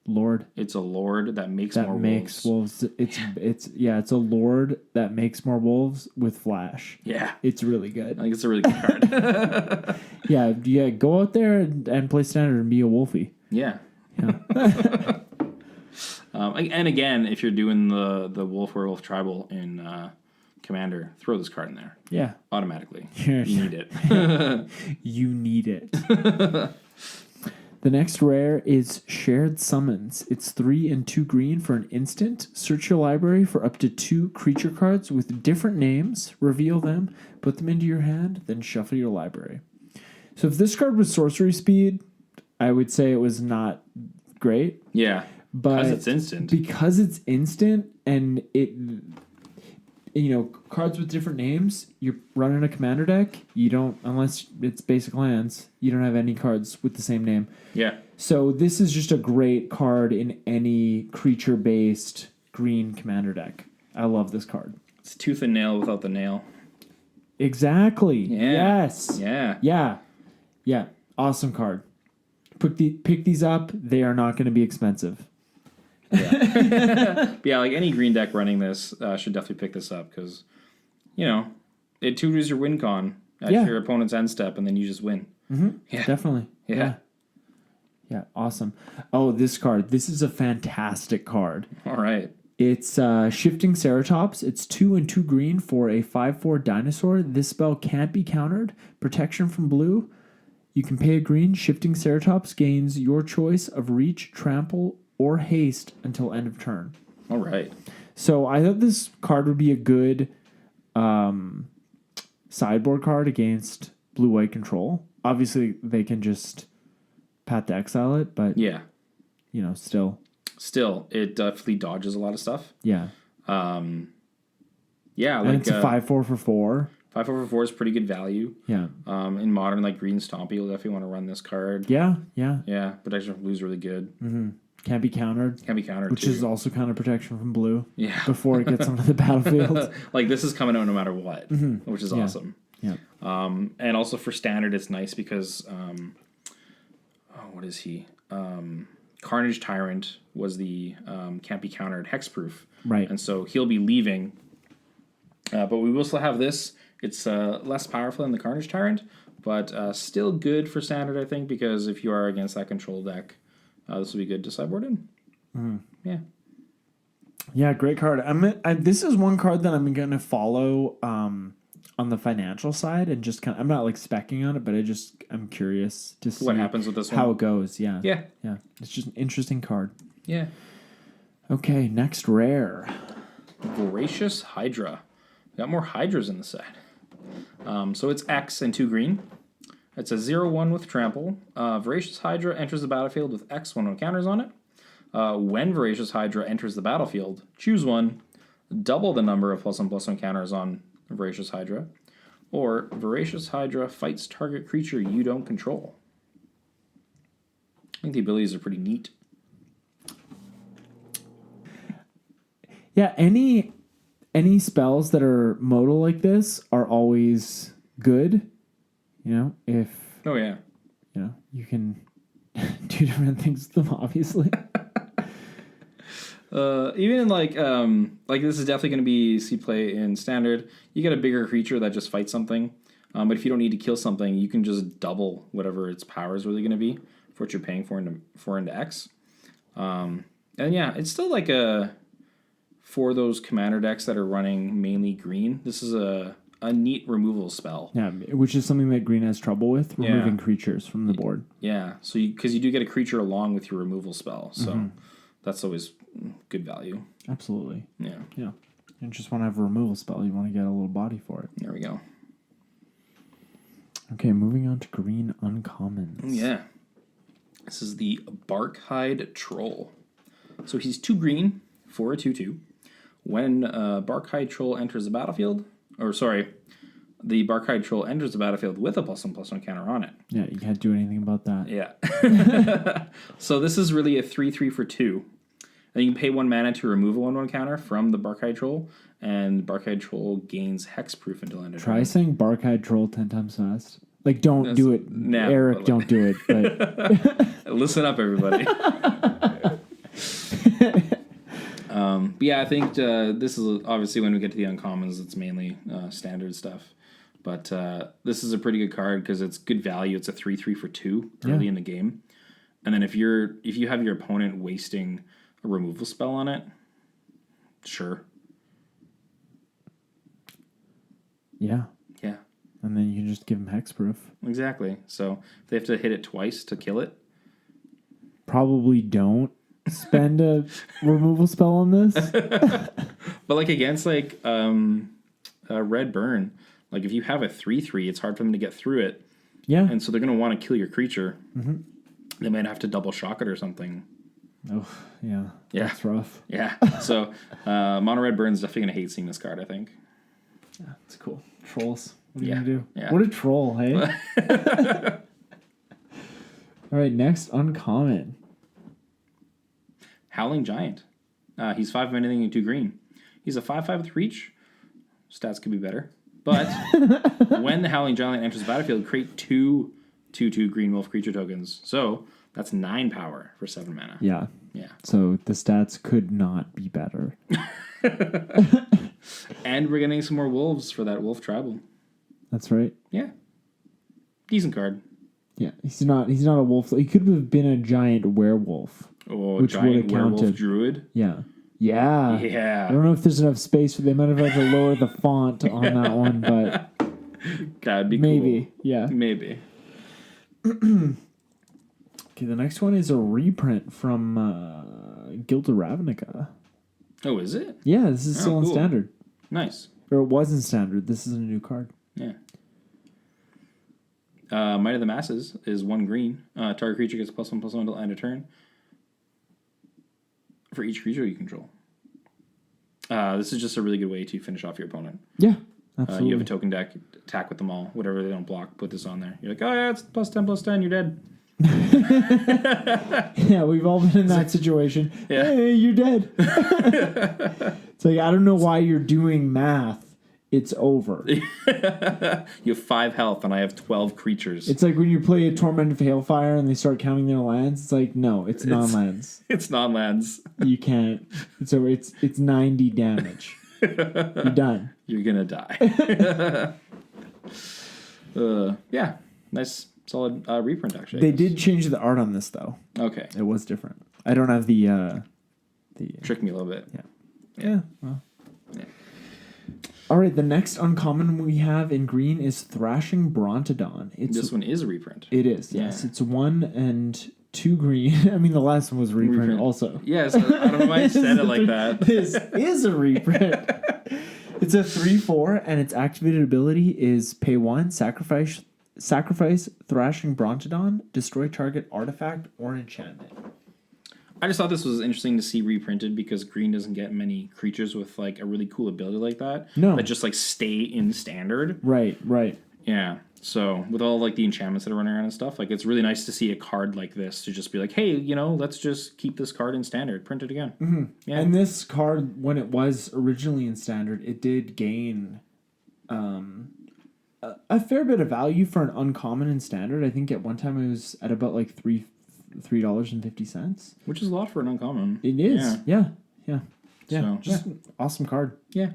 Lord. It's a lord that makes more wolves. It's a lord that makes more wolves with flash. Yeah. It's really good. I think it's a really good card. Yeah, go out there and play standard and be a wolfie. Yeah. And again, if you're doing the wolf werewolf tribal in Commander, throw this card in there. Yeah. Automatically. You need it. You need it. The next rare is Shared Summons. It's 3 and 2 green for an instant. Search your library for up to 2 creature cards with different names. Reveal them, put them into your hand, then shuffle your library. So if this card was sorcery speed, I would say it was not great. Yeah. But because it's instant. Because it's instant and it, cards with different names, you're running a commander deck, you don't, unless it's basic lands, you don't have any cards with the same name. Yeah. So this is just a great card in any creature-based green commander deck. I love this card. It's tooth and nail without the nail. Exactly. Yeah. Yes. Yeah. Yeah. Awesome card. Pick these up. They are not going to be expensive. Yeah. Yeah, like any green deck running this should definitely pick this up because, it tutors your win con at your opponent's end step and then you just win. Mm-hmm. Yeah. Definitely. Yeah, awesome. Oh, this card. This is a fantastic card. All right. It's Shifting Ceratops. It's 2 and 2 green for a 5/4 dinosaur. This spell can't be countered. Protection from blue. You can pay a green. Shifting Ceratops gains your choice of reach, trample, or haste until end of turn. All right. So I thought this card would be a good sideboard card against blue-white control. Obviously, they can just Path to Exile it, but yeah, still. Still, it definitely dodges a lot of stuff. Yeah. Yeah, and like it's a 5/4 for 4. 5/4 for 4 is pretty good value. Yeah. In modern, like Green Stompy, you'll definitely want to run this card. Yeah. Yeah, protection from blue is really good. Mm-hmm. Can't be countered. Which too. is also kind of protection from blue. Yeah. Before it gets onto the battlefield. Like this is coming out no matter what, which is awesome. Yeah. And also for standard, it's nice because what is he? Carnage Tyrant was the can't be countered hexproof. Right. And so he'll be leaving. But we will still have this. It's less powerful than the Carnage Tyrant, but still good for standard, I think, because if you are against that control deck, this will be good to sideboard in. Mm-hmm. Yeah. Yeah, great card. This is one card that I'm going to follow on the financial side, and just I'm not like specking on it, but I'm curious to see What happens with this one? how it goes. Yeah. Yeah. Yeah. It's just an interesting card. Yeah. Okay, next rare. Voracious Hydra. Got more Hydras in the set. So it's X and 2 green. It's a 0/1 with trample. Voracious Hydra enters the battlefield with X when one counters on it. When Voracious Hydra enters the battlefield, choose one. Double the number of +1/+1 counters on Voracious Hydra. Or Voracious Hydra fights target creature you don't control. I think the abilities are pretty neat. Yeah, any spells that are modal like this are always good. You know, if Oh, yeah. you know, you can do different things with them, obviously. Even in like this is definitely going to be see play in standard. You get a bigger creature that just fights something, but if you don't need to kill something, you can just double whatever its power is really going to be for what you're paying for into X. And yeah, it's still like for those commander decks that are running mainly green. This is a neat removal spell. Yeah, which is something that green has trouble with, removing creatures from the board. Yeah, so because you do get a creature along with your removal spell, so that's always good value. Absolutely. Yeah. Yeah. You just want to have a removal spell. You want to get a little body for it. There we go. Okay, moving on to green uncommons. Yeah. This is the Barkhide Troll. So he's 2 green for a 2/2. When Barkhide Troll enters the battlefield, the Barkhide Troll enters the battlefield with a +1/+1 counter on it. Yeah, you can't do anything about that. Yeah. So this is really a 3/3 for 2. And you can pay 1 mana to remove a 1/1 counter from the Barkhide Troll, and Barkhide Troll gains hexproof until end of turn. Try saying Barkhide Troll 10 times fast. Like, don't do it. No, Eric, don't do it. But Listen up, everybody. But yeah, I think this is obviously when we get to the uncommons, it's mainly standard stuff. But this is a pretty good card because it's good value. It's a 3/3 for 2 early in the game, and then if you have your opponent wasting a removal spell on it, sure. yeah. Yeah, And then you can just give them hexproof. exactly. So if they have to hit it twice to kill it, Probably don't spend a removal spell on this. but like against like red burn, like if you have a 3/3, it's hard for them to get through it. Yeah. And so they're going to want to kill your creature. They might have to double shock it or something. Oh, yeah. Yeah. That's rough. Yeah. So Mono Red Burn's definitely going to hate seeing this card, I think. Yeah, it's cool. Trolls. What are you Yeah. going to do? Yeah. What a troll, hey? All right, next uncommon. Howling Giant. He's 5 of anything and 2 green. He's a 5/5 with reach. Stats could be better. But when the Howling Giant enters the battlefield, create 2 2/2 green wolf creature tokens. So that's 9 power for 7 mana. Yeah. Yeah. So the stats could not be better. And we're getting some more wolves for that wolf tribal. That's right. Yeah. Decent card. Yeah, he's not a wolf. He could have been a giant werewolf. Oh, Which giant would've werewolf counted. druid. Yeah. Yeah. I Yeah. don't know if there's enough space for they might have had to lower the font on that one, but That'd be maybe. cool. Yeah. Maybe. Okay, the next one is a reprint from Guild of Ravnica. Oh, is it? Yeah, this is still in cool. standard. Nice. Or it was in standard. This is a new card. Yeah. Might of the Masses is 1 green. Target creature gets +1/+1 until end of turn. For each creature you control. This is just a really good way to finish off your opponent. Yeah, absolutely. You have a token deck, attack with them all. Whatever they don't block, put this on there. You're like, oh yeah, it's +10/+10, you're dead. Yeah, we've all been in that situation. Yeah. Hey, you're dead. It's like, I don't know why you're doing math. It's over. You have 5 health and I have 12 creatures. It's like when you play a Torment of Hailfire and they start counting their lands. It's like, no, it's non-lands. It's non-lands. You can't. It's over. It's 90 damage. You're done. You're gonna die. Yeah, nice, solid reprint actually. They did change the art on this though. Okay, It was different. I don't have the trick me a little bit. yeah. Well, All right, the next uncommon we have in green is Thrashing Brontodon. This one is a reprint. It is, yes. Yeah. It's 1 and 2 green. I mean, the last one was reprint also. Yes, I don't know why I said it like that. This is a reprint. It's a 3/4, and its activated ability is pay 1, sacrifice Thrashing Brontodon, destroy target artifact or enchantment. I just thought this was interesting to see reprinted because green doesn't get many creatures with like a really cool ability like that. No. That just like stay in standard. Right. Yeah. So with all like the enchantments that are running around and stuff, like it's really nice to see a card like this to just be like, hey, let's just keep this card in standard, print it again. Mm-hmm. Yeah. And this card, when it was originally in standard, it did gain a fair bit of value for an uncommon in standard. I think at one time it was at about like $3.50. Which is a lot for an uncommon. It is. Yeah. So, Just an awesome card. Yeah.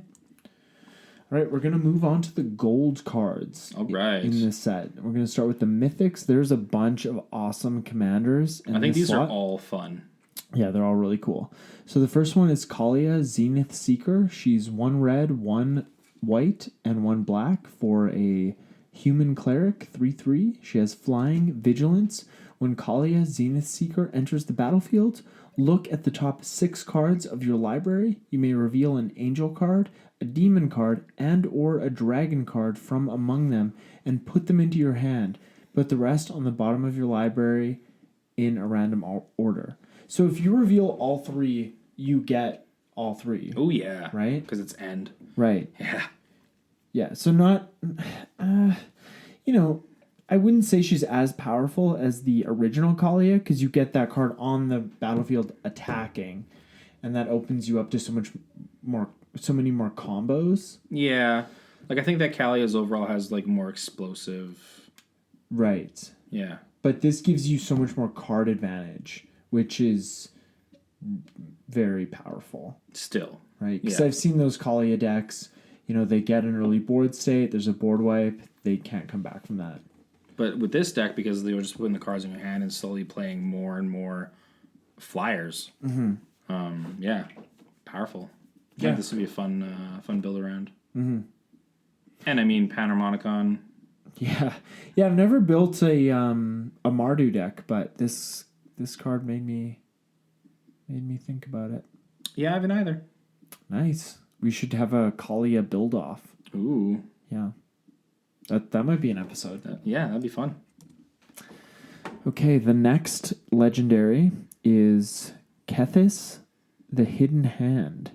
All right, we're going to move on to the gold cards. All right. In this set. We're going to start with the mythics. There's a bunch of awesome commanders in I think this these slot. are all fun. Yeah, they're all really cool. So the first one is Kalia, Zenith Seeker. She's 1 red, 1 white, and 1 black for a human cleric, 3/3. She has flying, vigilance. When Kalia, Zenith Seeker, enters the battlefield, look at the top 6 cards of your library. You may reveal an angel card, a demon card, and or a dragon card from among them and put them into your hand. Put the rest on the bottom of your library in a random order. So if you reveal all 3, you get all 3. Oh, yeah. Right? Because it's end. Right. Yeah. Yeah, so not... I wouldn't say she's as powerful as the original Kalia, because you get that card on the battlefield attacking, and that opens you up to so many more combos. Yeah. Like, I think that Kalia's overall has, like, more explosive... Right. Yeah. But this gives you so much more card advantage, which is very powerful. Still. Right? Because Yeah. I've seen those Kalia decks, they get an early board state, there's a board wipe, they can't come back from that. But with this deck, because they were just putting the cards in your hand and slowly playing more and more flyers, yeah, powerful. I think this would be a fun build around. Mm-hmm. And I mean, Panharmonicon. Yeah, I've never built a Mardu deck, but this card made me think about it. Yeah, I haven't either. Nice. We should have a Kalia build off. Ooh. Yeah. That might be an episode. Yeah, that'd be fun. Okay, the next legendary is Kethis, the Hidden Hand.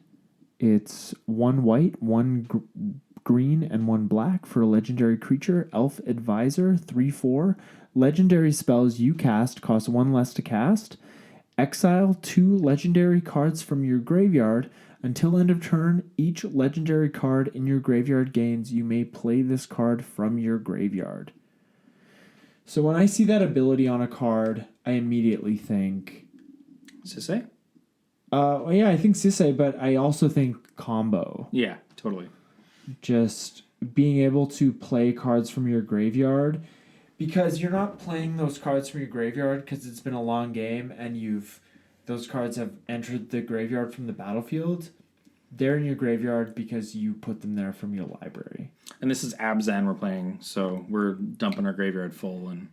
It's 1 white, 1 green, and 1 black for a legendary creature, Elf Advisor, 3/4. Legendary spells you cast cost 1 less to cast. Exile 2 legendary cards from your graveyard. Until end of turn, each legendary card in your graveyard gains. You may play this card from your graveyard. So when I see that ability on a card, I immediately think... Sisay? Yeah, I think Sisay, but I also think combo. Yeah, totally. Just being able to play cards from your graveyard, because you're not playing those cards from your graveyard because it's been a long game and those cards have entered the graveyard from the battlefield. They're in your graveyard because you put them there from your library. And this is Abzan we're playing, so we're dumping our graveyard full and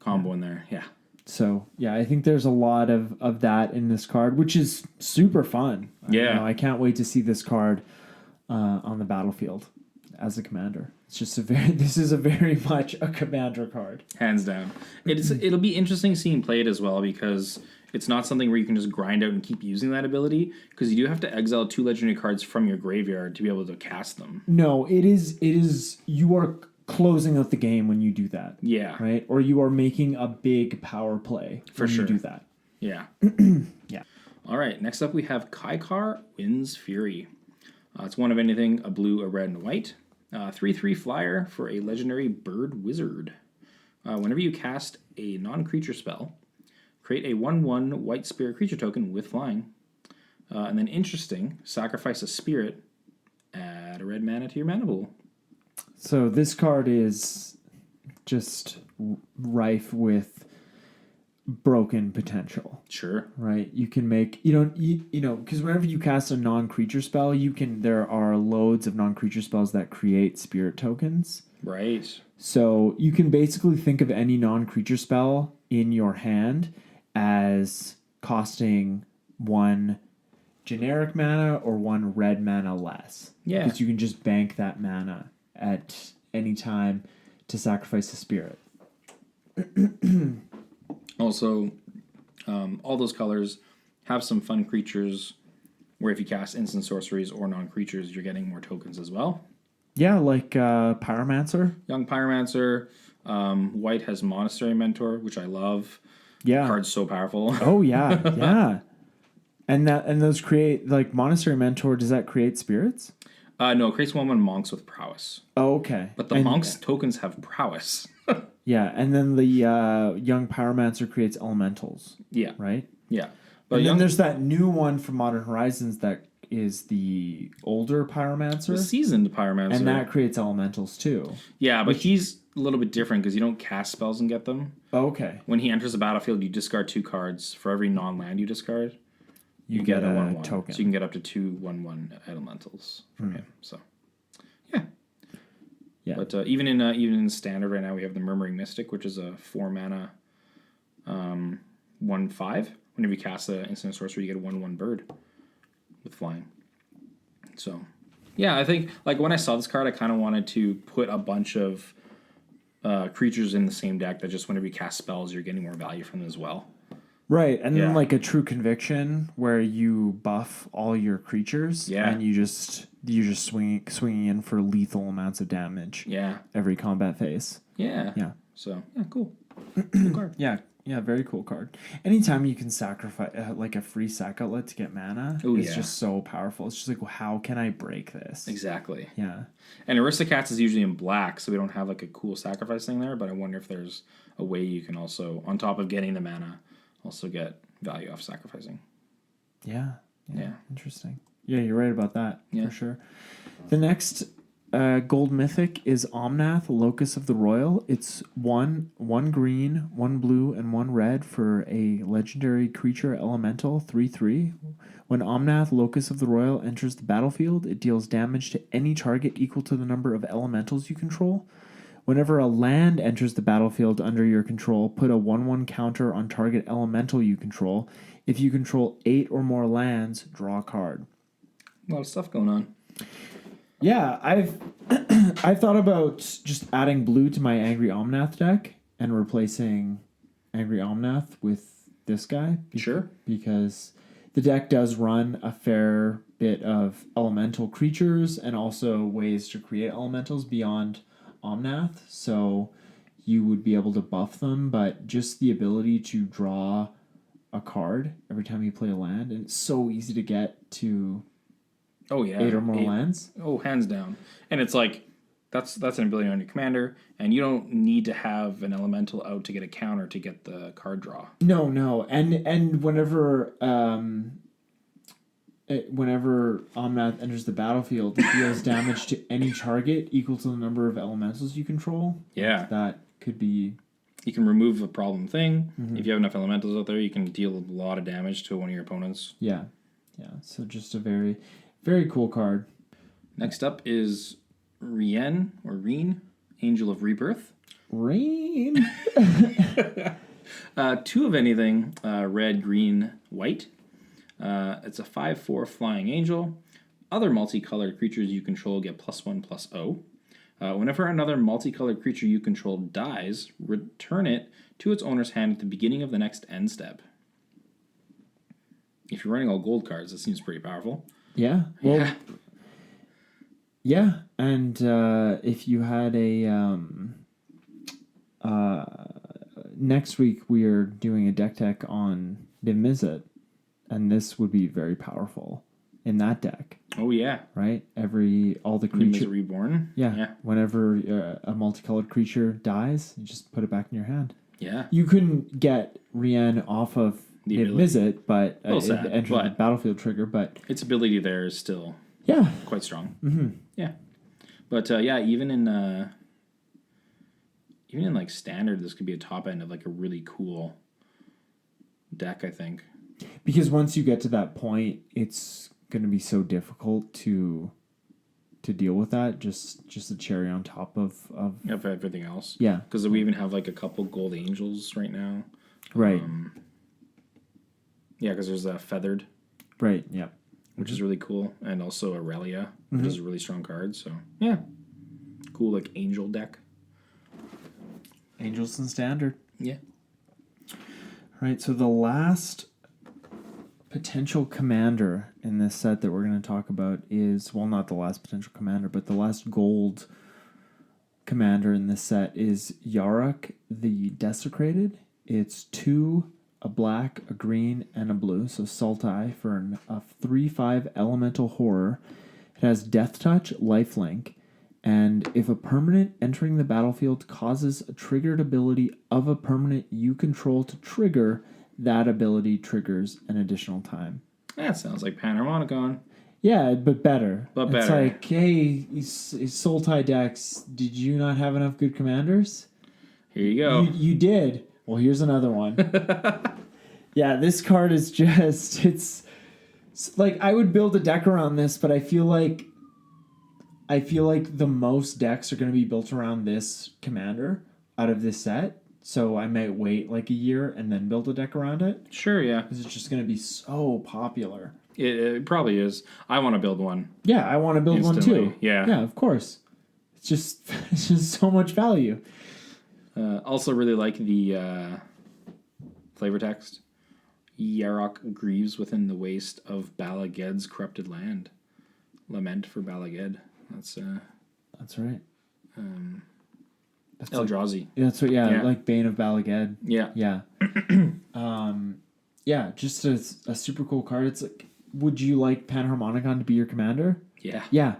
combo in there. Yeah. So, yeah, I think there's a lot of that in this card, which is super fun. Yeah. I can't wait to see this card on the battlefield as a commander. It's just this is a very much a commander card. Hands down. It'll be interesting seeing played as well because it's not something where you can just grind out and keep using that ability because you do have to exile 2 legendary cards from your graveyard to be able to cast them. No, it is you are closing out the game when you do that. Yeah. Right? Or you are making a big power play when you do that. Yeah. Yeah. All right. Next up we have Kaikar Wind's Fury. It's 1 of anything, a blue, a red, and a white. 3/3 flyer for a legendary bird wizard. Whenever you cast a non-creature spell, create a 1/1 white spirit creature token with flying. And then interesting, sacrifice a spirit, add a red mana to your mana pool. So this card is just rife with broken potential. Sure. Right, you can make because whenever you cast a non-creature spell, there are loads of non-creature spells that create spirit tokens. Right. So you can basically think of any non-creature spell in your hand as costing one generic mana or one red mana less. Yeah. Because you can just bank that mana at any time to sacrifice a spirit. Also, all those colors have some fun creatures where if you cast instant sorceries or non-creatures, you're getting more tokens as well. Yeah, like Pyromancer. Young Pyromancer. White has Monastery Mentor, which I love. Yeah. The card's so powerful. Oh yeah, yeah. And those create like Monastery Mentor. Does that create spirits? No, it creates 1/1 monks with prowess. Oh, okay. But the monks tokens have prowess. Yeah, and then the young Pyromancer creates elementals. Yeah. Right. Yeah. But And then there's that new one from Modern Horizons that is the older Pyromancer. the seasoned Pyromancer. And that creates elementals too. Yeah, but he's a little bit different because you don't cast spells and get them. Okay. When he enters the battlefield, you discard 2 cards. For every non-land you discard, you get a 1/1 token. So you can get up to 2 1/1 elementals from him. So, yeah. Yeah. But even in standard right now, we have the Murmuring Mystic, which is a 4 mana 1/5. Whenever you cast an instant sorcery, you get a 1/1 bird with flying. So, yeah, I think like when I saw this card, I kind of wanted to put a bunch of creatures in the same deck that just whenever you cast spells, you're getting more value from them as well. Right, and Yeah. then like a True Conviction where you buff all your creatures, Yeah. and you're just swinging in for lethal amounts of damage. Yeah. Every combat phase. Yeah. Yeah. So, yeah, cool. Cool card. Yeah, very cool card. Anytime you can sacrifice like a free sack outlet to get mana, it's just so powerful. It's just like, well, how can I break this? Exactly. Yeah. And Aristocats is usually in black, so we don't have like a cool sacrifice thing there, but I wonder if there's a way you can also, on top of getting the mana, also get value off sacrificing. Yeah. Yeah. Interesting. Yeah, you're right about that, Yeah. for sure. The next gold mythic is Omnath, Locus of the Royal. It's one green, 1 blue, and 1 red for a legendary creature elemental, 3/3. When Omnath, Locus of the Royal, enters the battlefield, it deals damage to any target equal to the number of elementals you control. Whenever a land enters the battlefield under your control, put a 1/1 counter on target elemental you control. If you control 8 or more lands, draw a card. A lot of stuff going on. Yeah, I've thought about just adding blue to my Angry Omnath deck and replacing Angry Omnath with this guy. Sure. Because the deck does run a fair bit of elemental creatures and also ways to create elementals beyond Omnath. So you would be able to buff them, but just the ability to draw a card every time you play a land, and it's so easy to get to Oh yeah, 8 or more lands. Oh, hands down. And it's like that's an ability on your commander, and you don't need to have an elemental out to get a counter to get the card draw. No, and whenever Omnath enters the battlefield, it deals damage to any target equal to the number of elementals you control. Yeah, That could be. you can remove a problem thing. If you have enough elementals out there, you can deal a lot of damage to one of your opponents. Yeah. So just a very, very cool card. Next up is Reen, Angel of Rebirth. Rain. 2 of anything, red, green, white. It's a 5/4 flying angel. Other multicolored creatures you control get +1/+0. Whenever another multicolored creature you control dies, return it to its owner's hand at the beginning of the next end step. If you're running all gold cards, that seems pretty powerful. Yeah. Well. Yeah, and if you had a next week we are doing a deck tech on Dimizet, and this would be very powerful in that deck. Oh yeah, Right? All the Nimbus creatures. Reborn. Yeah. Whenever a multicolored creature dies, you just put it back in your hand. Yeah. You couldn't get Rien off of The ability. Dimizet, but it entered the but battlefield trigger. But its ability there is still yeah, quite strong. Mm-hmm. Yeah, but even in like standard, this could be a top end of like a really cool deck, I think. Because once you get to that point, it's going to be so difficult to deal with that. Just a cherry on top of Everything else. yeah. Because we even have like a couple gold angels right now. Right. Yeah, because there's a feathered, Right. Yeah. which is really cool, and also Aurelia, which is a really strong card. So yeah, cool like angel deck. Angels and standard. Yeah. Right. So the last potential commander in this set that we're going to talk about is, well, not the last potential commander, but the last gold commander in this set is Yarok the Desecrated. It's 2, a black, a green, and a blue. So Sultai for a 3/5 elemental horror. It has Death Touch, Lifelink, and if a permanent entering the battlefield causes a triggered ability of a permanent you control to trigger, that ability triggers an additional time. That sounds like Panharmonicon. Yeah, but better. But It's better. like, hey, Sultai decks, did you not have enough good commanders? Here you go. You did. Well, here's another one. Yeah, this card is just, it's like, I would build a deck around this, but I feel like the most decks are going to be built around this commander out of this set. So I might wait like a year and then build a deck around it. Sure, yeah. Because it's just going to be so popular. It probably is. I want to build one. Yeah, I want to build one Instantly, too. yeah. Yeah, of course. It's just so much value. Also really like the flavor text. Yarok grieves within the waste of Balaged's corrupted land. Lament for Balaged. That's right. That's Eldrazi. That's what. Yeah, like Bane of Balaged. Yeah. Yeah. Yeah, just a super cool card. It's like, would you like Panharmonicon to be your commander? Yeah. Yeah.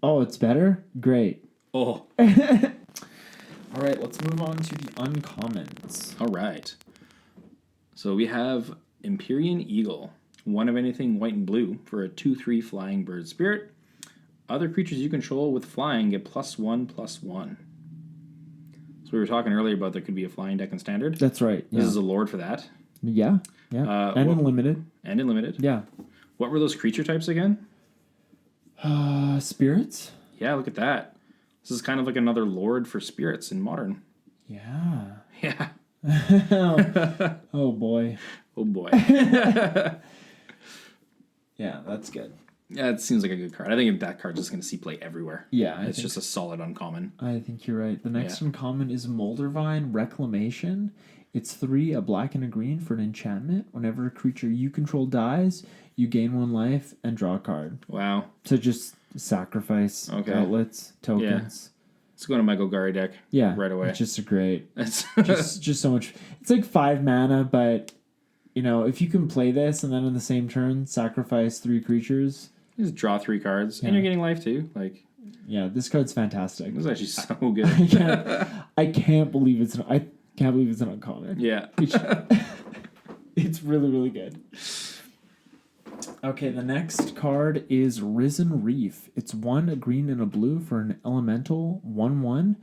Oh, it's better? Great. Oh. All right, let's move on to the uncommons. All right. So we have Empyrean Eagle. 1 of anything white and blue for a 2/3 flying bird spirit. Other creatures you control with flying get +1/+1. So we were talking earlier about there could be a flying deck in standard. That's right. Yeah. This is a lord for that. Yeah. Yeah. And unlimited. And in limited. Yeah. What were those creature types again? Spirits? Yeah, look at that. This is kind of like another lord for spirits in modern. Yeah. Yeah. Oh boy. Oh boy. Yeah, that's good. Yeah, it seems like a good card. I think that card's just going to see play everywhere. Yeah. It's just a solid uncommon. I think you're right. The next uncommon is Moldervine Reclamation. It's 3, a black and a green for an enchantment. Whenever a creature you control dies, you gain 1 life and draw a card. Wow. So just sacrifice outlets, tokens. Let's go to my Golgari deck. Yeah. Right away. It's just a great. It's just so much. It's like 5 mana, but you know, if you can play this and then in the same turn sacrifice 3 creatures. You just draw 3 cards, and you're getting life too. Like, yeah, this card's fantastic. This is actually so good. I can't believe it's an uncommon. Yeah. It's really, really good. Okay, the next card is Risen Reef. It's 1, a green and a blue for an elemental 1/1.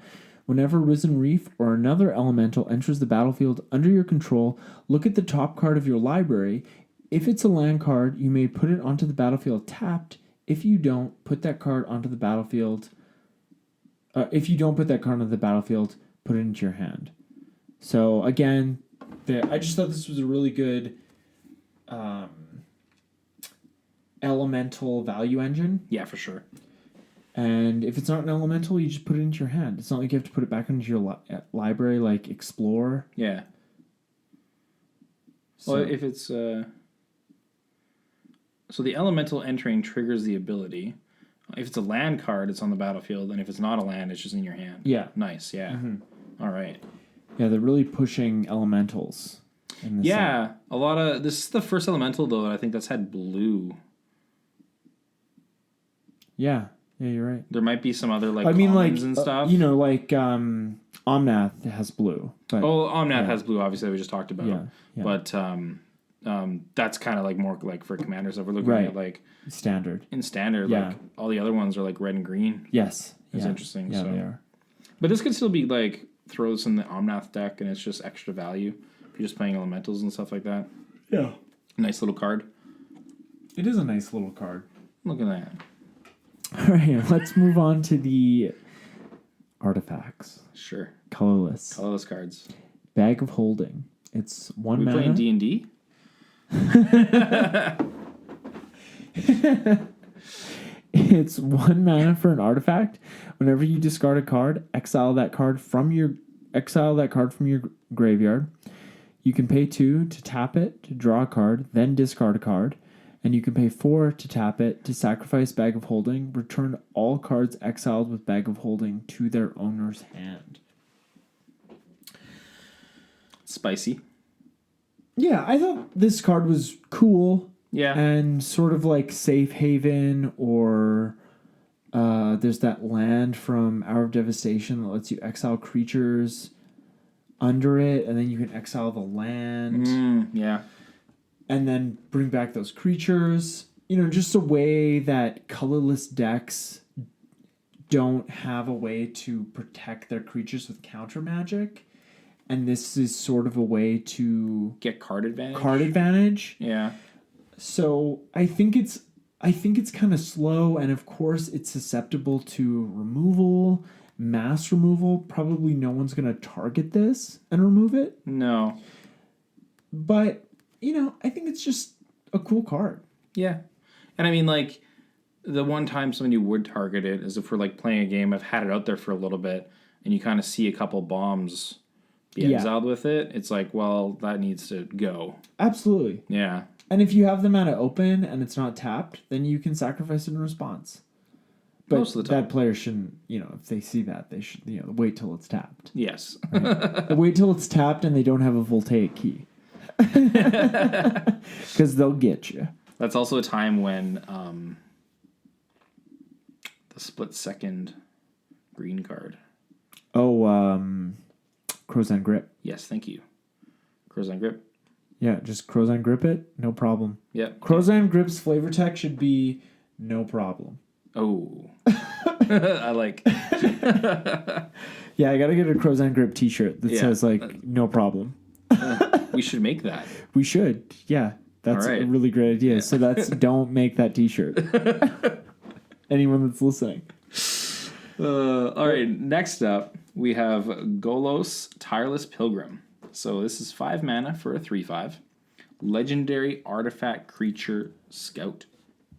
Whenever Risen Reef or another elemental enters the battlefield under your control, look at the top card of your library. If it's a land card, you may put it onto the battlefield tapped. If you don't, put that card onto the battlefield. If you don't put that card onto the battlefield, put it into your hand. So again, I just thought this was a really good elemental value engine. Yeah, for sure. And if it's not an elemental, you just put it into your hand. It's not like you have to put it back into your library, like Explore. Yeah. So, Well, if it's... So the elemental entering triggers the ability. If it's a land card, it's on the battlefield. And if it's not a land, it's just in your hand. Yeah. Nice, yeah. All right. Yeah, they're really pushing elementals. In this set. A lot of... This is the first elemental, though, that I think that's had blue. Yeah, you're right. There might be some other, like, I mean, like, commons and stuff. like Omnath has blue. But, Omnath has blue, obviously, we just talked about. Yeah. But that's kind of like more like for commanders that we're looking at, like standard. in standard. Yeah. Like all the other ones are like red and green. Yes. It's interesting. Yeah, so. they are. But this could still be like throw this in the Omnath deck, and it's just extra value if you're just playing elementals and stuff like that. Yeah. Nice little card. It is a nice little card. Look at that. All right, let's move on to the artifacts. Sure. Colorless. Colorless cards. Bag of Holding. It's one We mana. playing D&D? It's 1 mana for an artifact. Whenever you discard a card, exile that card from your graveyard. You can pay 2 to tap it to draw a card, then discard a card, and you can pay 4 to tap it to sacrifice Bag of Holding. Return all cards exiled with Bag of Holding to their owner's hand. Spicy. Yeah, I thought this card was cool. Yeah. And sort of like Safe Haven, or there's that land from Hour of Devastation that lets you exile creatures under it, and then you can exile the land. Yeah. And then bring back those creatures. You know, just a way that colorless decks don't have a way to protect their creatures with counter magic. And this is sort of a way to get card advantage. Yeah. So I think it's kind of slow, and of course it's susceptible to removal, mass removal. Probably no one's going to target this and remove it. No. But, you know, I think it's just a cool card. Yeah. And I mean, like, the one time somebody would target it is if we're, like, playing a game, I've had it out there for a little bit, and you kind of see a couple bombs be exiled with it. It's like, well, that needs to go. Absolutely. Yeah. And if you have the mana open and it's not tapped, then you can sacrifice it in response. But most of the time, that player shouldn't, you know, if they see that, they should, you know, wait till it's tapped. Yes. Right? Wait till it's tapped and they don't have a voltaic key. Because they'll get you. That's also a time when the split second green card. Oh, Crow's End Grip. Yes, thank you. Crow's End Grip. Yeah, just Crow's End Grip it, no problem. Yep. Crow's End Grip's flavor text should be no problem. Oh. I like. Yeah, I gotta get a Crow's End Grip t-shirt that says, like, no problem. We should make that. We should. Yeah, that's a really great idea. Yeah. So that's don't make that t-shirt. Anyone that's listening. All right, next up, we have Golos Tireless Pilgrim. So this is 5 mana for a 3/5. Legendary artifact creature scout.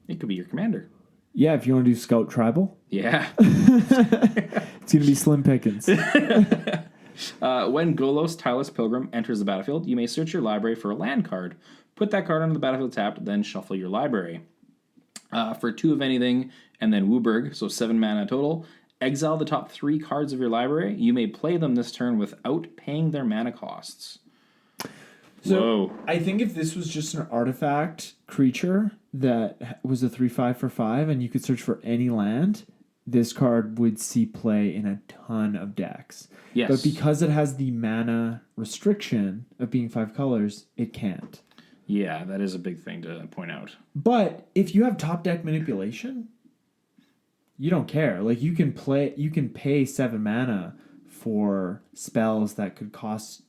It could be your commander. Yeah, if you want to do Scout Tribal. Yeah. It's going to be slim pickings. When Golos Tireless Pilgrim enters the battlefield, you may search your library for a land card. Put that card onto the battlefield tapped, then shuffle your library. For 2 of anything, and then Wooburg, so 7 mana total. Exile the top 3 cards of your library. You may play them this turn without paying their mana costs. So whoa. I think if this was just an artifact creature that was a 3/5 for 5 and you could search for any land, this card would see play in a ton of decks. Yes. But because it has the mana restriction of being 5 colors, it can't. Yeah, that is a big thing to point out. But if you have top deck manipulation, you don't care. Like you can pay 7 mana for spells that could cost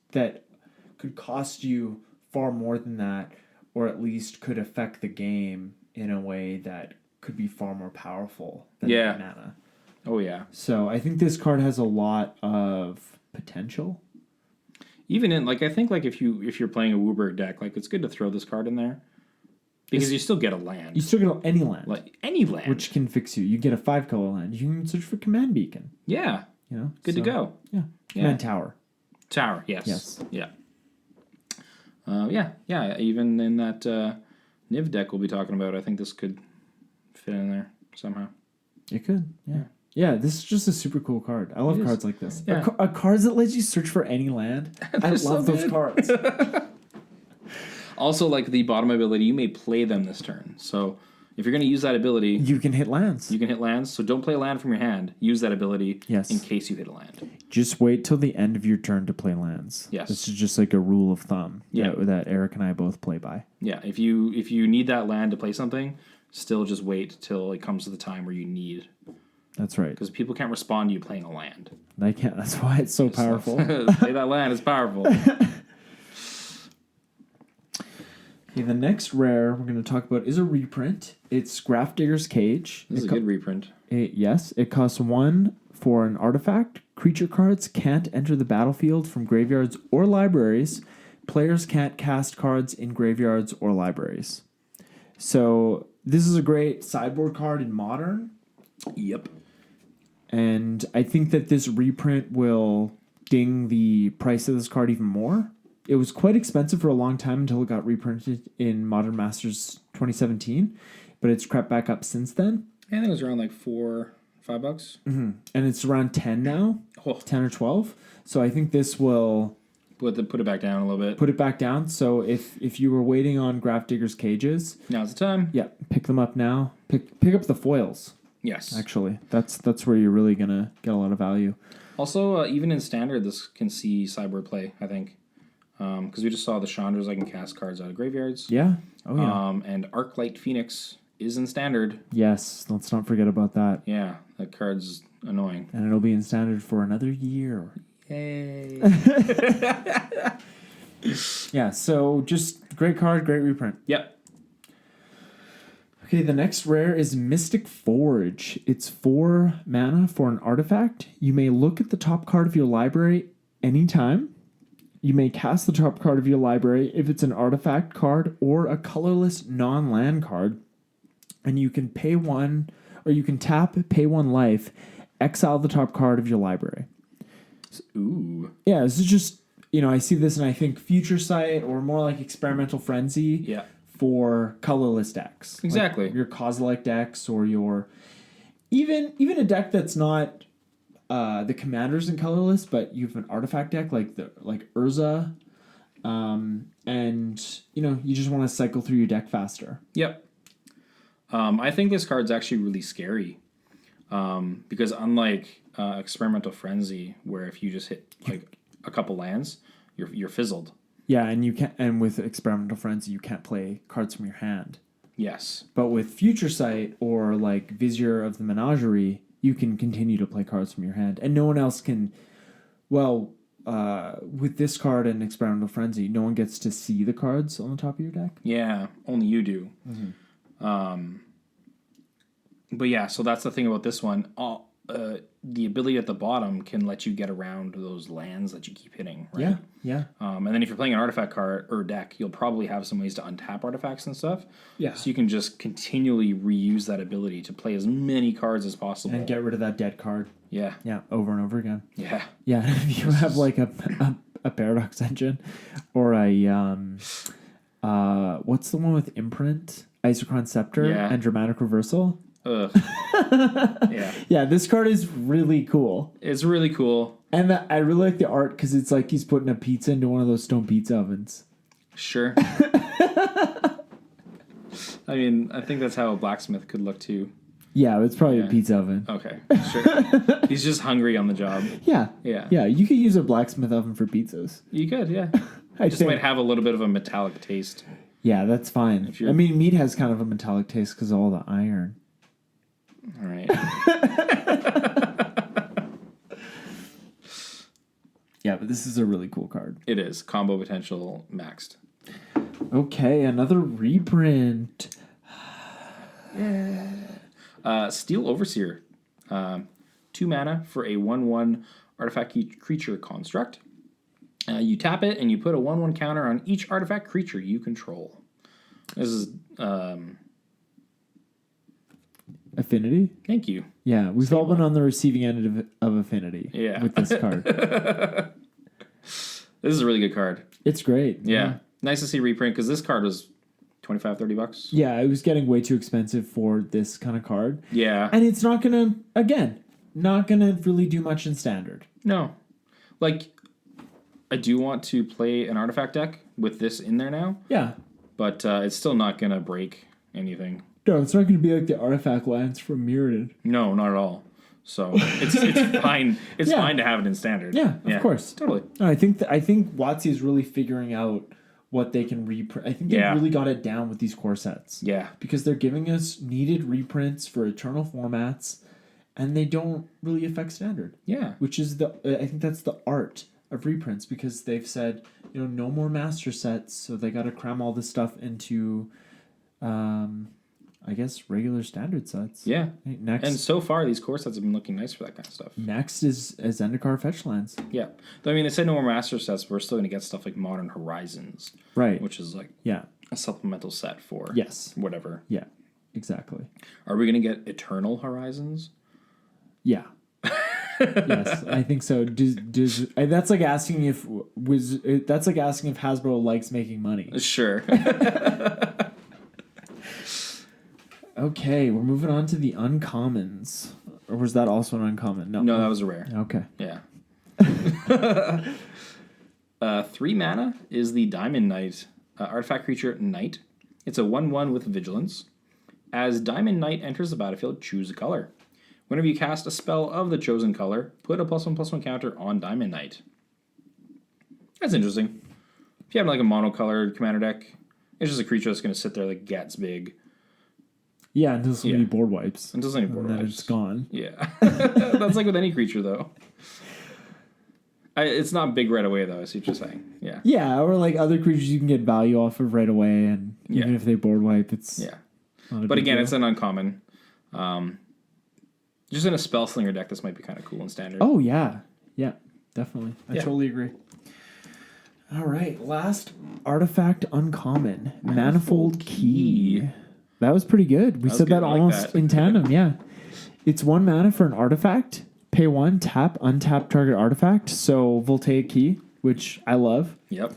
you far more than that, or at least could affect the game in a way that could be far more powerful than that mana. Oh yeah. So I think this card has a lot of potential. Even in I think if you're playing a Wooburg deck, it's good to throw this card in there. Because you still get a land. You still get any land. Like any land. Which can fix you. You get a 5-color land. You can search for Command Beacon. Yeah. You know? Good to go. Yeah. Command Tower. Tower, yes. Yes. Yeah. Yeah. Even in that Niv deck we'll be talking about, I think this could fit in there somehow. It could, yeah. Yeah, this is just a super cool card. I love cards like this. Yeah. A cards that lets you search for any land. I love those cards. Also, the bottom ability, you may play them this turn. So if you're going to use that ability... You can hit lands. So don't play a land from your hand. Use that ability in case you hit a land. Just wait till the end of your turn to play lands. Yes. This is just a rule of thumb that Eric and I both play by. Yeah, if you need that land to play something, still just wait till it comes to the time where you need That's right. Because people can't respond to you playing a land. They can't. That's why it's so powerful. Play that land. It's powerful. Okay, the next rare we're going to talk about is a reprint. It's Grafdigger's Cage. This is a good reprint. Yes, it costs 1 for an artifact. Creature cards can't enter the battlefield from graveyards or libraries. Players can't cast cards in graveyards or libraries. So this is a great sideboard card in Modern. Yep. And I think that this reprint will ding the price of this card even more. It was quite expensive for a long time until it got reprinted in Modern Masters 2017, but it's crept back up since then. I think it was around like $4-5. Mm-hmm. And it's around 10 now, 10 or 12. So I think this will put it back down a little bit. Put it back down. So if you were waiting on Grafdigger's Cages, now's the time. Yeah, pick them up now. Pick up the foils. Yes. Actually, that's where you're really gonna get a lot of value. Also, even in standard, this can see sideboard play, I think. Because we just saw the Chandras, I can cast cards out of graveyards. Yeah. Oh, yeah. And Arclight Phoenix is in standard. Yes. Let's not forget about that. Yeah. That card's annoying. And it'll be in standard for another year. Yay. Yeah. So just great card, great reprint. Yep. Okay. The next rare is Mystic Forge. It's 4 mana for an artifact. You may look at the top card of your library anytime. You may cast the top card of your library if it's an artifact card or a colorless non-land card. And you can pay 1, or you can tap, pay 1 life, exile the top card of your library. Ooh. Yeah, this is just, I see this and I think Future Sight or more like Experimental Frenzy for colorless decks. Exactly. Like your Kozilek decks or your... Even a deck that's not... the commanders in colorless, but you have an artifact deck like Urza, and you just want to cycle through your deck faster. Yep. I think this card's actually really scary, because unlike Experimental Frenzy, where if you just hit like a couple lands, you're fizzled. Yeah, and you can't. And with Experimental Frenzy, you can't play cards from your hand. Yes. But with Future Sight or like Vizier of the Menagerie, you can continue to play cards from your hand. And no one else can... Well, with this card and Experimental Frenzy, no one gets to see the cards on the top of your deck. Yeah, only you do. Mm-hmm. But yeah, so that's the thing about this one. The ability at the bottom can let you get around those lands that you keep hitting, right? Yeah. And then if you're playing an artifact card or deck, you'll probably have some ways to untap artifacts and stuff. Yeah. So you can just continually reuse that ability to play as many cards as possible. And get rid of that dead card. Yeah. Yeah, over and over again. Yeah. Yeah, if you have like a Paradox Engine or a... what's the one with Imprint? Isochron Scepter and Dramatic Reversal? Ugh. Yeah. Yeah, this card is really cool. It's really cool. And I really like the art because it's like he's putting a pizza into one of those stone pizza ovens. Sure. I mean, I think that's how a blacksmith could look too. Yeah, it's probably a pizza oven. Okay, sure. He's just hungry on the job. Yeah. Yeah. Yeah, you could use a blacksmith oven for pizzas. You could, yeah. I just might have a little bit of a metallic taste. Yeah, that's fine. I mean, meat has kind of a metallic taste because of all the iron. All right. Yeah, but this is a really cool card. It is. Combo potential maxed. Okay, another reprint. Steel Overseer. 2 mana for a 1/1 artifact creature construct. You tap it and you put a 1/1 counter on each artifact creature you control. This is... Affinity? Thank you. Yeah, we've all been on the receiving end of Affinity with this card. This is a really good card. It's great. Yeah. Nice to see reprint because this card was $25-$30. Yeah, it was getting way too expensive for this kind of card. Yeah. And it's not going to really do much in Standard. No. Like, I do want to play an artifact deck with this in there now. Yeah. But it's still not going to break anything. No, it's not going to be like the artifact lands from Mirrodin. No, not at all. So it's fine. It's fine to have it in Standard. Yeah, of course. Totally. I think WotC is really figuring out what they can reprint. I think they really got it down with these core sets. Yeah. Because they're giving us needed reprints for Eternal formats and they don't really affect standard. Yeah. Which is I think that's the art of reprints, because they've said, no more master sets, so they got to cram all this stuff into, I guess, regular standard sets. Yeah. Next, And so far, these core sets have been looking nice for that kind of stuff. next is Zendikar fetch lands. Yeah. Though, I mean, they said no more master sets, but we're still going to get stuff like Modern Horizons. Right. Which is like Yeah. a supplemental set for Yes. whatever. Yeah. Exactly. Are we going to get Eternal Horizons? Yeah. Yes, I think so. That's like asking if Hasbro likes making money. Sure. Okay, we're moving on to the uncommons. Or was that also an uncommon? No, that was a rare. Okay. Yeah. 3 mana is the Diamond Knight artifact creature Knight. It's a 1/1 with Vigilance. As Diamond Knight enters the battlefield, choose a color. Whenever you cast a spell of the chosen color, put a +1/+1 counter on Diamond Knight. That's interesting. If you have like a monocolored commander deck, it's just a creature that's going to sit there that gets big. Yeah, until somebody board wipes. Until somebody board and then wipes. it's gone. Yeah. That's like with any creature, though. It's not big right away, though, I see what you're saying. Yeah. Yeah, or like other creatures you can get value off of right away, and even if they board wipe, it's... Yeah. not a But big again, deal. it's an uncommon. Just in a spell slinger deck, this might be kind of cool in standard. Oh, yeah. Yeah, definitely. I Yeah. totally agree. All right, last artifact uncommon. Manifold Key. That was pretty good. We said good. that I like almost that. in tandem, yeah. It's 1 mana for an artifact. Pay 1, tap, untap target artifact. So Voltaic Key, which I love. Yep.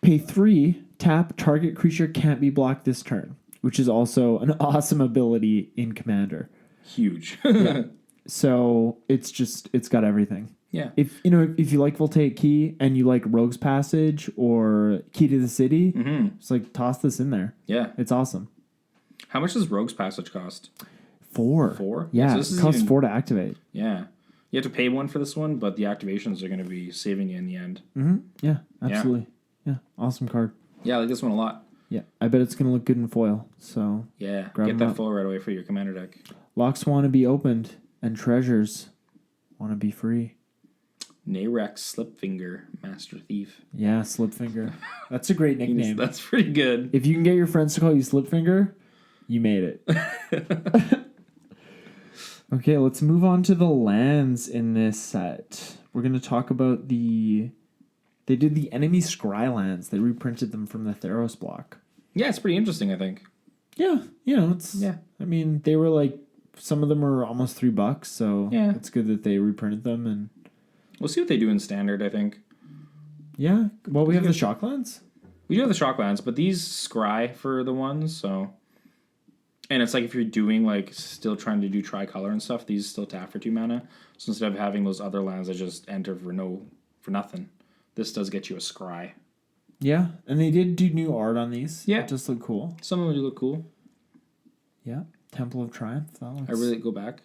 Pay 3, tap, target creature can't be blocked this turn, which is also an awesome ability in Commander. Huge. So it's got everything. Yeah. If you like Voltaic Key and you like Rogue's Passage or Key to the City, just like toss this in there. Yeah. It's awesome. How much does Rogue's Passage cost? 4. 4? Yeah, So this it is costs even- 4 to activate. Yeah. You have to pay 1 for this one, but the activations are going to be saving you in the end. Yeah, absolutely. Yeah, awesome card. Yeah, I like this one a lot. Yeah, I bet it's going to look good in foil. So Yeah. Grab Get 'em that up. full right away for your commander deck. locks want to be opened and treasures want to be free. Narex Slipfinger, Master Thief. Yeah, Slipfinger. That's a great nickname. That's pretty good. If you can get your friends to call you Slipfinger, you made it. Okay, let's move on to the lands in this set. We're going to talk about they did the enemy scry lands. They reprinted them from the Theros block. Yeah, it's pretty interesting, I think. Yeah, it's... Yeah. I mean, they were like... Some of them are almost $3, so Yeah. it's good that they reprinted them. And We'll see what they do in standard, I think. yeah, well, we have the Shocklands. We do have the Shocklands, but these scry for the ones, so... And it's like if you're doing, like, still trying to do tricolor and stuff, these still tap for 2 mana. So instead of having those other lands that just enter for nothing, this does get you a scry. Yeah, and they did do new art on these. Yeah. It just look cool. Some of them do look cool. Yeah, Temple of Triumph. That looks... I really go back.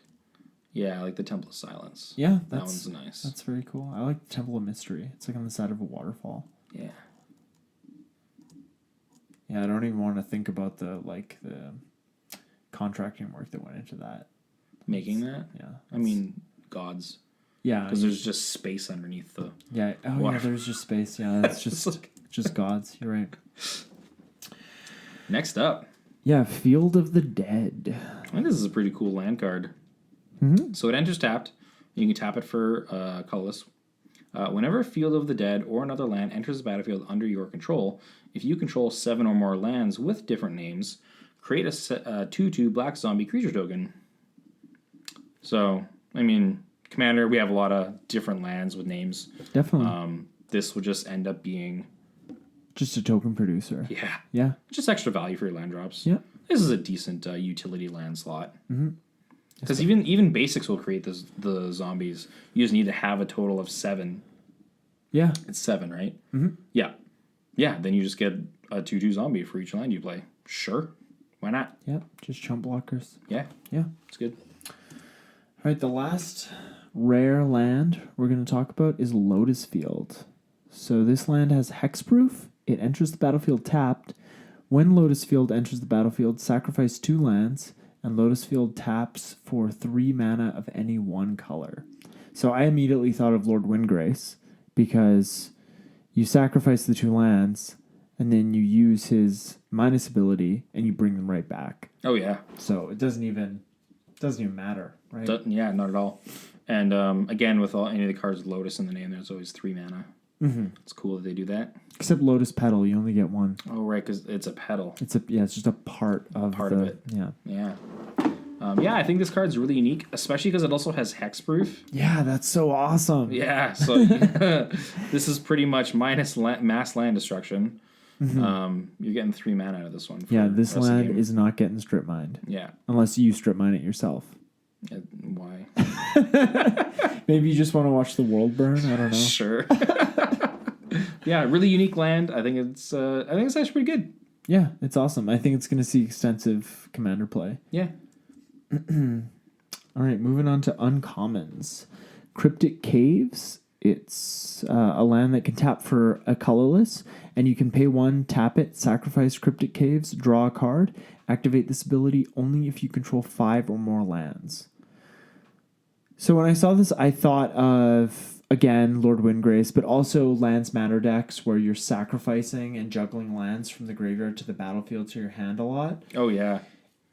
Yeah, I like the Temple of Silence. Yeah, That one's nice. That's very cool. I like the Temple of Mystery. It's like on the side of a waterfall. Yeah. Yeah, I don't even want to think about the contracting work that went into that. Making that? Yeah. I mean, gods. Yeah. Because there's just space underneath the... Yeah. Oh, water. yeah, there's just space. Yeah, that's just gods. You're right. Next up. Yeah, Field of the Dead. I think this is a pretty cool land card. So it enters tapped. You can tap it for colorless. Whenever Field of the Dead or another land enters the battlefield under your control, if you control 7 or more lands with different names, create a 2/2 black zombie creature token. So, I mean, Commander, we have a lot of different lands with names. Definitely. This would just end up being... Just a token producer. Yeah. Yeah. Just extra value for your land drops. Yeah. This is a decent utility land slot. Because even basics will create the zombies. You just need to have a total of 7. Yeah. It's 7, right? Mm-hmm. Yeah. Yeah, then you just get a 2/2 zombie for each land you play. Sure. Why not? Yeah. Just chump blockers. Yeah. Yeah. It's good. All right, the last rare land we're going to talk about is Lotus Field. So this land has hexproof. It enters the battlefield tapped. When Lotus Field enters the battlefield, sacrifice 2 lands and Lotus Field taps for 3 mana of any one color. So I immediately thought of Lord Windgrace because you sacrifice the 2 lands, and then you use his minus ability, and you bring them right back. Oh yeah. So it doesn't even matter, right? Yeah, not at all. And again, with any of the cards with Lotus in the name, there's always 3 mana. Mm-hmm. It's cool that they do that. Except Lotus Petal, you only get 1. Oh right, because it's a petal. It's just a part of it. Yeah. Yeah. Yeah, I think this card's really unique, especially because it also has hexproof. Yeah, that's so awesome. Yeah, so this is pretty much minus mass land destruction. Mm-hmm. You're getting 3 mana out of this one. Yeah, this land is not getting strip mined. Yeah. Unless you strip mine it yourself. Why? Maybe you just want to watch the world burn. I don't know. Sure. Yeah, really unique land. I think it's actually pretty good. Yeah, it's awesome. I think it's going to see extensive commander play. Yeah. All right, moving on to uncommons. Cryptic Caves. It's a land that can tap for a colorless, and you can pay 1, tap it, sacrifice Cryptic Caves, draw a card, activate this ability only if you control 5 or more lands. So when I saw this, I thought of, again, Lord Windgrace, but also lands matter decks where you're sacrificing and juggling lands from the graveyard to the battlefield to your hand a lot. Oh, yeah.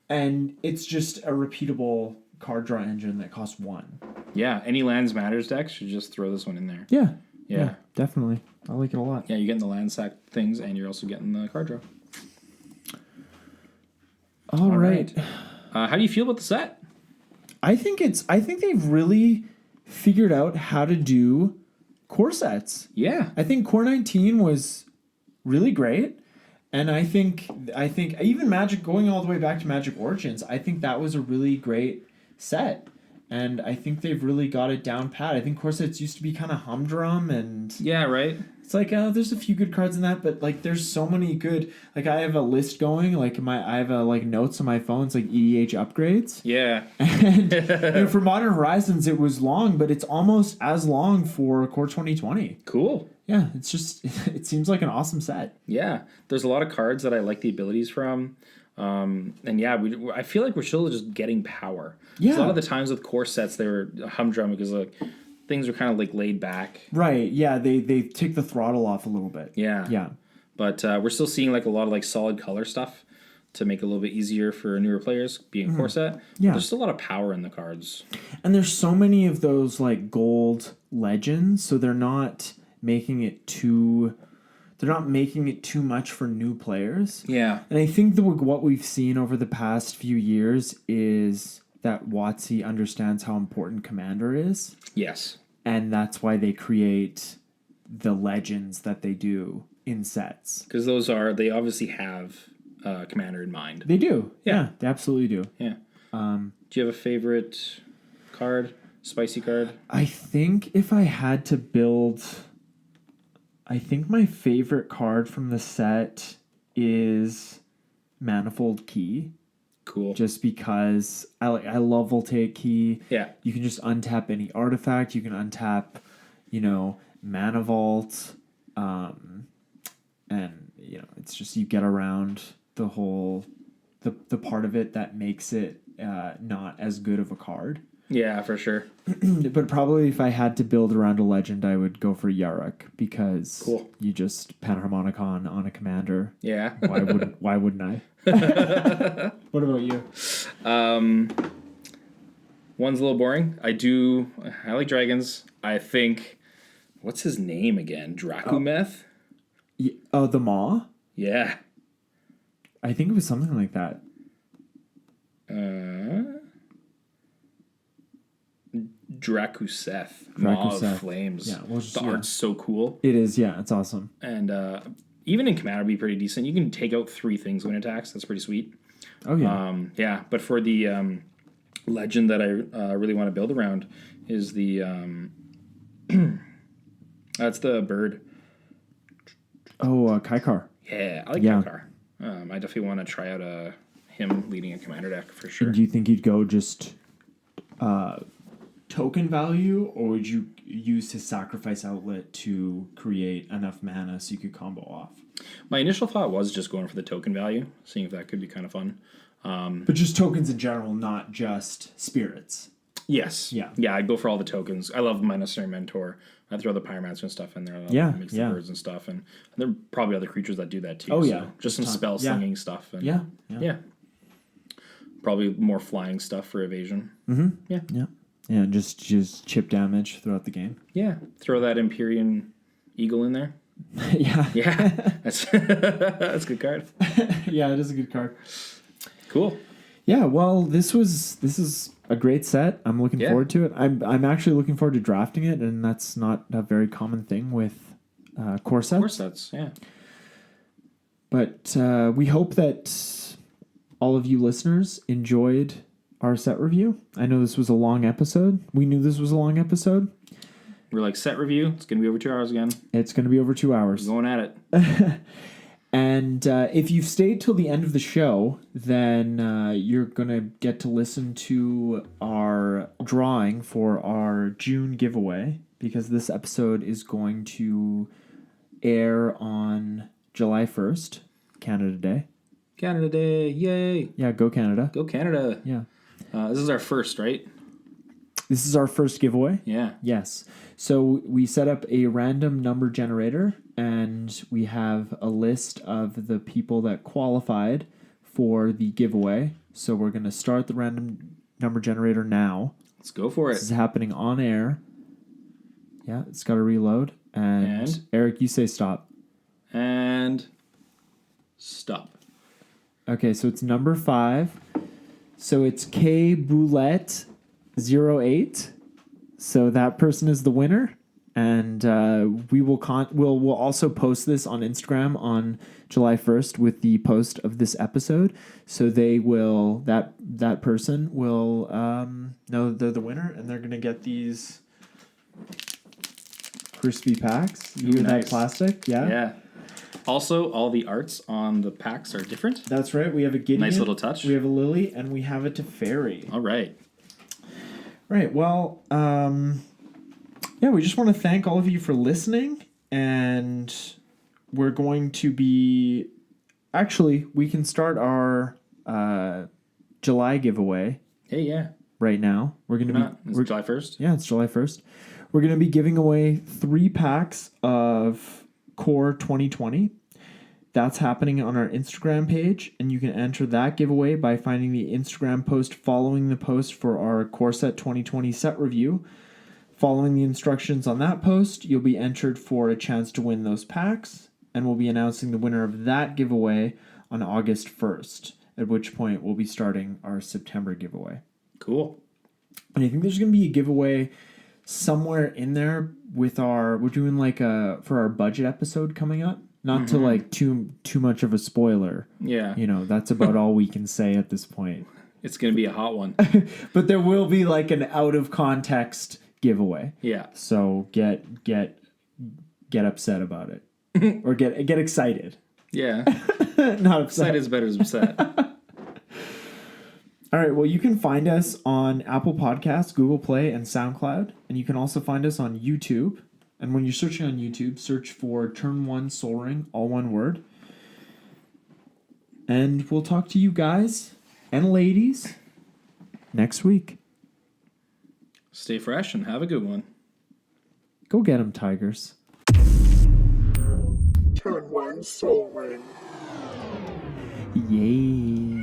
And it's just a repeatable card draw engine that costs 1. Yeah, any lands matters deck should just throw this one in there. Yeah, definitely. I like it a lot. Yeah, you're getting the land sack things, and you're also getting the card draw. All right. How do you feel about the set? I think they've really figured out how to do core sets. Yeah. I think Core 19 was really great. And I think even Magic, going all the way back to Magic Origins, I think that was a really great set. And I think they've really got it down pat. I think core sets used to be kind of humdrum, and Yeah, right. it's like there's a few good cards in that, but like there's so many good. Like I have a list going. Like I have like notes on my phone. It's like EDH upgrades. Yeah. And for Modern Horizons, it was long, but it's almost as long for Core 2020. Cool. Yeah, it's just it seems like an awesome set. Yeah, there's a lot of cards that I like the abilities from. And yeah, I feel like we're still just getting power. Yeah. A lot of the times with core sets, they were humdrum because like things were kind of like laid back. Right. Yeah. They take the throttle off a little bit. Yeah. Yeah. But we're still seeing like a lot of like solid color stuff to make it a little bit easier for newer players being a core set. Yeah. There's still a lot of power in the cards. And there's so many of those like gold legends, so they're not making it too much for new players. Yeah. And I think what we've seen over the past few years is that WotC understands how important Commander is. Yes. And that's why they create the legends that they do in sets. Because they obviously have Commander in mind. They do. Yeah. Yeah, they absolutely do. Yeah. Do you have a favorite card? Spicy card? I think if I had to build... I think my favorite card from the set is Manifold Key. Cool. Just because I love Voltaic Key. Yeah. You can just untap any artifact. You can untap, Mana Vault. And, it's just you get around the whole... the part of it that makes it not as good of a card. Yeah, for sure. But probably if I had to build around a legend, I would go for Yarok because you just Panharmonicon on a commander. Yeah. Why wouldn't I? What about you? One's a little boring. I like dragons. I think, what's his name again? Dracumeth? Oh, the Maw? Yeah. I think it was something like that. Dracuseth. Maw of Flames. Yeah, the art's so cool. It is, yeah, it's awesome. And even in Commander, it'd be pretty decent. You can take out 3 things when it attacks. That's pretty sweet. Oh, yeah. Yeah, but for the legend that I really want to build around is the... that's the bird. Oh, Kaikar. Yeah, I like Kaikar. I definitely want to try out him leading a Commander deck for sure. And do you think you'd go just... token value, or would you use his sacrifice outlet to create enough mana so you could combo off? My initial thought was just going for the token value, seeing if that could be kind of fun. But just tokens in general, not just spirits. Yes. Yeah. Yeah, I go for all the tokens. I love my Necessary Mentor. I throw the Pyromancer and stuff in there. Yeah, Mix the yeah. birds and stuff. And there are probably other creatures that do that too. Oh, so yeah. just some spell slinging stuff. And Yeah. Probably more flying stuff for evasion. Yeah, just chip damage throughout the game. Yeah. Throw that Empyrean Eagle in there. Yeah. Yeah. That's a good card. Yeah, it is a good card. Cool. Yeah, well, this is a great set. I'm looking forward to it. I'm actually looking forward to drafting it, and that's not a very common thing with core sets. Core sets, yeah. But we hope that all of you listeners enjoyed our set review. I know this was a long episode. We knew this was a long episode. We're like, set review. It's going to be over 2 hours again. It's going to be over 2 hours. We're going at it. And if you've stayed till the end of the show, then you're going to get to listen to our drawing for our June giveaway, because this episode is going to air on July 1st, Canada Day. Canada Day, yay. Yeah, go Canada. Go Canada. Yeah. This is our first, right? This is our first giveaway. Yeah. Yes. So we set up a random number generator, and we have a list of the people that qualified for the giveaway. So we're going to start the random number generator now. Let's go for This it. is happening on air. Yeah, it's got to reload. And Eric, you say stop. And stop. Okay, so it's number 5. So it's K Boulette 08. So that person is the winner, and we will we'll also post this on Instagram on July 1st with the post of this episode. So they will that person will know they're the winner, and they're gonna get these crispy packs. You hear that plastic? Yeah. Yeah. Also, all the arts on the packs are different. That's right. We have a Gideon. Nice little touch. We have a Lily, and we have a Teferi. All right. Right. Well, yeah, we just want to thank all of you for listening, and we're going to be... Actually, we can start our July giveaway Hey, yeah. right now. We're going to be... It's July 1st? Yeah, it's July 1st. We're going to be giving away 3 packs of Core 2020. That's happening on our Instagram page, and you can enter that giveaway by finding the Instagram post following the post for our Core Set 2020 set review. Following the instructions on that post, you'll be entered for a chance to win those packs, and we'll be announcing the winner of that giveaway on August 1st, at which point we'll be starting our September giveaway. Cool. And I think there's going to be a giveaway somewhere in there with we're doing for our budget episode coming up. Not to like too much of a spoiler. Yeah. You know, that's about all we can say at this point. It's going to be a hot one. But there will be like an out of context giveaway. Yeah. So get upset about it. Or get excited. Yeah. Not upset. Upset is better than upset. All right, well, you can find us on Apple Podcasts, Google Play, and SoundCloud. And you can also find us on YouTube. And when you're searching on YouTube, search for Turn 1 Soul Ring, all one word. And we'll talk to you guys and ladies next week. Stay fresh and have a good one. Go get 'em, Tigers. Turn 1 Soul Ring. Yay.